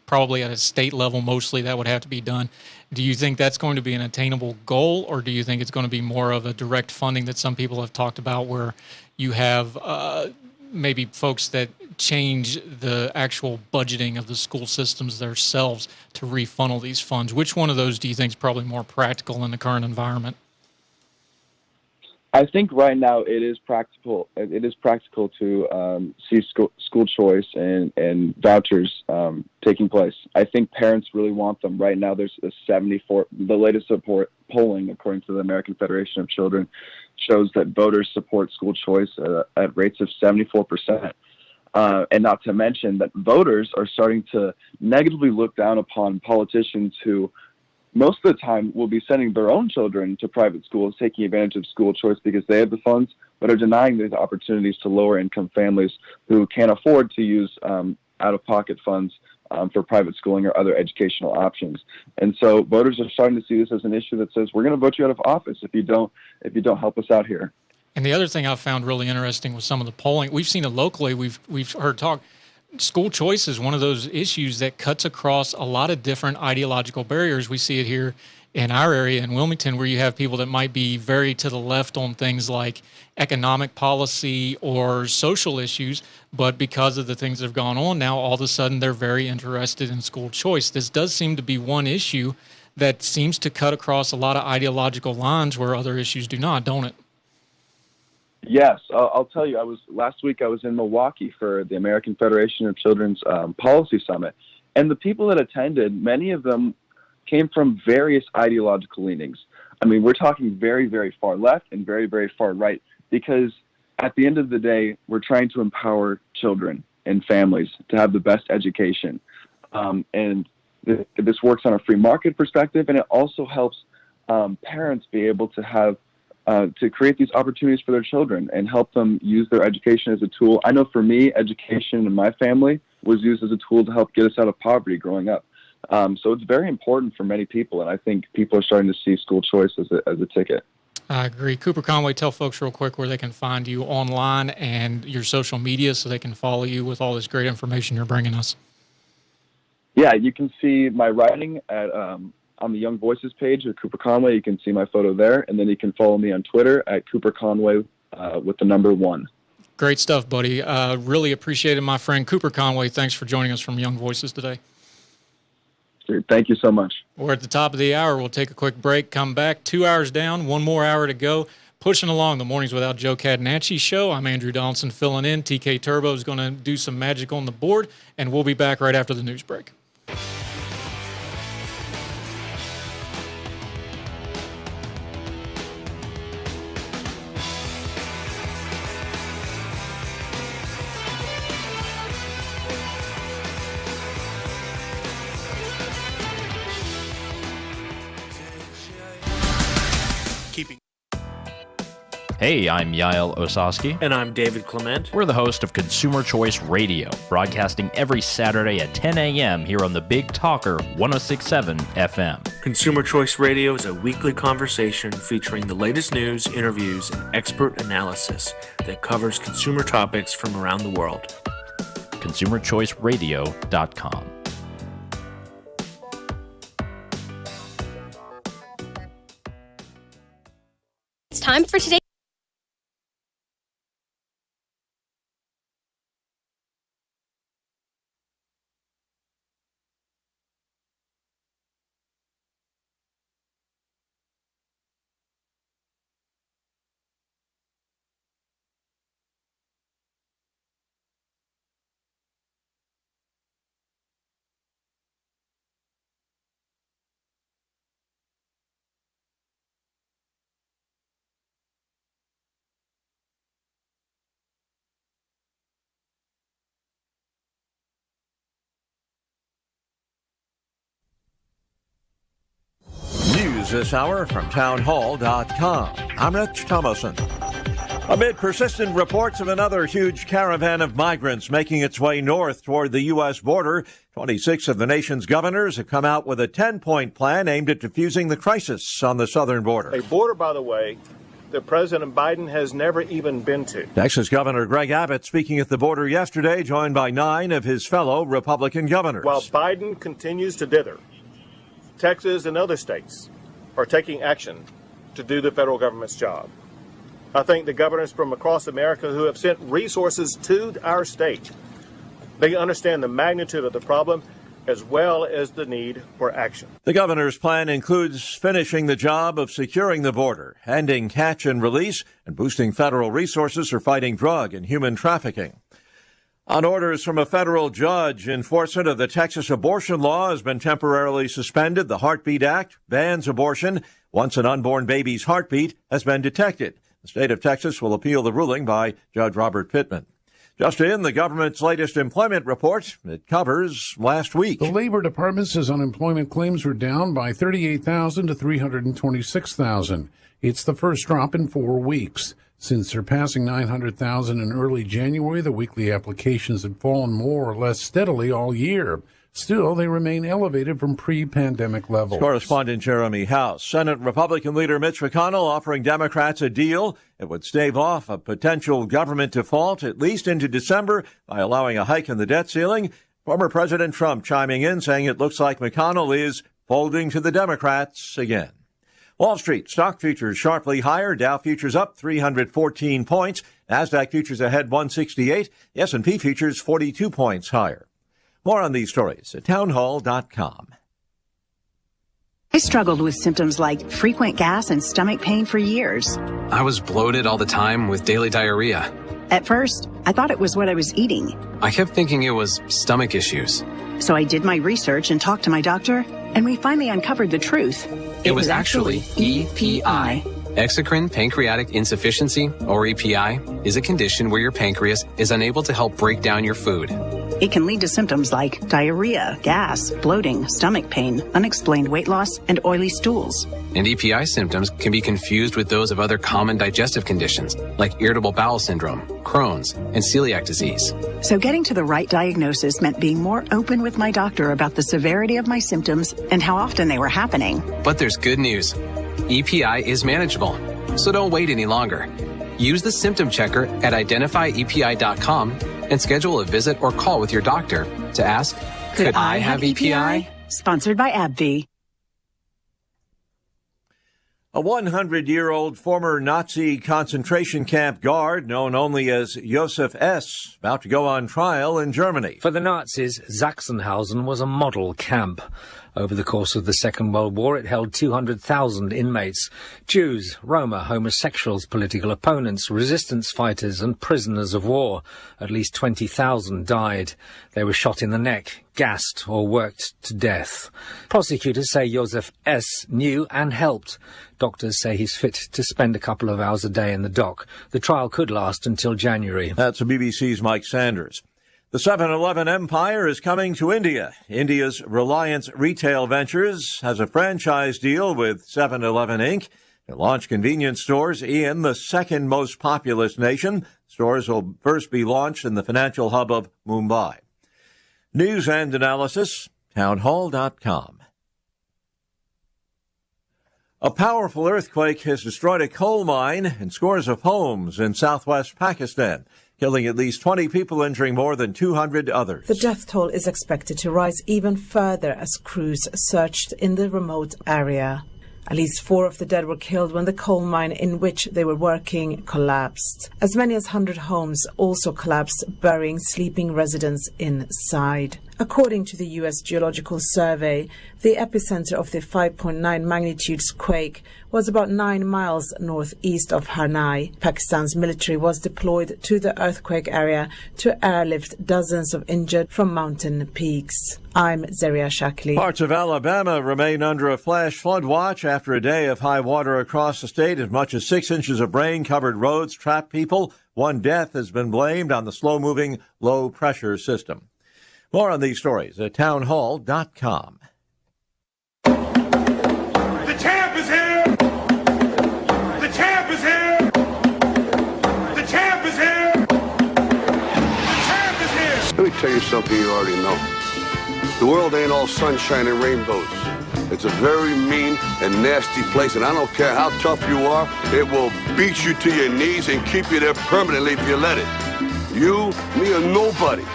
probably at a state level mostly, that would have to be done? Do you think that's going to be an attainable goal, or do you think it's going to be more of a direct funding that some people have talked about, where you have maybe folks that change the actual budgeting of the school systems themselves to refunnel these funds? Which one of those do you think is probably more practical in the current environment? I think right now it is practical. It is practical to see school choice and vouchers taking place. I think parents really want them. Right now, there's a 74. The latest polling, according to the American Federation of Children, shows that voters support school choice at rates of 74%. And not to mention that voters are starting to negatively look down upon politicians who most of the time will be sending their own children to private schools, taking advantage of school choice because they have the funds, but are denying these opportunities to lower income families who can't afford to use out-of-pocket funds for private schooling or other educational options. And so voters are starting to see this as an issue that says, we're going to vote you out of office if you don't help us out here. And the other thing I found really interesting with some of the polling, we've seen it locally, we've heard talk. School choice is one of those issues that cuts across a lot of different ideological barriers. We see it here in our area in Wilmington, where you have people that might be very to the left on things like economic policy or social issues, but because of the things that have gone on now, all of a sudden they're very interested in school choice. This does seem to be one issue that seems to cut across a lot of ideological lines where other issues do not, don't it? Yes, I'll tell you, last week I was in Milwaukee for the American Federation of Children's Policy Summit, and the people that attended, many of them came from various ideological leanings. I mean, we're talking very, very far left and very, very far right, because at the end of the day, we're trying to empower children and families to have the best education. And this works on a free market perspective, and it also helps parents be able to have to create these opportunities for their children and help them use their education as a tool. I know for me, education in my family was used as a tool to help get us out of poverty growing up. So it's very important for many people, and I think people are starting to see school choice as a ticket. I agree. Cooper Conway, tell folks real quick where they can find you online and your social media so they can follow you with all this great information you're bringing us. Yeah, you can see my writing at on the Young Voices page of Cooper Conway. You can see my photo there, and then you can follow me on Twitter at Cooper Conway with the number 1. Great stuff, buddy. Really appreciate it, my friend. Cooper Conway, thanks for joining us from Young Voices today. Thank you so much. We're at the top of the hour. We'll take a quick break, come back. 2 hours down, 1 more hour to go. Pushing along the Mornings Without Joe Catenacci Show. I'm Andrew Donaldson filling in. TK Turbo is going to do some magic on the board, and we'll be back right after the news break. Hey, I'm Yael Osowski. And I'm David Clement. We're the host of Consumer Choice Radio, broadcasting every Saturday at 10 a.m. here on the Big Talker 106.7 FM. Consumer Choice Radio is a weekly conversation featuring the latest news, interviews, and expert analysis that covers consumer topics from around the world. ConsumerChoiceRadio.com. It's time for today. news this hour from townhall.com. I'm Rich Thomason. Amid persistent reports of another huge caravan of migrants making its way north toward the U.S. border, 26 of the nation's governors have come out with a 10-point plan aimed at diffusing the crisis on the southern border. A border, by the way, that President Biden has never even been to. Texas Governor Greg Abbott speaking at the border yesterday, joined by 9 of his fellow Republican governors. While Biden continues to dither, Texas and other states are taking action to do the federal government's job. I think the governors from across America who have sent resources to our state, they understand the magnitude of the problem as well as the need for action. The governor's plan includes finishing the job of securing the border, ending catch and release, and boosting federal resources for fighting drug and human trafficking. On orders from a federal judge, enforcement of the Texas abortion law has been temporarily suspended. The Heartbeat Act bans abortion once an unborn baby's heartbeat has been detected. The state of Texas will appeal the ruling by Judge Robert Pittman. Just in, the government's latest employment report. It covers last week. The Labor Department says unemployment claims were down by 38,000 to 326,000. It's the first drop in 4 weeks. Since surpassing 900,000 in early January, the weekly applications had fallen more or less steadily all year. Still, they remain elevated from pre-pandemic levels. Correspondent Jeremy House. Senate Republican leader Mitch McConnell offering Democrats a deal that would stave off a potential government default at least into December by allowing a hike in the debt ceiling. Former President Trump chiming in, saying it looks like McConnell is folding to the Democrats again. Wall Street stock futures sharply higher. Dow futures up 314 points. Nasdaq futures ahead 168. The S&P futures 42 points higher. More on these stories at townhall.com. I struggled with symptoms like frequent gas and stomach pain for years. I was bloated all the time with daily diarrhea. At first, I thought it was what I was eating. I kept thinking it was stomach issues. So I did my research and talked to my doctor, and we finally uncovered the truth. It was actually EPI. Exocrine pancreatic insufficiency, or EPI, is a condition where your pancreas is unable to help break down your food. It can lead to symptoms like diarrhea, gas, bloating, stomach pain, unexplained weight loss, and oily stools. And EPI symptoms can be confused with those of other common digestive conditions, like irritable bowel syndrome, Crohn's, and celiac disease. So getting to the right diagnosis meant being more open with my doctor about the severity of my symptoms and how often they were happening. But there's good news. EPI is manageable, so don't wait any longer. Use the symptom checker at identifyepi.com and schedule a visit or call with your doctor to ask, could I have EPI? Sponsored by AbbVie. A 100-year-old former Nazi concentration camp guard, known only as Joseph S., about to go on trial in Germany. For the Nazis, Sachsenhausen was a model camp. Over the course of the Second World War, it held 200,000 inmates. Jews, Roma, homosexuals, political opponents, resistance fighters and prisoners of war. At least 20,000 died. They were shot in the neck, gassed or worked to death. Prosecutors say Joseph S. knew and helped. Doctors say he's fit to spend a couple of hours a day in the dock. The trial could last until January. That's BBC's Mike Sanders. The 7-Eleven empire is coming to India. India's Reliance Retail Ventures has a franchise deal with 7-Eleven Inc. to launch convenience stores in the second most populous nation. Stores will first be launched in the financial hub of Mumbai. News and analysis, townhall.com. A powerful earthquake has destroyed a coal mine and scores of homes in southwest Pakistan, killing at least 20 people, injuring more than 200 others. The death toll is expected to rise even further as crews searched in the remote area. At least 4 of the dead were killed when the coal mine in which they were working collapsed. As many as 100 homes also collapsed, burying sleeping residents inside. According to the U.S. Geological Survey, the epicenter of the 5.9 magnitude quake was about 9 miles northeast of Hanai. Pakistan's military was deployed to the earthquake area to airlift dozens of injured from mountain peaks. I'm Zaria Shakli. Parts of Alabama remain under a flash flood watch after a day of high water across the state. As much as 6 inches of rain covered roads, trapped people. 1 death has been blamed on the slow-moving, low-pressure system. More on these stories at townhall.com. The champ is tell you something you already know. The world ain't all sunshine and rainbows. It's a very mean and nasty place, and I don't care how tough you are, it will beat you to your knees and keep you there permanently if you let it. You, me, or nobody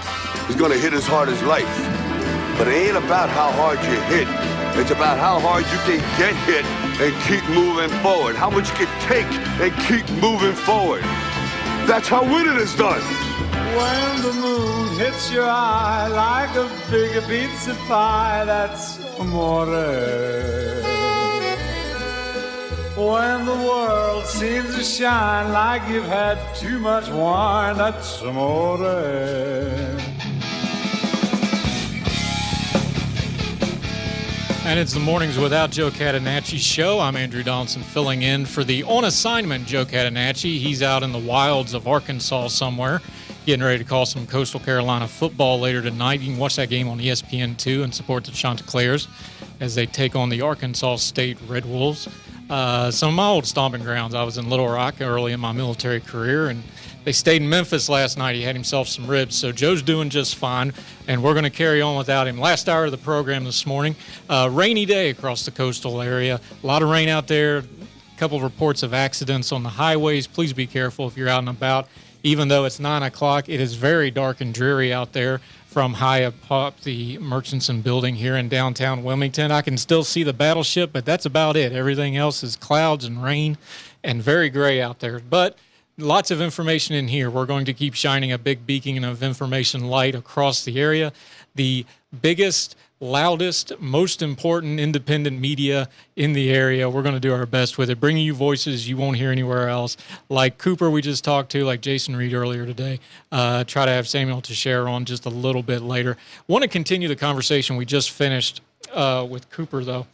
is gonna hit as hard as life. But it ain't about how hard you hit. It's about how hard you can get hit and keep moving forward. How much you can take and keep moving forward. That's how winning is done. When the moon hits your eye like a big pizza pie, that's amore. When the world seems to shine like you've had too much wine, that's amore. And it's the Mornings Without Joe Catenacci show. I'm Andrew Donaldson filling in for the on assignment Joe Catenacci. He's out in the wilds of Arkansas somewhere, getting ready to call some Coastal Carolina football later tonight. You can watch that game on ESPN2 and support the Chanticleers as they take on the Arkansas State Red Wolves. Some of my old stomping grounds. I was in Little Rock early in my military career, and they stayed in Memphis last night. He had himself some ribs, so Joe's doing just fine, and we're going to carry on without him. Last hour of the program this morning, rainy day across the coastal area. A lot of rain out there, a couple of reports of accidents on the highways. Please be careful if you're out and about. Even though it's 9 o'clock, it is very dark and dreary out there from high up the Murchison building here in downtown Wilmington. I can still see the battleship, but that's about it. Everything else is clouds and rain and very gray out there. But lots of information in here. We're going to keep shining a big beacon of information light across the area. The biggest, loudest, most important independent media in the area. We're going to do our best with it, bringing you voices you won't hear anywhere else, like Cooper we just talked to, like Jason Reed earlier today. Try to have Samuel Teixeira on just a little bit later. Want to continue the conversation we just finished with Cooper, though,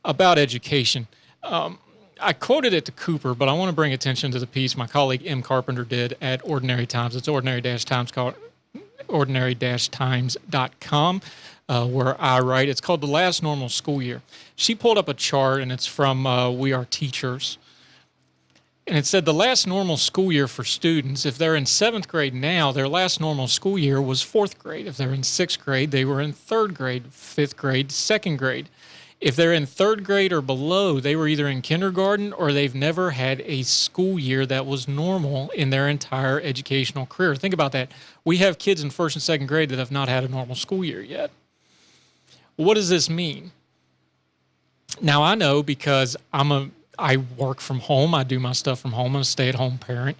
about education. I quoted it to Cooper, but I want to bring attention to the piece my colleague M. Carpenter did at Ordinary Times. It's ordinary-times.com, where I write. It's called The Last Normal School Year. She pulled up a chart, and it's from We Are Teachers. And it said the last normal school year for students, if they're in 7th grade now, their last normal school year was 4th grade. If they're in 6th grade, they were in 3rd grade, 5th grade, 2nd grade. If they're in 3rd grade or below, they were either in kindergarten or they've never had a school year that was normal in their entire educational career. Think about that. We have kids in 1st and 2nd grade that have not had a normal school year yet. What does this mean? Now, I know because I work from home. I do my stuff from home. I'm a stay-at-home parent.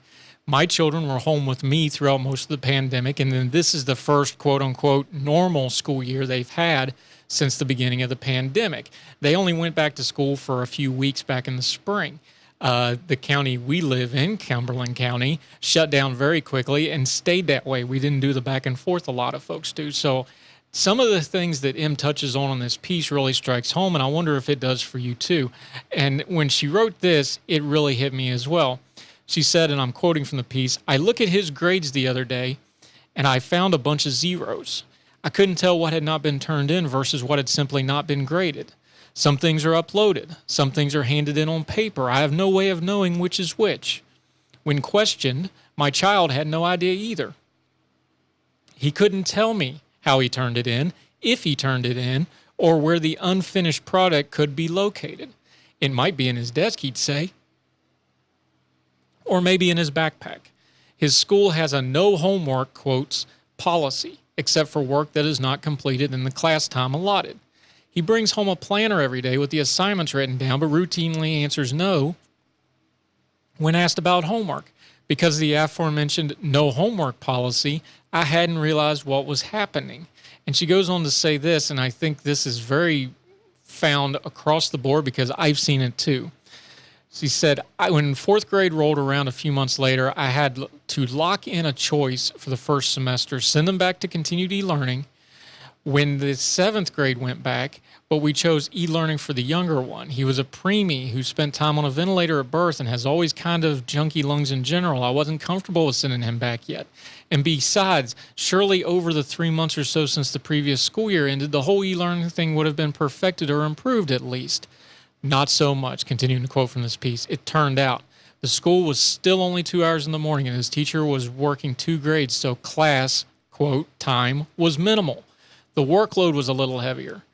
My children were home with me throughout most of the pandemic, and then this is the first quote-unquote normal school year they've had since the beginning of the pandemic. They only went back to school for a few weeks back in the spring. The county we live in, Cumberland County, shut down very quickly and stayed that way. We didn't do the back and forth a lot of folks do. So some of the things that M touches on this piece really strikes home, and I wonder if it does for you too. And when she wrote this, it really hit me as well. She said, and I'm quoting from the piece, "I look at his grades the other day, and I found a bunch of zeros. I couldn't tell what had not been turned in versus what had simply not been graded. Some things are uploaded. Some things are handed in on paper. I have no way of knowing which is which. When questioned, my child had no idea either. He couldn't tell me how he turned it in, if he turned it in, or where the unfinished product could be located. It might be in his desk, he'd say, or maybe in his backpack. His school has a no homework, quotes, policy, except for work that is not completed in the class time allotted. He brings home a planner every day with the assignments written down, but routinely answers no when asked about homework. Because of the aforementioned no homework policy, I hadn't realized what was happening." And she goes on to say this, and I think this is very found across the board because I've seen it too. She said, when 4th grade rolled around a few months later, I had to lock in a choice for the first semester, send them back to continued e-learning. When the 7th grade went back, but we chose e-learning for the younger one. He was a preemie who spent time on a ventilator at birth and has always kind of junky lungs in general. I wasn't comfortable with sending him back yet. And besides, surely over the 3 months or so since the previous school year ended, the whole e-learning thing would have been perfected or improved at least. Not so much. Continuing to quote from this piece, it turned out the school was still only 2 hours in the morning and his teacher was working 2 grades, so class, quote, time was minimal. The workload was a little heavier,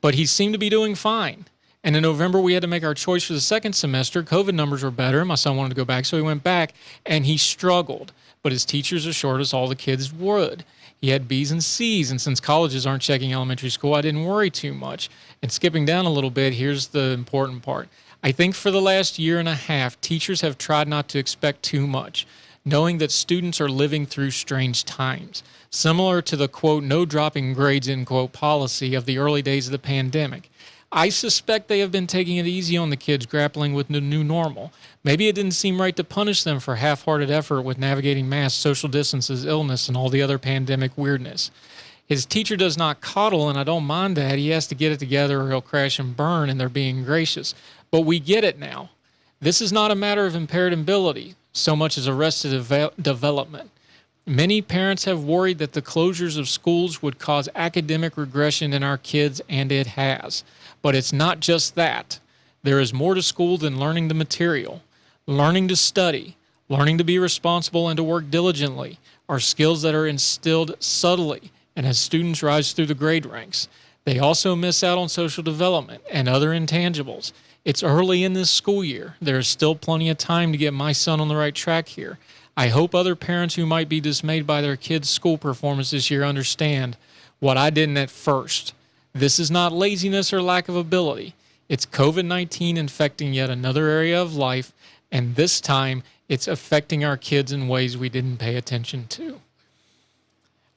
but he seemed to be doing fine. And in November, we had to make our choice for the second semester. COVID numbers were better. My son wanted to go back, so he went back, and he struggled. But his teachers assured us all the kids would. He had B's and C's, and since colleges aren't checking elementary school, I didn't worry too much. And skipping down a little bit, here's the important part. I think for the last year and a half, teachers have tried not to expect too much, knowing that students are living through strange times, similar to the, quote, no dropping grades, end quote, policy of the early days of the pandemic. I suspect they have been taking it easy on the kids grappling with the new normal. Maybe it didn't seem right to punish them for half-hearted effort with navigating masks, social distances, illness, and all the other pandemic weirdness. His teacher does not coddle, and I don't mind that. He has to get it together or he'll crash and burn, and they're being gracious. But we get it now. This is not a matter of impaired ability so much as arrested development. Many parents have worried that the closures of schools would cause academic regression in our kids, and it has. But it's not just that. There is more to school than learning the material. Learning to study, learning to be responsible and to work diligently are skills that are instilled subtly and as students rise through the grade ranks. They also miss out on social development and other intangibles. It's early in this school year. There is still plenty of time to get my son on the right track here. I hope other parents who might be dismayed by their kids' school performance this year understand what I didn't at first. This is not laziness or lack of ability. It's COVID-19 infecting yet another area of life, and this time it's affecting our kids in ways we didn't pay attention to.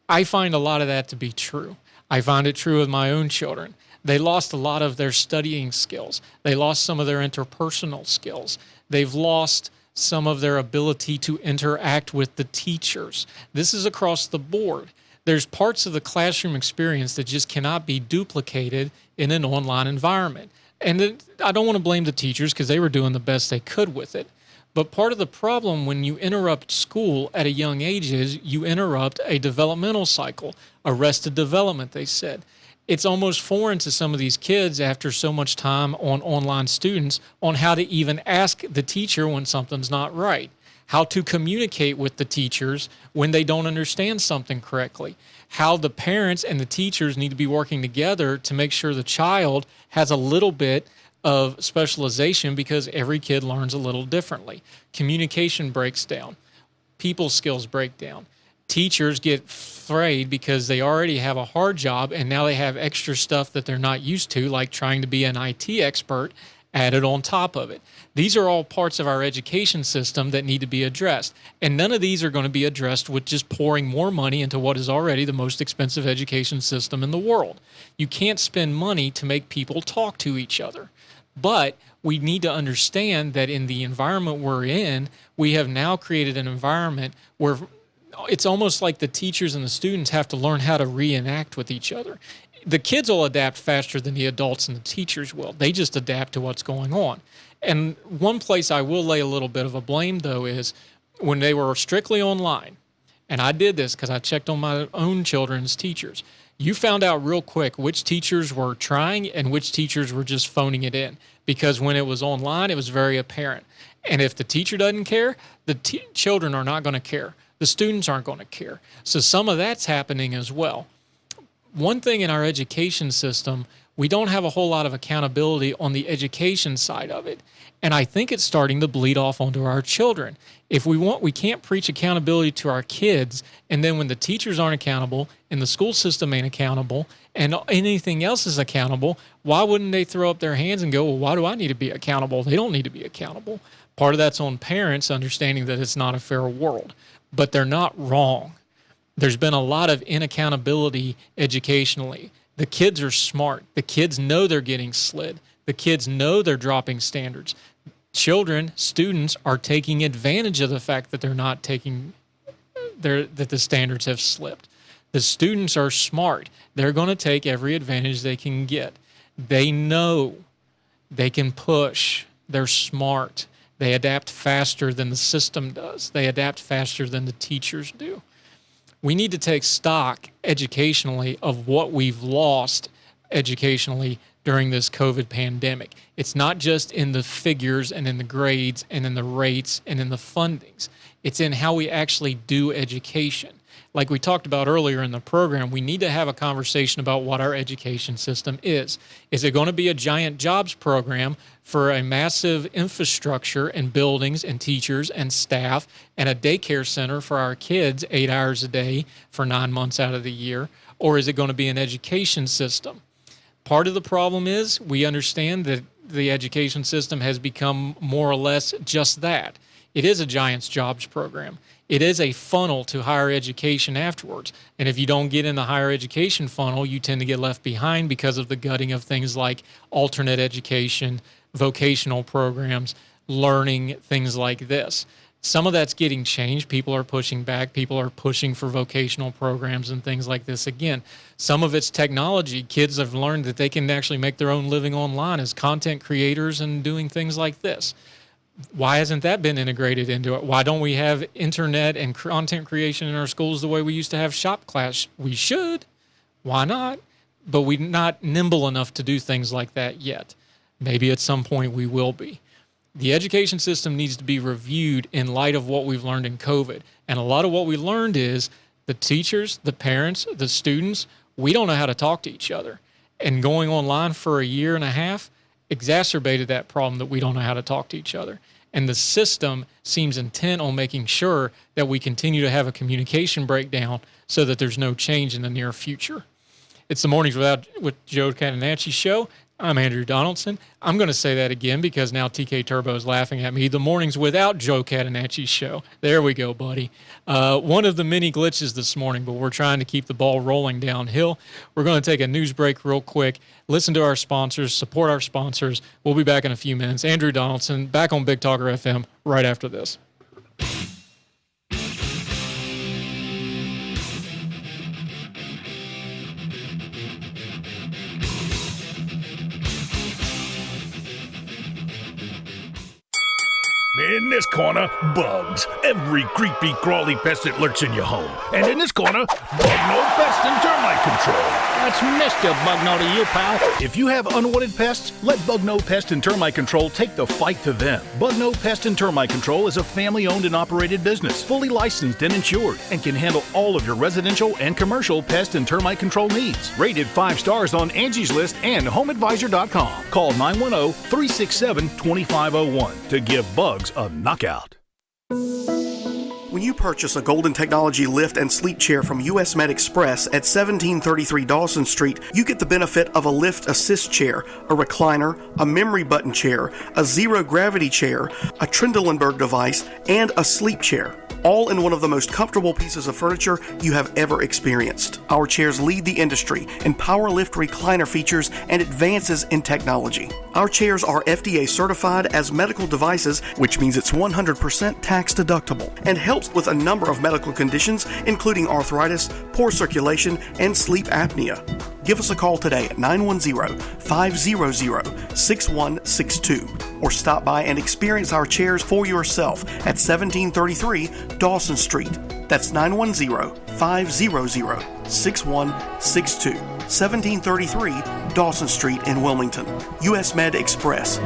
I find a lot of that to be true. I find it true with my own children. They lost a lot of their studying skills. They lost some of their interpersonal skills. They've lost some of their ability to interact with the teachers. This is across the board. There's parts of the classroom experience that just cannot be duplicated in an online environment. And I don't want to blame the teachers because they were doing the best they could with it. But part of the problem when you interrupt school at a young age is you interrupt a developmental cycle, arrested development, they said. It's almost foreign to some of these kids after so much time on online students on how to even ask the teacher when something's not right, how to communicate with the teachers when they don't understand something correctly, how the parents and the teachers need to be working together to make sure the child has a little bit of specialization because every kid learns a little differently. Communication breaks down. People skills break down. Teachers get afraid because they already have a hard job and now they have extra stuff that they're not used to, like trying to be an IT expert added on top of it. These are all parts of our education system that need to be addressed. And none of these are going to be addressed with just pouring more money into what is already the most expensive education system in the world. You can't spend money to make people talk to each other. But we need to understand that in the environment we're in, we have now created an environment where it's almost like the teachers and the students have to learn how to reenact with each other. The kids will adapt faster than the adults and the teachers will. They just adapt to what's going on. And one place I will lay a little bit of a blame, though, is when they were strictly online, and I did this because I checked on my own children's teachers, you found out real quick which teachers were trying and which teachers were just phoning it in. Because when it was online, it was very apparent. And if the teacher doesn't care, the children are not going to care. The students aren't going to care. So some of that's happening as well. One thing in our education system, we don't have a whole lot of accountability on the education side of it. And I think it's starting to bleed off onto our children. If we can't preach accountability to our kids, and then when the teachers aren't accountable and the school system ain't accountable and anything else is accountable, why wouldn't they throw up their hands and go, well, why do I need to be accountable? They don't need to be accountable. Part of that's on parents understanding that it's not a fair world, but they're not wrong. There's been a lot of inaccountability educationally. The kids are smart. The kids know they're getting slid. The kids know they're dropping standards. Children, students are taking advantage of the fact that they're not taking that the standards have slipped. The students are smart. They're going to take every advantage they can get. They know they can push. They're smart. They adapt faster than the system does. They adapt faster than the teachers do. We need to take stock educationally of what we've lost educationally during this COVID pandemic. It's not just in the figures and in the grades and in the rates and in the fundings. It's in how we actually do education. Like we talked about earlier in the program, we need to have a conversation about what our education system is. Is it going to be a giant jobs program for a massive infrastructure and buildings and teachers and staff and a daycare center for our kids 8 hours a day for 9 months out of the year? Or is it going to be an education system? Part of the problem is we understand that the education system has become more or less just that. It is a giant's jobs program. It is a funnel to higher education afterwards. And if you don't get in the higher education funnel, you tend to get left behind because of the gutting of things like alternate education, vocational programs, learning, things like this. Some of that's getting changed. People are pushing back. People are pushing for vocational programs and things like this again. Some of it's technology. Kids have learned that they can actually make their own living online as content creators and doing things like this. Why hasn't that been integrated into it? Why don't we have internet and content creation in our schools the way we used to have shop class? We should. Why not? But we're not nimble enough to do things like that yet. Maybe at some point we will be. The education system needs to be reviewed in light of what we've learned in COVID. And a lot of what we learned is the teachers, the parents, the students, we don't know how to talk to each other. And going online for a year and a half exacerbated that problem that we don't know how to talk to each other. And the system seems intent on making sure that we continue to have a communication breakdown so that there's no change in the near future. It's the Mornings with Joe Catenacci Show. I'm Andrew Donaldson. I'm going to say that again because now TK Turbo is laughing at me. The Mornings Without Joe Catenacci Show. There we go, buddy. One of the many glitches this morning, but we're trying to keep the ball rolling downhill. We're going to take a news break real quick, listen to our sponsors, support our sponsors. We'll be back in a few minutes. Andrew Donaldson, back on Big Talker FM right after this. In this corner, bugs. Every creepy, crawly pest that lurks in your home. And in this corner, Bug-No Pest and Termite Control. That's Mr. Bug-No to you, pal. If you have unwanted pests, let Bug-No Pest and Termite Control take the fight to them. Bug-No Pest and Termite Control is a family-owned and operated business, fully licensed and insured, and can handle all of your residential and commercial pest and termite control needs. Rated 5 stars on Angie's List and HomeAdvisor.com. Call 910-367-2501 to give bugs a knockout. When you purchase a Golden Technology lift and sleep chair from US Med Express at 1733 Dawson Street, you get the benefit of a lift assist chair, a recliner, a memory button chair, a zero gravity chair, a Trendelenburg device, and a sleep chair, all in one of the most comfortable pieces of furniture you have ever experienced. Our chairs lead the industry in power lift recliner features and advances in technology. Our chairs are FDA certified as medical devices, which means it's 100% tax deductible, and helps with a number of medical conditions, including arthritis, poor circulation, and sleep apnea. Give us a call today at 910-500-6162 or stop by and experience our chairs for yourself at 1733 Dawson Street. That's 910-500-6162. 1733 Dawson Street in Wilmington. US Med Express.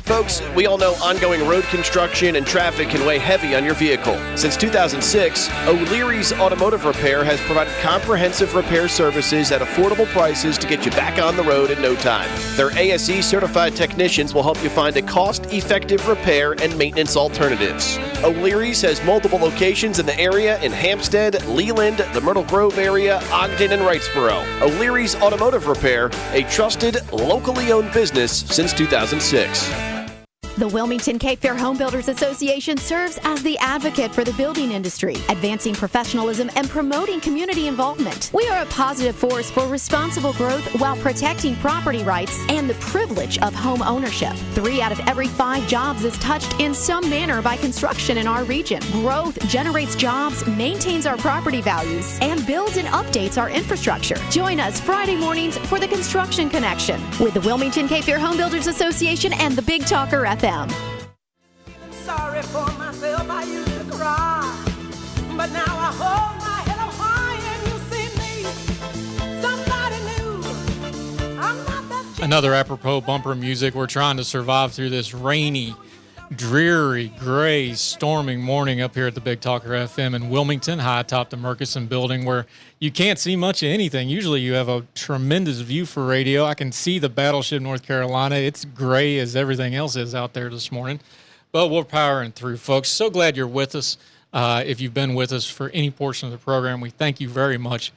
Folks, we all know ongoing road construction and traffic can weigh heavy on your vehicle. Since 2006, O'Leary's Automotive Repair has provided comprehensive repair services at affordable prices to get you back on the road in no time. Their ASE certified technicians will help you find a cost-effective repair and maintenance alternatives. O'Leary's has multiple locations in the area in Hampstead, Leland, the Myrtle Grove area, Ogden, and Wrightsboro. O'Leary's Automotive Repair, a trusted, locally owned business since 2006. The Wilmington Cape Fear Home Builders Association serves as the advocate for the building industry, advancing professionalism and promoting community involvement. We are a positive force for responsible growth while protecting property rights and the privilege of home ownership. 3 out of every 5 jobs is touched in some manner by construction in our region. Growth generates jobs, maintains our property values, and builds and updates our infrastructure. Join us Friday mornings for the Construction Connection with the Wilmington Cape Fear Home Builders Association and the Big Talker FM. Sorry for myself, I used to cry, but now I hold my head up high and you see me. Somebody new. I'm not that. Another apropos bumper music. We're trying to survive through this rainy dreary, gray, storming morning up here at the Big Talker FM in Wilmington, high atop the Murkison building, where you can't see much of anything. Usually you have a tremendous view for radio. I can see the battleship North Carolina. It's gray as everything else is out there this morning. But we're powering through, folks. So glad you're with us. If you've been with us for any portion of the program, we thank you very much.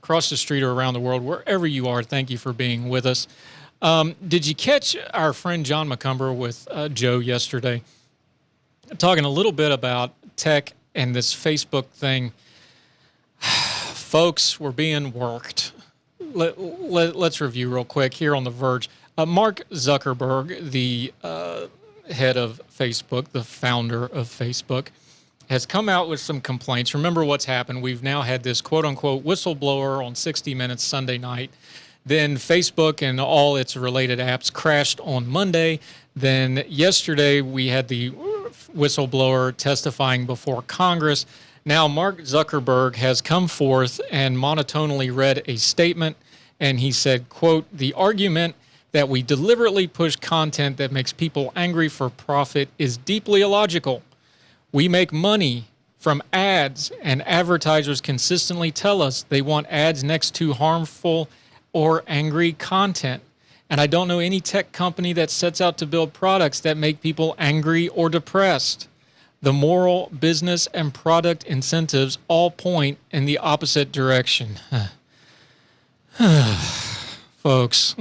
Across the street or around the world, wherever you are, thank you for being with us. Did you catch our friend John McCumber with Joe yesterday? Talking a little bit about tech and this Facebook thing. Folks, we're being worked. Let's review real quick here on The Verge. Mark Zuckerberg, the head of Facebook, the founder of Facebook, has come out with some complaints. Remember what's happened. We've now had this quote-unquote whistleblower on 60 Minutes Sunday night. Then Facebook and all its related apps crashed on Monday. Then yesterday we had the whistleblower testifying before Congress. Now Mark Zuckerberg has come forth and monotonely read a statement, and he said, quote, "The argument that we deliberately push content that makes people angry for profit is deeply illogical. We make money from ads, and advertisers consistently tell us they want ads next to harmful or angry content. And I don't know any tech company that sets out to build products that make people angry or depressed. The moral, business, and product incentives all point in the opposite direction." Folks.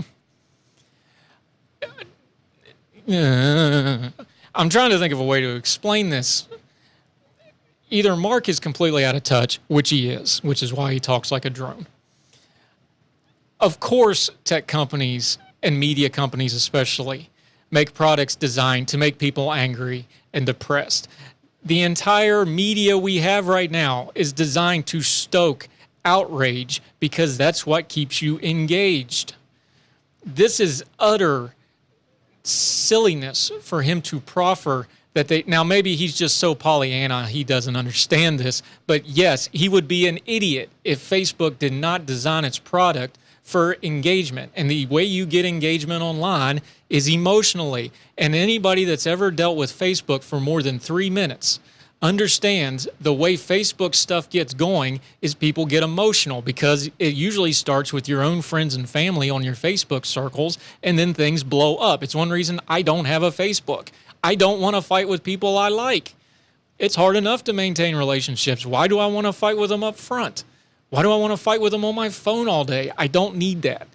I'm trying to think of a way to explain this. Either Mark is completely out of touch, which he is, which is why he talks like a drone. Of course, tech companies and media companies especially make products designed to make people angry and depressed. The entire media we have right now is designed to stoke outrage because that's what keeps you engaged. This is utter silliness for him to proffer that they... Now, maybe he's just so Pollyanna he doesn't understand this, but yes, he would be an idiot if Facebook did not design its product for engagement. And the way you get engagement online is emotionally. And anybody that's ever dealt with Facebook for more than 3 minutes understands the way Facebook stuff gets going is people get emotional because it usually starts with your own friends and family on your Facebook circles, and then things blow up. It's one reason I don't have a Facebook. I don't want to fight with people I like. It's hard enough to maintain relationships. Why do I want to fight with them up front? Why do I want to fight with them on my phone all day? I don't need that.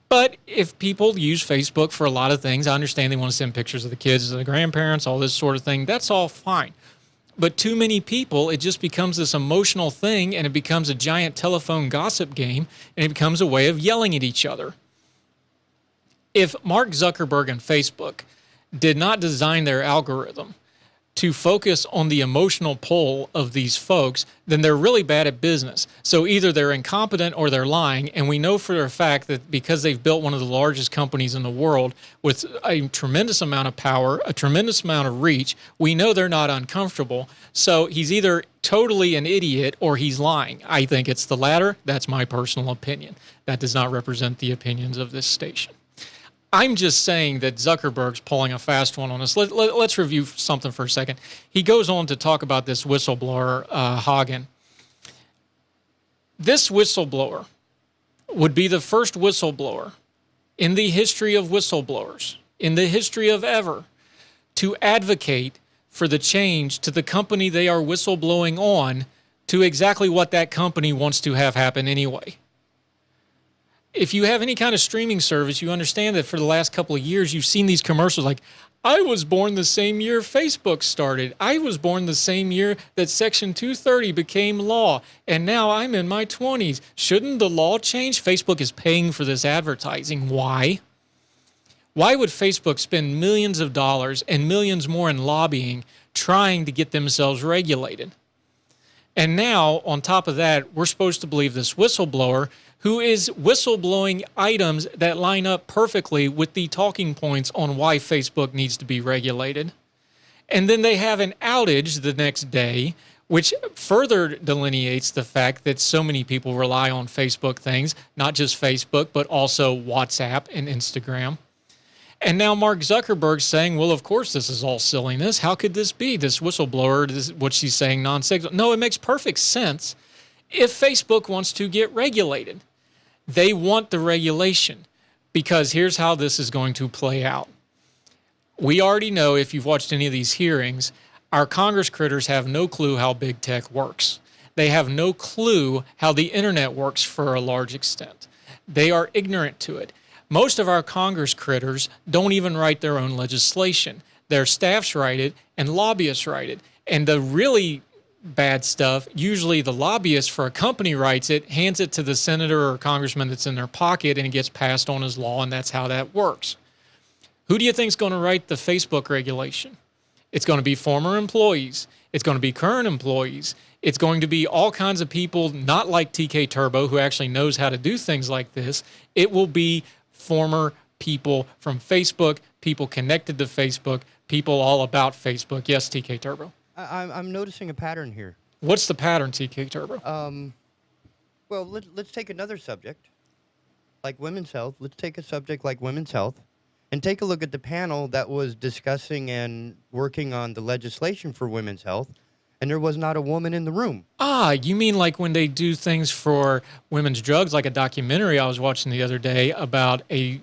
But if people use Facebook for a lot of things, I understand they want to send pictures of the kids to the grandparents, all this sort of thing. That's all fine. But too many people, it just becomes this emotional thing, and it becomes a giant telephone gossip game, and it becomes a way of yelling at each other. If Mark Zuckerberg and Facebook did not design their algorithm to focus on the emotional pull of these folks, then they're really bad at business. So either they're incompetent or they're lying, and we know for a fact that because they've built one of the largest companies in the world with a tremendous amount of power, a tremendous amount of reach, we know they're not uncomfortable. So he's either totally an idiot or he's lying. I think it's the latter. That's my personal opinion. That does not represent the opinions of this station. I'm just saying that Zuckerberg's pulling a fast one on us. Let's review something for a second. He goes on to talk about this whistleblower, Hagen. This whistleblower would be the first whistleblower in the history of whistleblowers, in the history of ever, to advocate for the change to the company they are whistleblowing on to exactly what that company wants to have happen anyway. If you have any kind of streaming service, you understand that for the last couple of years, you've seen these commercials like, I was born the same year Facebook started. I was born the same year that Section 230 became law, and now I'm in my 20s. Shouldn't the law change? Facebook is paying for this advertising. Why? Why would Facebook spend millions of dollars and millions more in lobbying trying to get themselves regulated? And now, on top of that, we're supposed to believe this whistleblower who is whistleblowing items that line up perfectly with the talking points on why Facebook needs to be regulated. And then they have an outage the next day, which further delineates the fact that so many people rely on Facebook things, not just Facebook, but also WhatsApp and Instagram. And now Mark Zuckerberg's saying, well, of course, this is all silliness. How could this be? This whistleblower, what she's saying, nonsense. No, it makes perfect sense if Facebook wants to get regulated. They want the regulation because here's how this is going to play out. We already know, if you've watched any of these hearings, our Congress critters have no clue how big tech works. They have no clue how the internet works for a large extent. They are ignorant to it. Most of our Congress critters don't even write their own legislation. Their staffs write it and lobbyists write it. And the really bad stuff, usually the lobbyist for a company writes it, hands it to the senator or congressman that's in their pocket, and it gets passed on as law, and that's how that works. Who do you think is going to write the Facebook regulation? It's going to be former employees. It's going to be current employees. It's going to be all kinds of people, not like TK Turbo, who actually knows how to do things like this. It will be former people from Facebook, people connected to Facebook, people all about Facebook. Yes, TK Turbo. I'm noticing a pattern here. What's the pattern, TK Turbo? Well, let's take another subject, like women's health. Let's take a subject like women's health and take a look at the panel that was discussing and working on the legislation for women's health, and there was not a woman in the room. Ah, you mean like when they do things for women's drugs, like a documentary I was watching the other day about a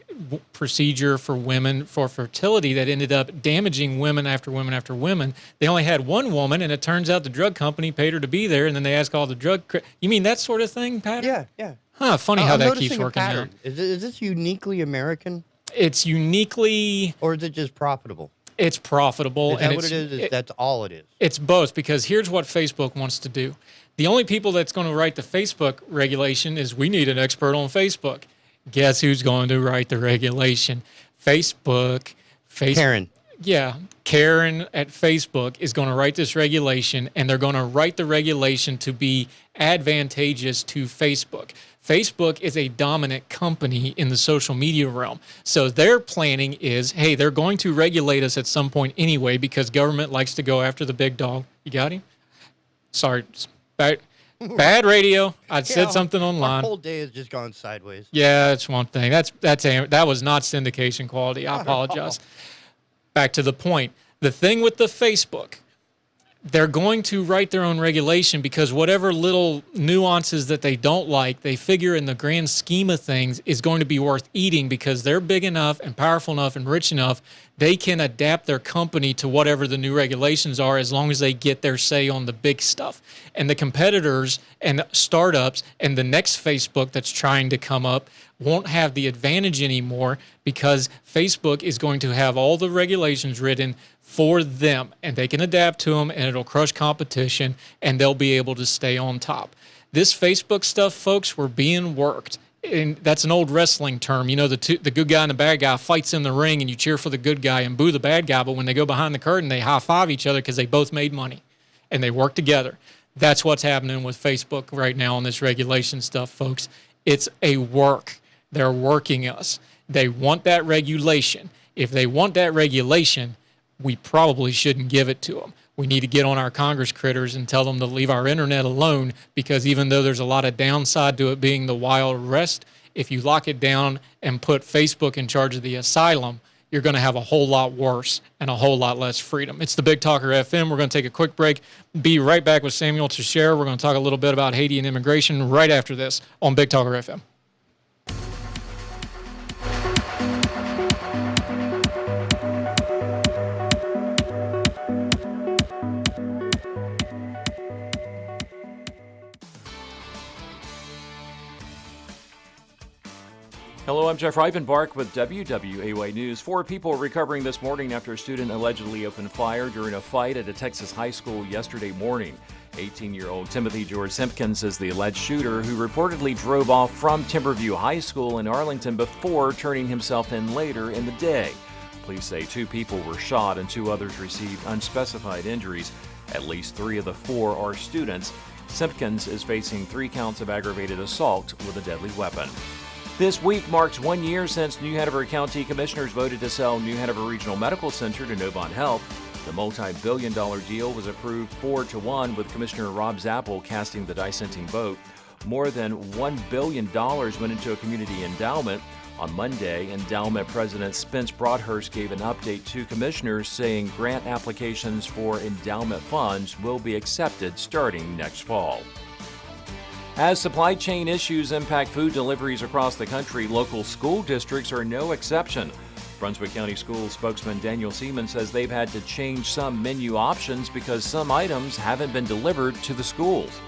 procedure for women for fertility that ended up damaging women after women after women. They only had one woman, and it turns out the drug company paid her to be there, and then they ask all the drug... You mean that sort of thing, Pat? Yeah. Huh, funny how that keeps working out. Is this uniquely American? It's uniquely... Or is it just profitable? It's profitable. Is that what it is? That's all it is? It's both, because here's what Facebook wants to do. The only people that's going to write the Facebook regulation is we need an expert on Facebook. Guess who's going to write the regulation? Facebook. Karen. Yeah. Karen at Facebook is going to write this regulation, and they're going to write the regulation to be advantageous to Facebook. Facebook is a dominant company in the social media realm. So their planning is, hey, they're going to regulate us at some point anyway because government likes to go after the big dog. You got him? Sorry. Bad radio. I said something online. Our whole day has just gone sideways. Yeah, that's one thing. That was not syndication quality. I apologize. Back to the point. The thing with the Facebook, they're going to write their own regulation because whatever little nuances that they don't like, they figure in the grand scheme of things is going to be worth eating because they're big enough and powerful enough and rich enough, they can adapt their company to whatever the new regulations are as long as they get their say on the big stuff. And the competitors and startups and the next Facebook that's trying to come up won't have the advantage anymore because Facebook is going to have all the regulations written for them, and they can adapt to them, and it'll crush competition, and they'll be able to stay on top. This Facebook stuff, folks, we're being worked. And that's an old wrestling term. You know, the good guy and the bad guy fights in the ring, and you cheer for the good guy and boo the bad guy, but when they go behind the curtain, they high-five each other because they both made money, and they work together. That's what's happening with Facebook right now on this regulation stuff, folks. It's a work. They're working us. They want that regulation. If they want that regulation, we probably shouldn't give it to them. We need to get on our Congress critters and tell them to leave our internet alone because even though there's a lot of downside to it being the Wild West, if you lock it down and put Facebook in charge of the asylum, you're going to have a whole lot worse and a whole lot less freedom. It's the Big Talker FM. We're going to take a quick break. Be right back with Samuel Teixeira. We're going to talk a little bit about Haiti and immigration right after this on Big Talker FM. Hello, I'm Jeff Rivenbark with WWAY News. 4 people recovering this morning after a student allegedly opened fire during a fight at a Texas high school yesterday morning. 18-year-old Timothy George Simpkins is the alleged shooter who reportedly drove off from Timberview High School in Arlington before turning himself in later in the day. Police say 2 people were shot and 2 others received unspecified injuries. At least 3 of the 4 are students. Simpkins is facing 3 counts of aggravated assault with a deadly weapon. This week marks 1 year since New Hanover County Commissioners voted to sell New Hanover Regional Medical Center to Novant Health. The multi-billion-dollar deal was approved 4-1, with Commissioner Rob Zappel casting the dissenting vote. More than $1 billion went into a community endowment. On Monday, endowment president Spence Broadhurst gave an update to commissioners saying grant applications for endowment funds will be accepted starting next fall. As supply chain issues impact food deliveries across the country, local school districts are no exception. Brunswick County Schools spokesman Daniel Seaman says they've had to change some menu options because some items haven't been delivered to the schools.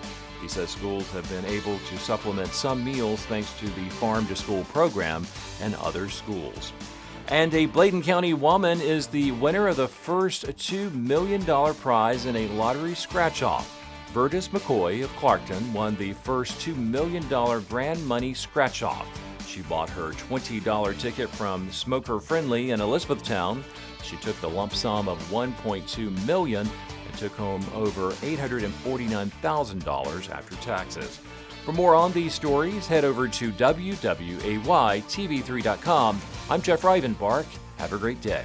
He says schools have been able to supplement some meals thanks to the Farm to School program and other schools. And a Bladen County woman is the winner of the first $2 million prize in a lottery scratch-off. Vertus McCoy of Clarkton won the first $2 million grand money scratch-off. She bought her $20 ticket from Smoker Friendly in Elizabethtown. She took the lump sum of $1.2 million and took home over $849,000 after taxes. For more on these stories, head over to WWAYTV3.com. I'm Jeff Rivenbark. Have a great day.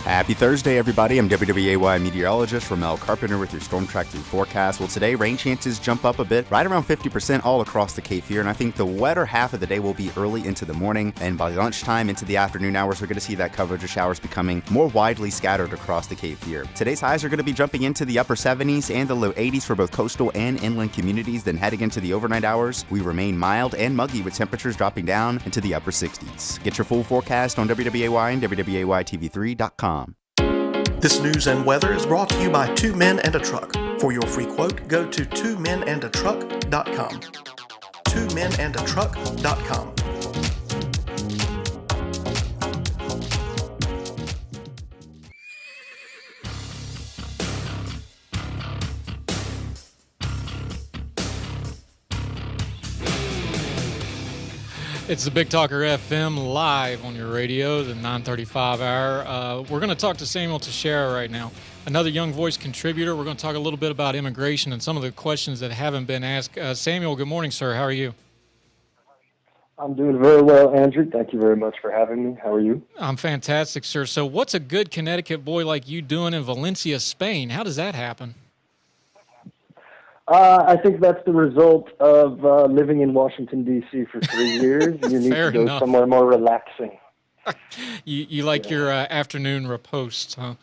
Happy Thursday, everybody. I'm WWAY meteorologist Ramel Carpenter with your Storm Track 3 forecast. Well, today, rain chances jump up a bit, right around 50% all across the Cape Fear, and I think the wetter half of the day will be early into the morning, and by lunchtime into the afternoon hours, we're going to see that coverage of showers becoming more widely scattered across the Cape Fear. Today's highs are going to be jumping into the upper 70s and the low 80s for both coastal and inland communities. Then heading into the overnight hours, we remain mild and muggy with temperatures dropping down into the upper 60s. Get your full forecast on WWAY and WWAYTV3.com. This news and weather is brought to you by Two Men and a Truck. For your free quote, go to twomenandatruck.com. twomenandatruck.com. It's the Big Talker FM live on your radio, the 9:35 hour. We're going to talk to Samuel Teixeira right now, another Young Voice contributor. We're going to talk a little bit about immigration and some of the questions that haven't been asked. Samuel, good morning, sir. How are you? I'm doing very well, Andrew. Thank you very much for having me. How are you? I'm fantastic, sir. So what's a good Connecticut boy like you doing in Valencia, Spain? How does that happen? I think that's the result of living in Washington, D.C. for 3 years. You need to go somewhere more relaxing. You like your afternoon repose, huh?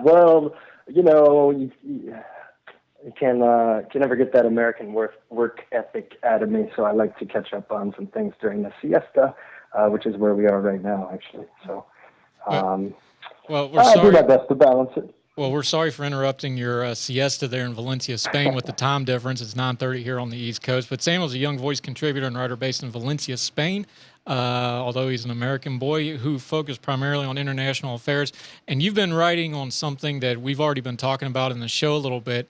Well, you know, you can never get that American work ethic out of me, so I like to catch up on some things during the siesta, which is where we are right now, actually. So well, we're I sorry. do my best to balance it. Well, we're sorry for interrupting your siesta there in Valencia, Spain, with the time difference. It's 9:30 here on the East Coast. But Samuel's a Young Voice contributor and writer based in Valencia, Spain, although he's an American boy who focused primarily on international affairs. And you've been writing on something that we've already been talking about in the show a little bit.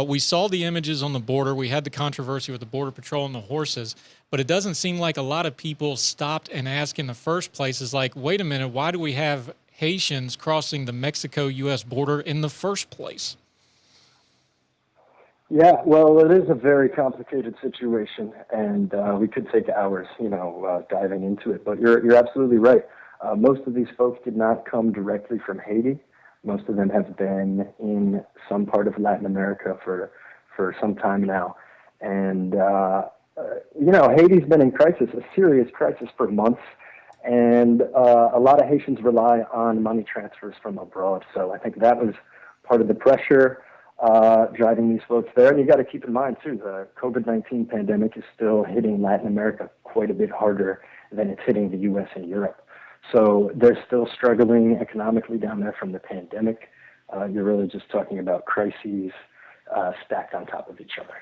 We saw the images on the border. We had the controversy with the Border Patrol and the horses. But it doesn't seem like a lot of people stopped and asked in the first place, is like, wait a minute, why do we have Haitians crossing the Mexico-U.S. border in the first place? Yeah, well, it is a very complicated situation, and we could take hours, diving into it. But you're absolutely right. Most of these folks did not come directly from Haiti. Most of them have been in some part of Latin America for some time now. And, Haiti's been in crisis, a serious crisis for months. And a lot of Haitians rely on money transfers from abroad. So I think that was part of the pressure driving these folks there. And you got to keep in mind, too, the COVID-19 pandemic is still hitting Latin America quite a bit harder than it's hitting the U.S. and Europe. So they're still struggling economically down there from the pandemic. You're really just talking about crises stacked on top of each other.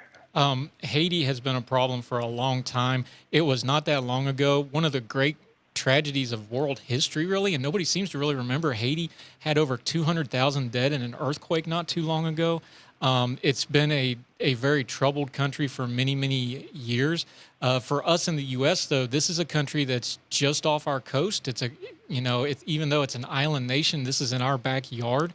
Haiti has been a problem for a long time. It was not that long ago. One of the great tragedies of world history, really, and nobody seems to really remember. Haiti had over 200,000 dead in an earthquake not too long ago. It's been a very troubled country for many, many years. For us in the U.S., though, this is a country that's just off our coast. It's even though it's an island nation, this is in our backyard.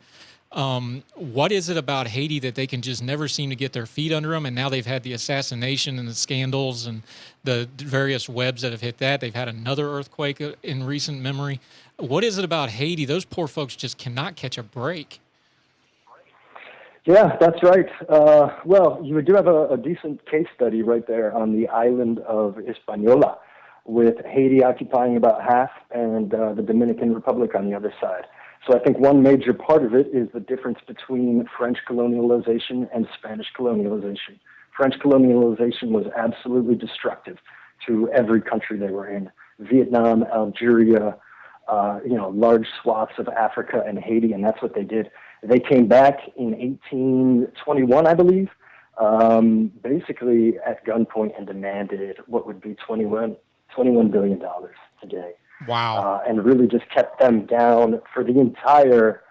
What is it about Haiti that they can just never seem to get their feet under them? And now they've had the assassination and the scandals and the various webs that have hit that. They've had another earthquake in recent memory. What is it about Haiti? Those poor folks just cannot catch a break. Yeah, that's right. Well, you do have a decent case study right there on the island of Hispaniola, with Haiti occupying about half and the Dominican Republic on the other side. So I think one major part of it is the difference between French colonialization and Spanish colonialization. French colonialization was absolutely destructive to every country they were in. Vietnam, Algeria, large swaths of Africa and Haiti, and that's what they did. They came back in 1821, I believe, basically at gunpoint and demanded what would be $21 billion today. Wow. And really just kept them down for the entire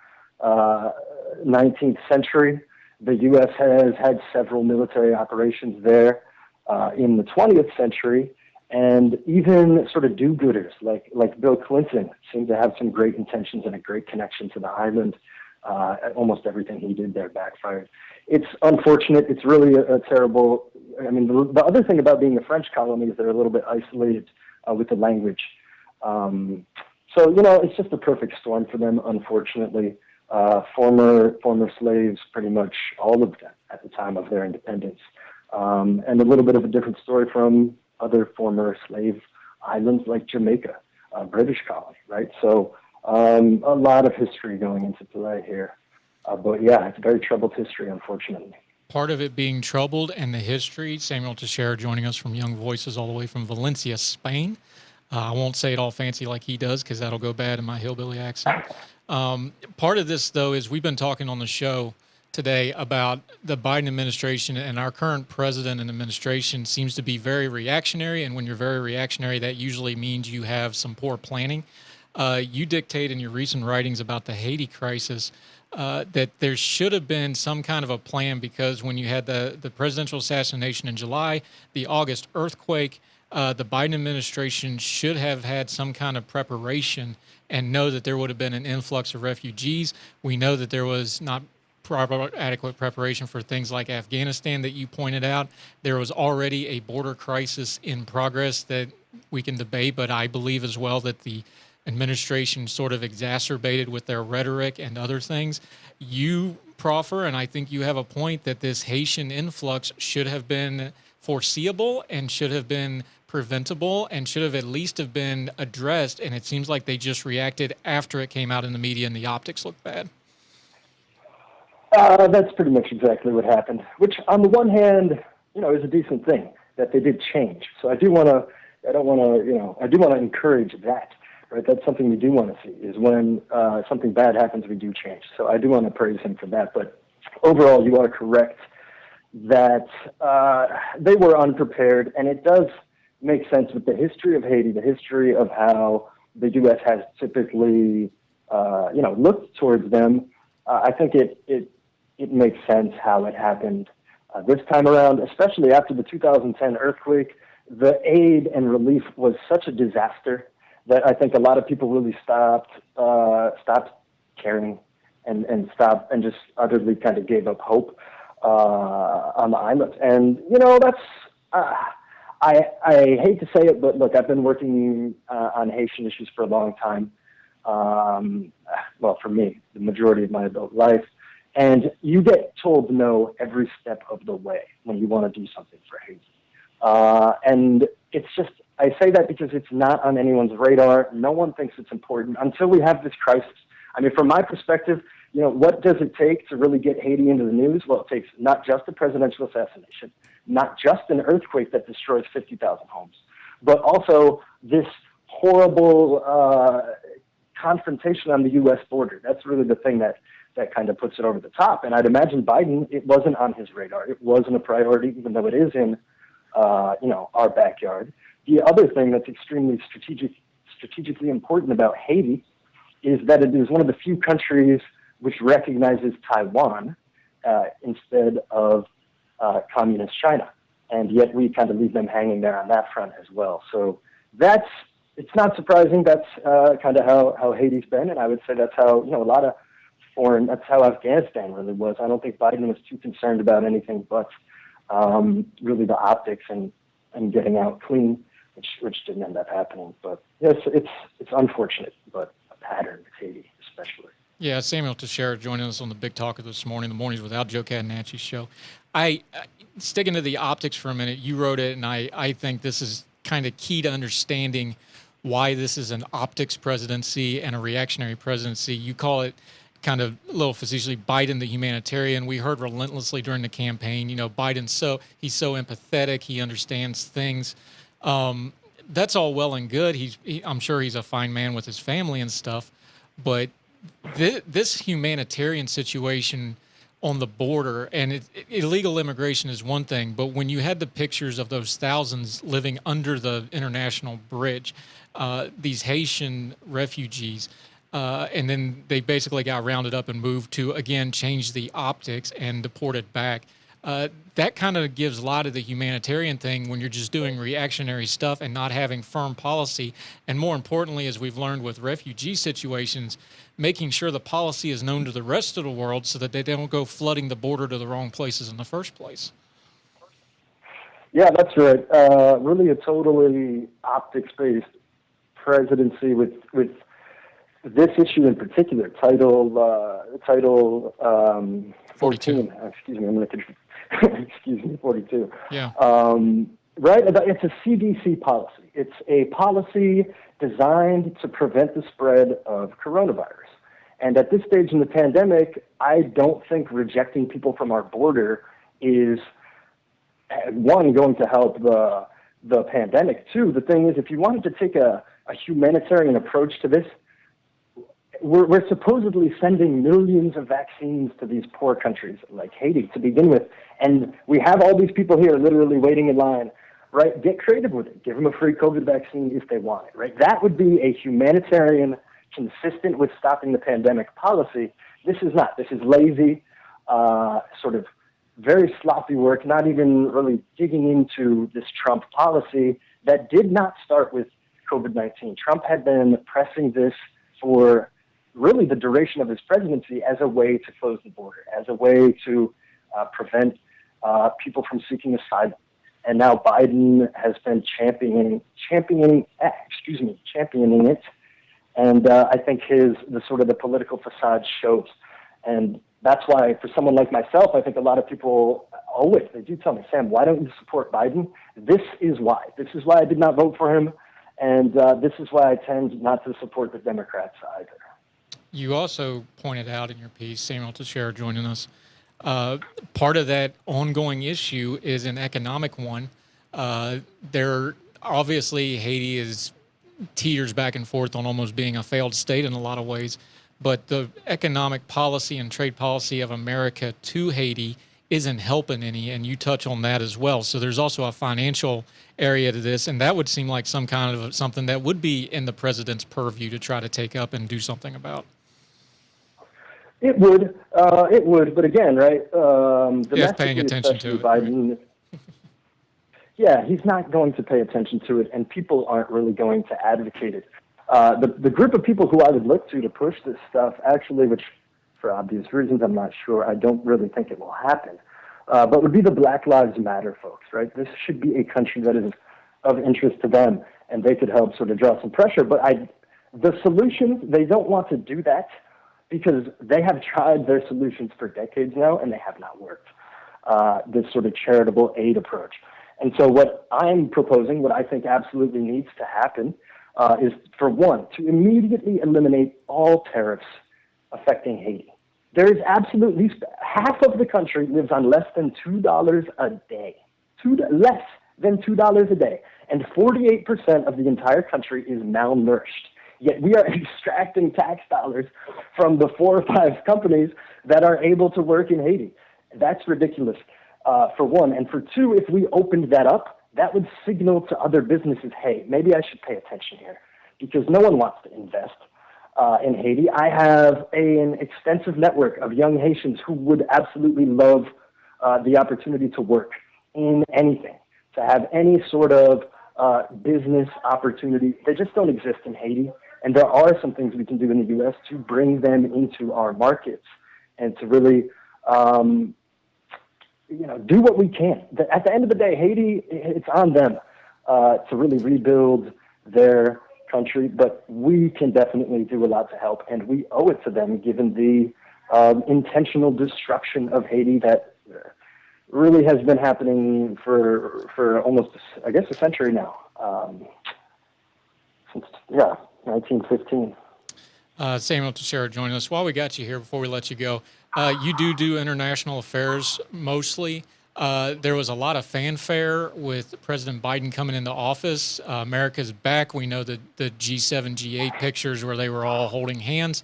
19th century. The U.S. has had several military operations there in the 20th century, and even sort of do-gooders like Bill Clinton seemed to have some great intentions and a great connection to the island. Almost everything he did there backfired. It's unfortunate. It's really a terrible... I mean, the other thing about being a French colony is they're a little bit isolated with the language. So, it's just a perfect storm for them, unfortunately. Former slaves, pretty much all of them at the time of their independence. And a little bit of a different story from other former slave islands like Jamaica, British colony, right? So a lot of history going into play here. But yeah, it's very troubled history, unfortunately. Part of it being troubled and the history. Samuel Teixeira joining us from Young Voices all the way from Valencia, Spain. I won't say it all fancy like he does because that'll go bad in my hillbilly accent. Part of this, though, is we've been talking on the show today about the Biden administration, and our current president and administration seems to be very reactionary, and when you're very reactionary, that usually means you have some poor planning. You dictate in your recent writings about the Haiti crisis that there should have been some kind of a plan, because when you had the presidential assassination in July, the August earthquake, the Biden administration should have had some kind of preparation and know that there would have been an influx of refugees. We know that there was not adequate preparation for things like Afghanistan that you pointed out. There was already a border crisis in progress that we can debate, but I believe as well that the administration sort of exacerbated with their rhetoric and other things. You proffer, and I think you have a point, that this Haitian influx should have been foreseeable and should have been preventable and should have at least have been addressed, and it seems like they just reacted after it came out in the media and the optics looked bad. That's pretty much exactly what happened, which on the one hand, is a decent thing that they did change. So I do want to encourage that, right? That's something we do want to see, is when something bad happens, we do change. So I do want to praise him for that. But overall, you are correct that they were unprepared, and it does make sense with the history of Haiti, the history of how the U.S. has typically, looked towards them. I think it makes sense how it happened this time around, especially after the 2010 earthquake. The aid and relief was such a disaster that I think a lot of people really stopped caring and just utterly kind of gave up hope on the island. And that's I hate to say it, but look, I've been working on Haitian issues for a long time. Well, for me, the majority of my adult life. And you get told no every step of the way when you want to do something for Haiti. And it's just, I say that because it's not on anyone's radar. No one thinks it's important until we have this crisis. I mean, from my perspective, what does it take to really get Haiti into the news? Well, it takes not just a presidential assassination, not just an earthquake that destroys 50,000 homes, but also this horrible confrontation on the U.S. border. That's really the thing that kind of puts it over the top. And I'd imagine Biden, it wasn't on his radar. It wasn't a priority, even though it is in, our backyard. The other thing that's extremely strategically important about Haiti is that it is one of the few countries which recognizes Taiwan instead of communist China. And yet we kind of leave them hanging there on that front as well. So it's not surprising. That's kind of how Haiti's been. And I would say that's how, that's how Afghanistan really was. I don't think Biden was too concerned about anything but really the optics and getting out clean, which didn't end up happening. But yes, it's unfortunate, but a pattern with Haiti especially. Yeah, Samuel Teixeira joining us on the Big Talker this morning, the Mornings Without Joe Catenacci show. Sticking to the optics for a minute, you wrote it, and I think this is kind of key to understanding why this is an optics presidency and a reactionary presidency. You call it kind of a little facetiously Biden the humanitarian. We heard relentlessly during the campaign, Biden, he's so empathetic, he understands things. That's all well and good. I'm sure he's a fine man with his family and stuff, but this humanitarian situation on the border, and illegal immigration is one thing, but when you had the pictures of those thousands living under the international bridge, these Haitian refugees, and then they basically got rounded up and moved to, again, change the optics and deported back. That kind of gives a lot of the humanitarian thing when you're just doing reactionary stuff and not having firm policy. And more importantly, as we've learned with refugee situations, making sure the policy is known to the rest of the world so that they don't go flooding the border to the wrong places in the first place. Yeah, that's right. Really a totally optics-based presidency with this issue in particular, Title 14. Excuse me, I'm going to excuse me, 42. Yeah. Right? It's a CDC policy. It's a policy designed to prevent the spread of coronavirus. And at this stage in the pandemic, I don't think rejecting people from our border is, one, going to help the pandemic. Two, the thing is, if you wanted to take a humanitarian approach to this, we're supposedly sending millions of vaccines to these poor countries like Haiti to begin with. And we have all these people here literally waiting in line, right? Get creative with it. Give them a free COVID vaccine if they want it, right? That would be a humanitarian, consistent with stopping the pandemic policy. This is not. This is lazy, sort of very sloppy work, not even really digging into this Trump policy that did not start with COVID-19. Trump had been pressing this for really the duration of his presidency as a way to close the border, as a way to prevent people from seeking asylum. And now Biden has been championing it. And I think the political facade shows. And that's why, for someone like myself, I think a lot of people always, they do tell me, Sam, why don't you support Biden? This is why. This is why I did not vote for him. And this is why I tend not to support the Democrats either. You also pointed out in your piece, Samuel Teixeira joining us, part of that ongoing issue is an economic one. Obviously, Haiti teeters back and forth on almost being a failed state in a lot of ways, but the economic policy and trade policy of America to Haiti isn't helping any, and you touch on that as well. So there's also a financial area to this, and that would seem like some kind of something that would be in the president's purview to try to take up and do something about. It would, but again, right? He's paying attention to it. Biden, yeah, he's not going to pay attention to it, and people aren't really going to advocate it. The group of people who I would look to push this stuff, actually, which for obvious reasons I'm not sure, I don't really think it will happen, but would be the Black Lives Matter folks, right? This should be a country that is of interest to them, and they could help sort of draw some pressure. But the solutions, they don't want to do that, because they have tried their solutions for decades now, and they have not worked, this sort of charitable aid approach. And so what I'm proposing, what I think absolutely needs to happen, is, for one, to immediately eliminate all tariffs affecting Haiti. There is absolutely, half of the country lives on less than $2 a day. Less than $2 a day. And 48% of the entire country is malnourished. Yet we are extracting tax dollars from the 4 or 5 companies that are able to work in Haiti. That's ridiculous, for one. And for two, if we opened that up, that would signal to other businesses, hey, maybe I should pay attention here, because no one wants to invest in Haiti. I have an extensive network of young Haitians who would absolutely love the opportunity to work in anything, to have any sort of business opportunity. They just don't exist in Haiti. And there are some things we can do in the U.S. to bring them into our markets and to really, do what we can. At the end of the day, Haiti, it's on them to really rebuild their country, but we can definitely do a lot to help, and we owe it to them given the intentional destruction of Haiti that really has been happening for almost, I guess, a century now. Since 1915. Samuel Teixeira joining us. While we got you here, before we let you go, you do international affairs mostly. There was a lot of fanfare with President Biden coming into office. America's back. We know the G7, G8 pictures where they were all holding hands.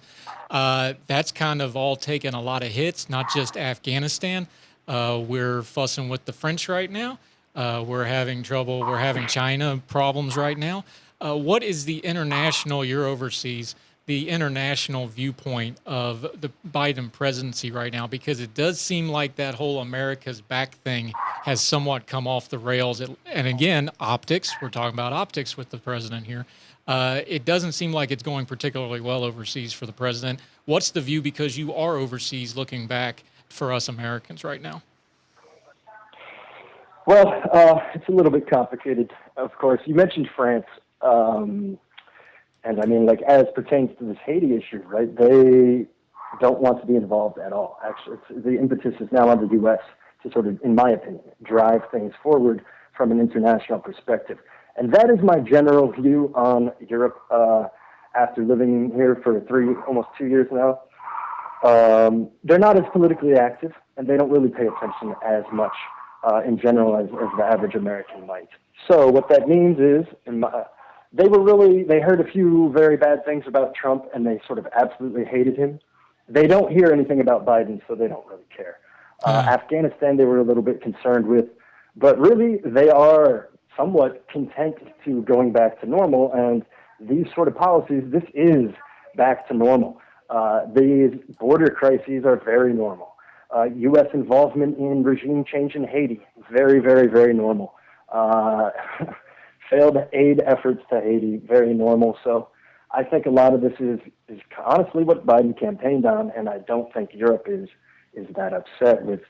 That's kind of all taken a lot of hits, not just Afghanistan. We're fussing with the French right now. We're having trouble. We're having China problems right now. What is the international, you're overseas, the international viewpoint of the Biden presidency right now? Because it does seem like that whole America's back thing has somewhat come off the rails. And again, optics, we're talking about optics with the president here. It doesn't seem like it's going particularly well overseas for the president. What's the view, because you are overseas, looking back for us Americans right now? Well, it's a little bit complicated, of course. You mentioned France. And I mean, like, as pertains to this Haiti issue, right, they don't want to be involved at all. Actually, the impetus is now on the U.S. to sort of, in my opinion, drive things forward from an international perspective. And that is my general view on Europe after living here for almost 2 years now. They're not as politically active, and they don't really pay attention as much in general as the average American might. So what that means is, they heard a few very bad things about Trump, and they sort of absolutely hated him. They don't hear anything about Biden, so they don't really care. Afghanistan, they were a little bit concerned with, but really they are somewhat content to going back to normal, and these sort of policies, this is back to normal. These border crises are very normal. U.S. involvement in regime change in Haiti, very, very, very normal. Failed aid efforts to Haiti, very normal. So I think a lot of this is honestly what Biden campaigned on, and I don't think Europe is that upset with,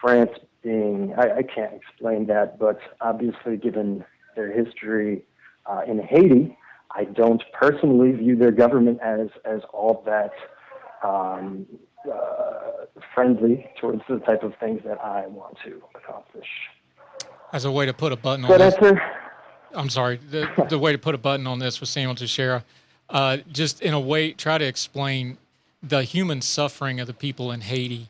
France being, I can't explain that, but obviously given their history in Haiti, I don't personally view their government as all that friendly towards the type of things that I want to accomplish. As a way to put a button on this. I'm sorry. The way to put a button on this with Samuel Teixeira, just in a way, try to explain the human suffering of the people in Haiti.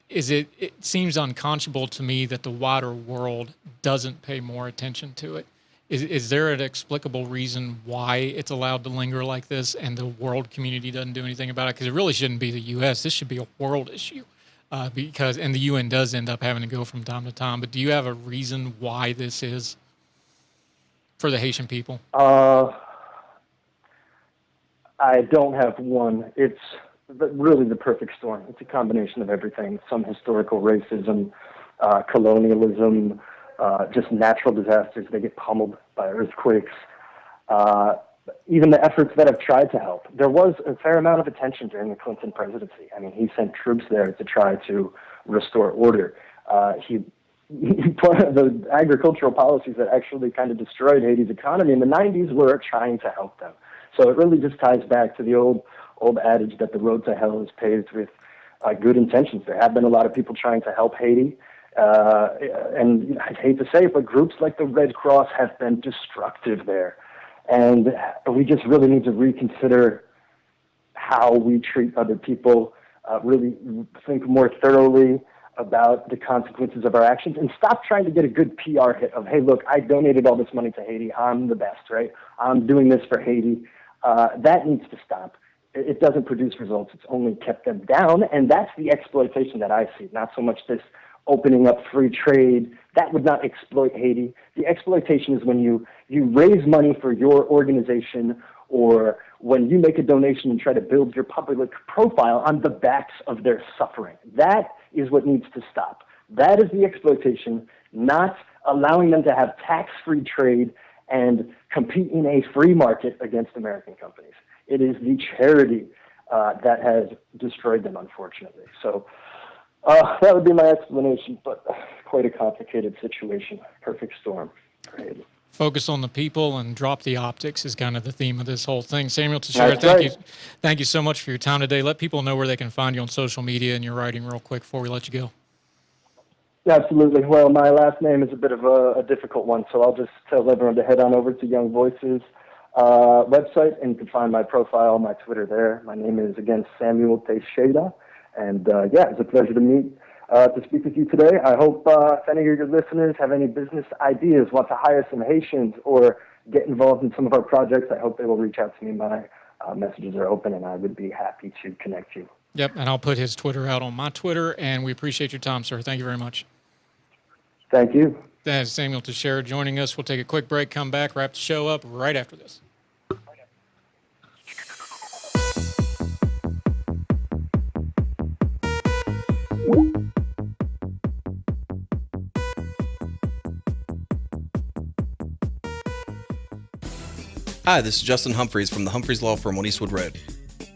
It seems unconscionable to me that the wider world doesn't pay more attention to it. Is there an explicable reason why it's allowed to linger like this and the world community doesn't do anything about it? Because it really shouldn't be the U.S. This should be a world issue. And the UN does end up having to go from time to time. But do you have a reason why this is for the Haitian people? I don't have one. It's really the perfect storm. It's a combination of everything. Some historical racism, colonialism, just natural disasters. They get pummeled by earthquakes. Even the efforts that have tried to help. There was a fair amount of attention during the Clinton presidency. I mean, he sent troops there to try to restore order. The agricultural policies that actually kind of destroyed Haiti's economy in the 90s were trying to help them. So it really just ties back to the old adage that the road to hell is paved with good intentions. There have been a lot of people trying to help Haiti. And I hate to say it, but groups like the Red Cross have been destructive there. And we just really need to reconsider how we treat other people, really think more thoroughly about the consequences of our actions, and stop trying to get a good PR hit of, hey, look, I donated all this money to Haiti. I'm the best, right? I'm doing this for Haiti. That needs to stop. It doesn't produce results. It's only kept them down, and that's the exploitation that I see, not so much this opening up free trade. That would not exploit Haiti. The exploitation is when you raise money for your organization, or when you make a donation and try to build your public profile on the backs of their suffering. That is what needs to stop. That is the exploitation, not allowing them to have tax-free trade and compete in a free market against American companies. It is the charity that has destroyed them, unfortunately. So that would be my explanation, but quite a complicated situation. Perfect storm. Focus on the people and drop the optics is kind of the theme of this whole thing. Samuel Teixeira, thank you so much for your time today. Let people know where they can find you on social media and your writing real quick before we let you go. Absolutely. Well, my last name is a bit of a difficult one, so I'll just tell everyone to head on over to Young Voices website, and you can find my profile, my Twitter there. My name is, again, Samuel Teixeira, and it's a pleasure to speak with you today. I hope if any of your listeners have any business ideas, want to hire some Haitians, or get involved in some of our projects, I hope they will reach out to me. My messages are open, and I would be happy to connect you. Yep, and I'll put his Twitter out on my Twitter, and we appreciate your time, sir. Thank you very much. Thank you. That is Samuel Teixeira joining us. We'll take a quick break, come back, wrap the show up right after this. Hi, this is Justin Humphreys from the Humphreys Law Firm on Eastwood Road.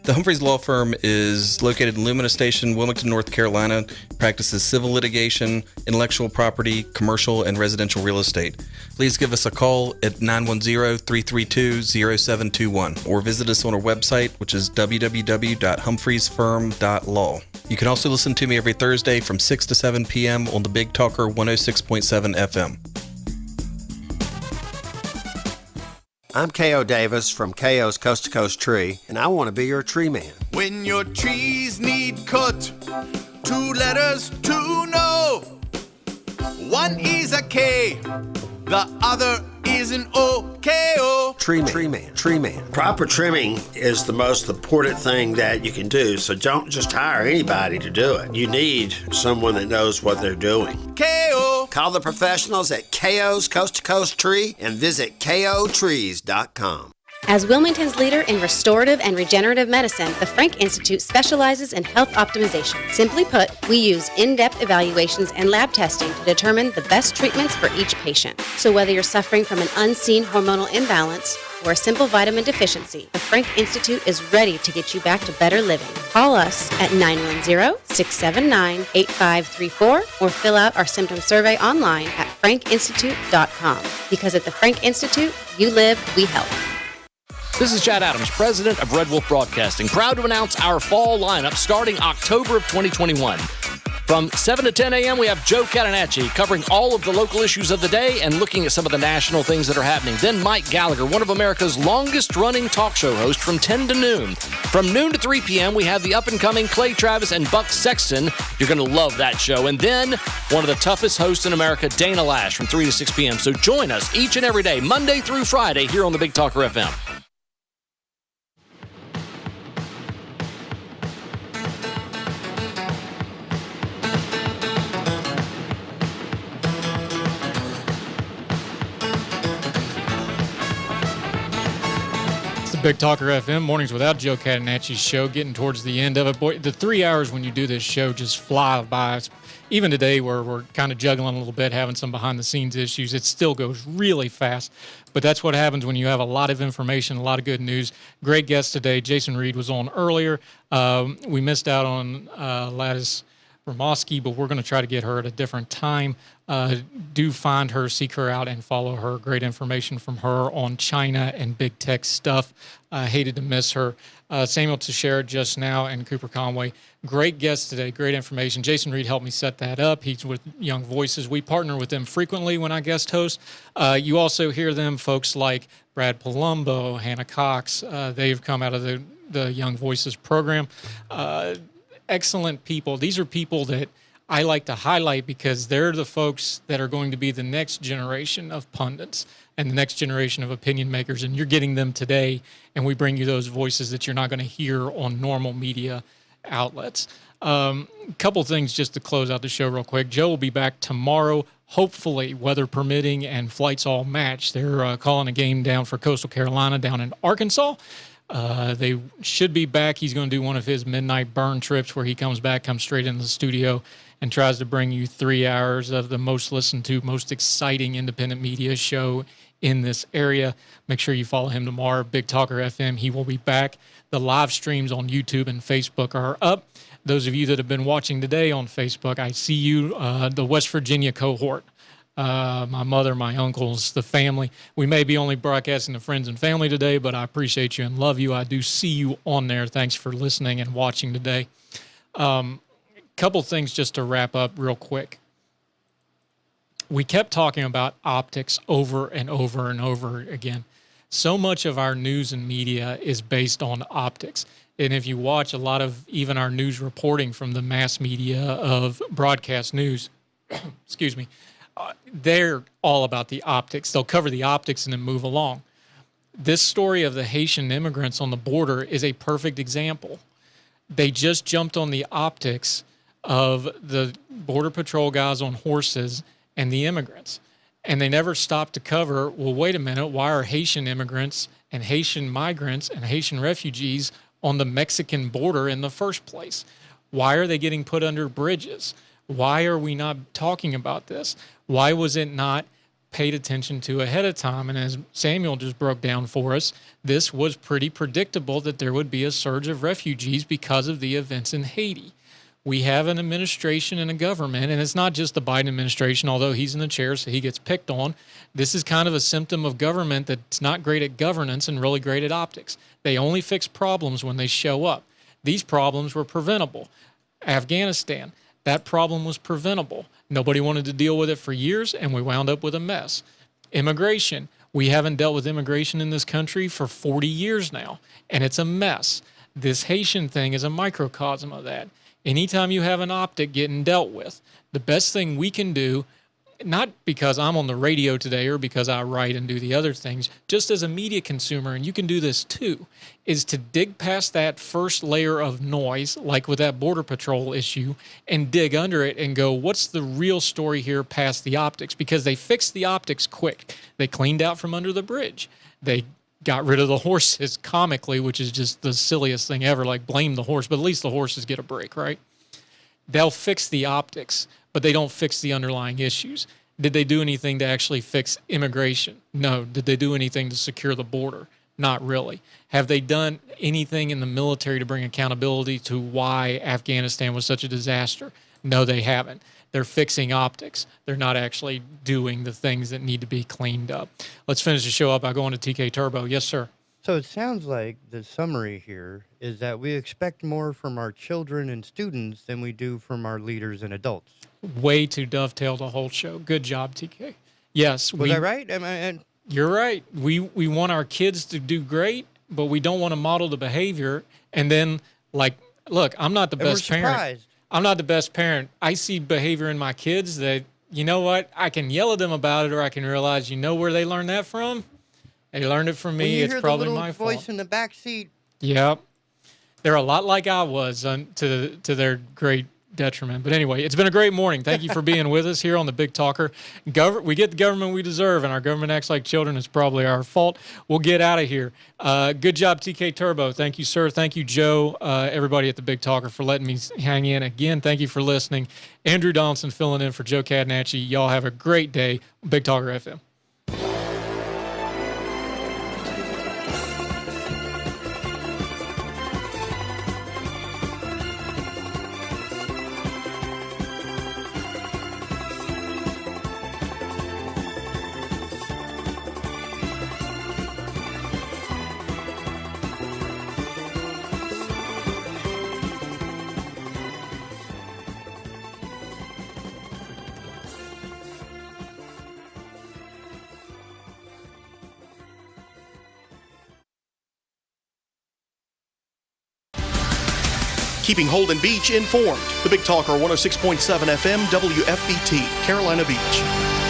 The Humphreys Law Firm is located in Lumina Station, Wilmington, North Carolina, practices civil litigation, intellectual property, commercial, and residential real estate. Please give us a call at 910-332-0721 or visit us on our website, which is www.humphreysfirm.law. You can also listen to me every Thursday from 6 to 7 p.m. on the Big Talker 106.7 FM. I'm K.O. Davis from K.O.'s Coast to Coast Tree, and I want to be your tree man. When your trees need cut, 2 letters to know. One is a K, the other is an O. K.O. Tree man. Proper trimming is the most important thing that you can do, so don't just hire anybody to do it. You need someone that knows what they're doing. K.O. Call the professionals at K.O.'s Coast to Coast Tree and visit KOTrees.com. As Wilmington's leader in restorative and regenerative medicine, the Frank Institute specializes in health optimization. Simply put, we use in-depth evaluations and lab testing to determine the best treatments for each patient. So whether you're suffering from an unseen hormonal imbalance or a simple vitamin deficiency, the Frank Institute is ready to get you back to better living. Call us at 910-679-8534 or fill out our symptom survey online at frankinstitute.com. Because at the Frank Institute, you live, we help. This is Chad Adams, president of Red Wolf Broadcasting, proud to announce our fall lineup starting October of 2021. From 7 to 10 a.m., we have Joe Catenacci covering all of the local issues of the day and looking at some of the national things that are happening. Then Mike Gallagher, one of America's longest-running talk show hosts, from 10 to noon. From noon to 3 p.m., we have the up-and-coming Clay Travis and Buck Sexton. You're going to love that show. And then one of the toughest hosts in America, Dana Lash, from 3 to 6 p.m. So join us each and every day, Monday through Friday, here on the Big Talker FM. Big Talker FM, Mornings Without Joe Catenacci Show, getting towards the end of it. Boy, the 3 hours when you do this show just fly by. Even today, where we're kind of juggling a little bit, having some behind-the-scenes issues, it still goes really fast. But that's what happens when you have a lot of information, a lot of good news. Great guest today. Jason Reed was on earlier. We missed out on Lettice Bromovsky, but we're going to try to get her at a different time. Do find her, seek her out, and follow her. Great information from her on China and big tech stuff. Hated to miss her. Samuel Teixeira just now and Cooper Conway. Great guests today, great information. Jason Reed helped me set that up. He's with Young Voices. We partner with them frequently when I guest host. You also hear them, folks like Brad Palumbo, Hannah Cox. They've come out of the Young Voices program. Excellent people. These are people that I like to highlight because they're the folks that are going to be the next generation of pundits and the next generation of opinion makers, and you're getting them today, and we bring you those voices that you're not going to hear on normal media outlets. Couple things just to close out the show real quick. Joe will be back tomorrow, hopefully, weather permitting and flights all match. They're calling a game down for Coastal Carolina down in Arkansas. They should be back. He's going to do one of his midnight burn trips where he comes straight into the studio and tries to bring you 3 hours of the most listened to, most exciting independent media show in this area. Make sure you follow him tomorrow, Big Talker FM. He will be back. The live streams on YouTube and Facebook are up. Those of you that have been watching today on Facebook, I see you, the West Virginia cohort. my mother, my uncles, the family. We may be only broadcasting to friends and family today, but I appreciate you and love you. I do see you on there. Thanks for listening and watching today. Couple things just to wrap up real quick. We kept talking about optics over and over and over again. So much of our news and media is based on optics. And if you watch a lot of even our news reporting from the mass media of broadcast news, excuse me, they're all about the optics. They'll cover the optics and then move along. This story of the Haitian immigrants on the border is a perfect example. They just jumped on the optics of the Border Patrol guys on horses and the immigrants. And they never stopped to cover, well, wait a minute, why are Haitian immigrants and Haitian migrants and Haitian refugees on the Mexican border in the first place? Why are they getting put under bridges? Why are we not talking about this? Why was it not paid attention to ahead of time? And as Samuel just broke down for us, this was pretty predictable that there would be a surge of refugees because of the events in Haiti. We have an administration and a government, and it's not just the Biden administration, although he's in the chair, so he gets picked on. This is kind of a symptom of government that's not great at governance and really great at optics. They only fix problems when they show up. These problems were preventable. Afghanistan, that problem was preventable. Nobody wanted to deal with it for years, and we wound up with a mess. Immigration, we haven't dealt with immigration in this country for 40 years now, and it's a mess. This Haitian thing is a microcosm of that. Anytime you have an optic getting dealt with, the best thing we can do, not because I'm on the radio today or because I write and do the other things, just as a media consumer, and you can do this too, is to dig past that first layer of noise, like with that Border Patrol issue, and dig under it and go, what's the real story here past the optics? Because they fixed the optics quick. They cleaned out from under the bridge. They got rid of the horses comically, which is just the silliest thing ever, like blame the horse, but at least the horses get a break, right? They'll fix the optics, but they don't fix the underlying issues. Did they do anything to actually fix immigration? No. Did they do anything to secure the border? Not really. Have they done anything in the military to bring accountability to why Afghanistan was such a disaster? No, they haven't. They're fixing optics. They're not actually doing the things that need to be cleaned up. Let's finish the show up by going to TK Turbo. Yes, sir. So it sounds like the summary here is that we expect more from our children and students than we do from our leaders and adults. Way to dovetail the whole show. Good job, TK. Yes. Was I right? You're right. We want our kids to do great, but we don't want to model the behavior. And then, like, look, I'm not the best parent. I'm not the best parent. I see behavior in my kids that, you know what, I can yell at them about it, or I can realize, you know where they learned that from? They learned it from me. It's probably my fault. The little voice in the back seat. Yep. They're a lot like I was to their great detriment. But anyway, it's been a great morning. Thank you for being with us here on the Big Talker. We get the government we deserve, and our government acts like children. It's probably our fault. We'll get out of here. Good job, TK Turbo. Thank you, sir. Thank you, Joe, everybody at the Big Talker, for letting me hang in. Again, thank you for listening. Andrew Donaldson filling in for Joe Catenacci. Y'all have a great day. Big Talker FM. Keeping Holden Beach informed. The Big Talker 106.7 FM WFBT, Carolina Beach.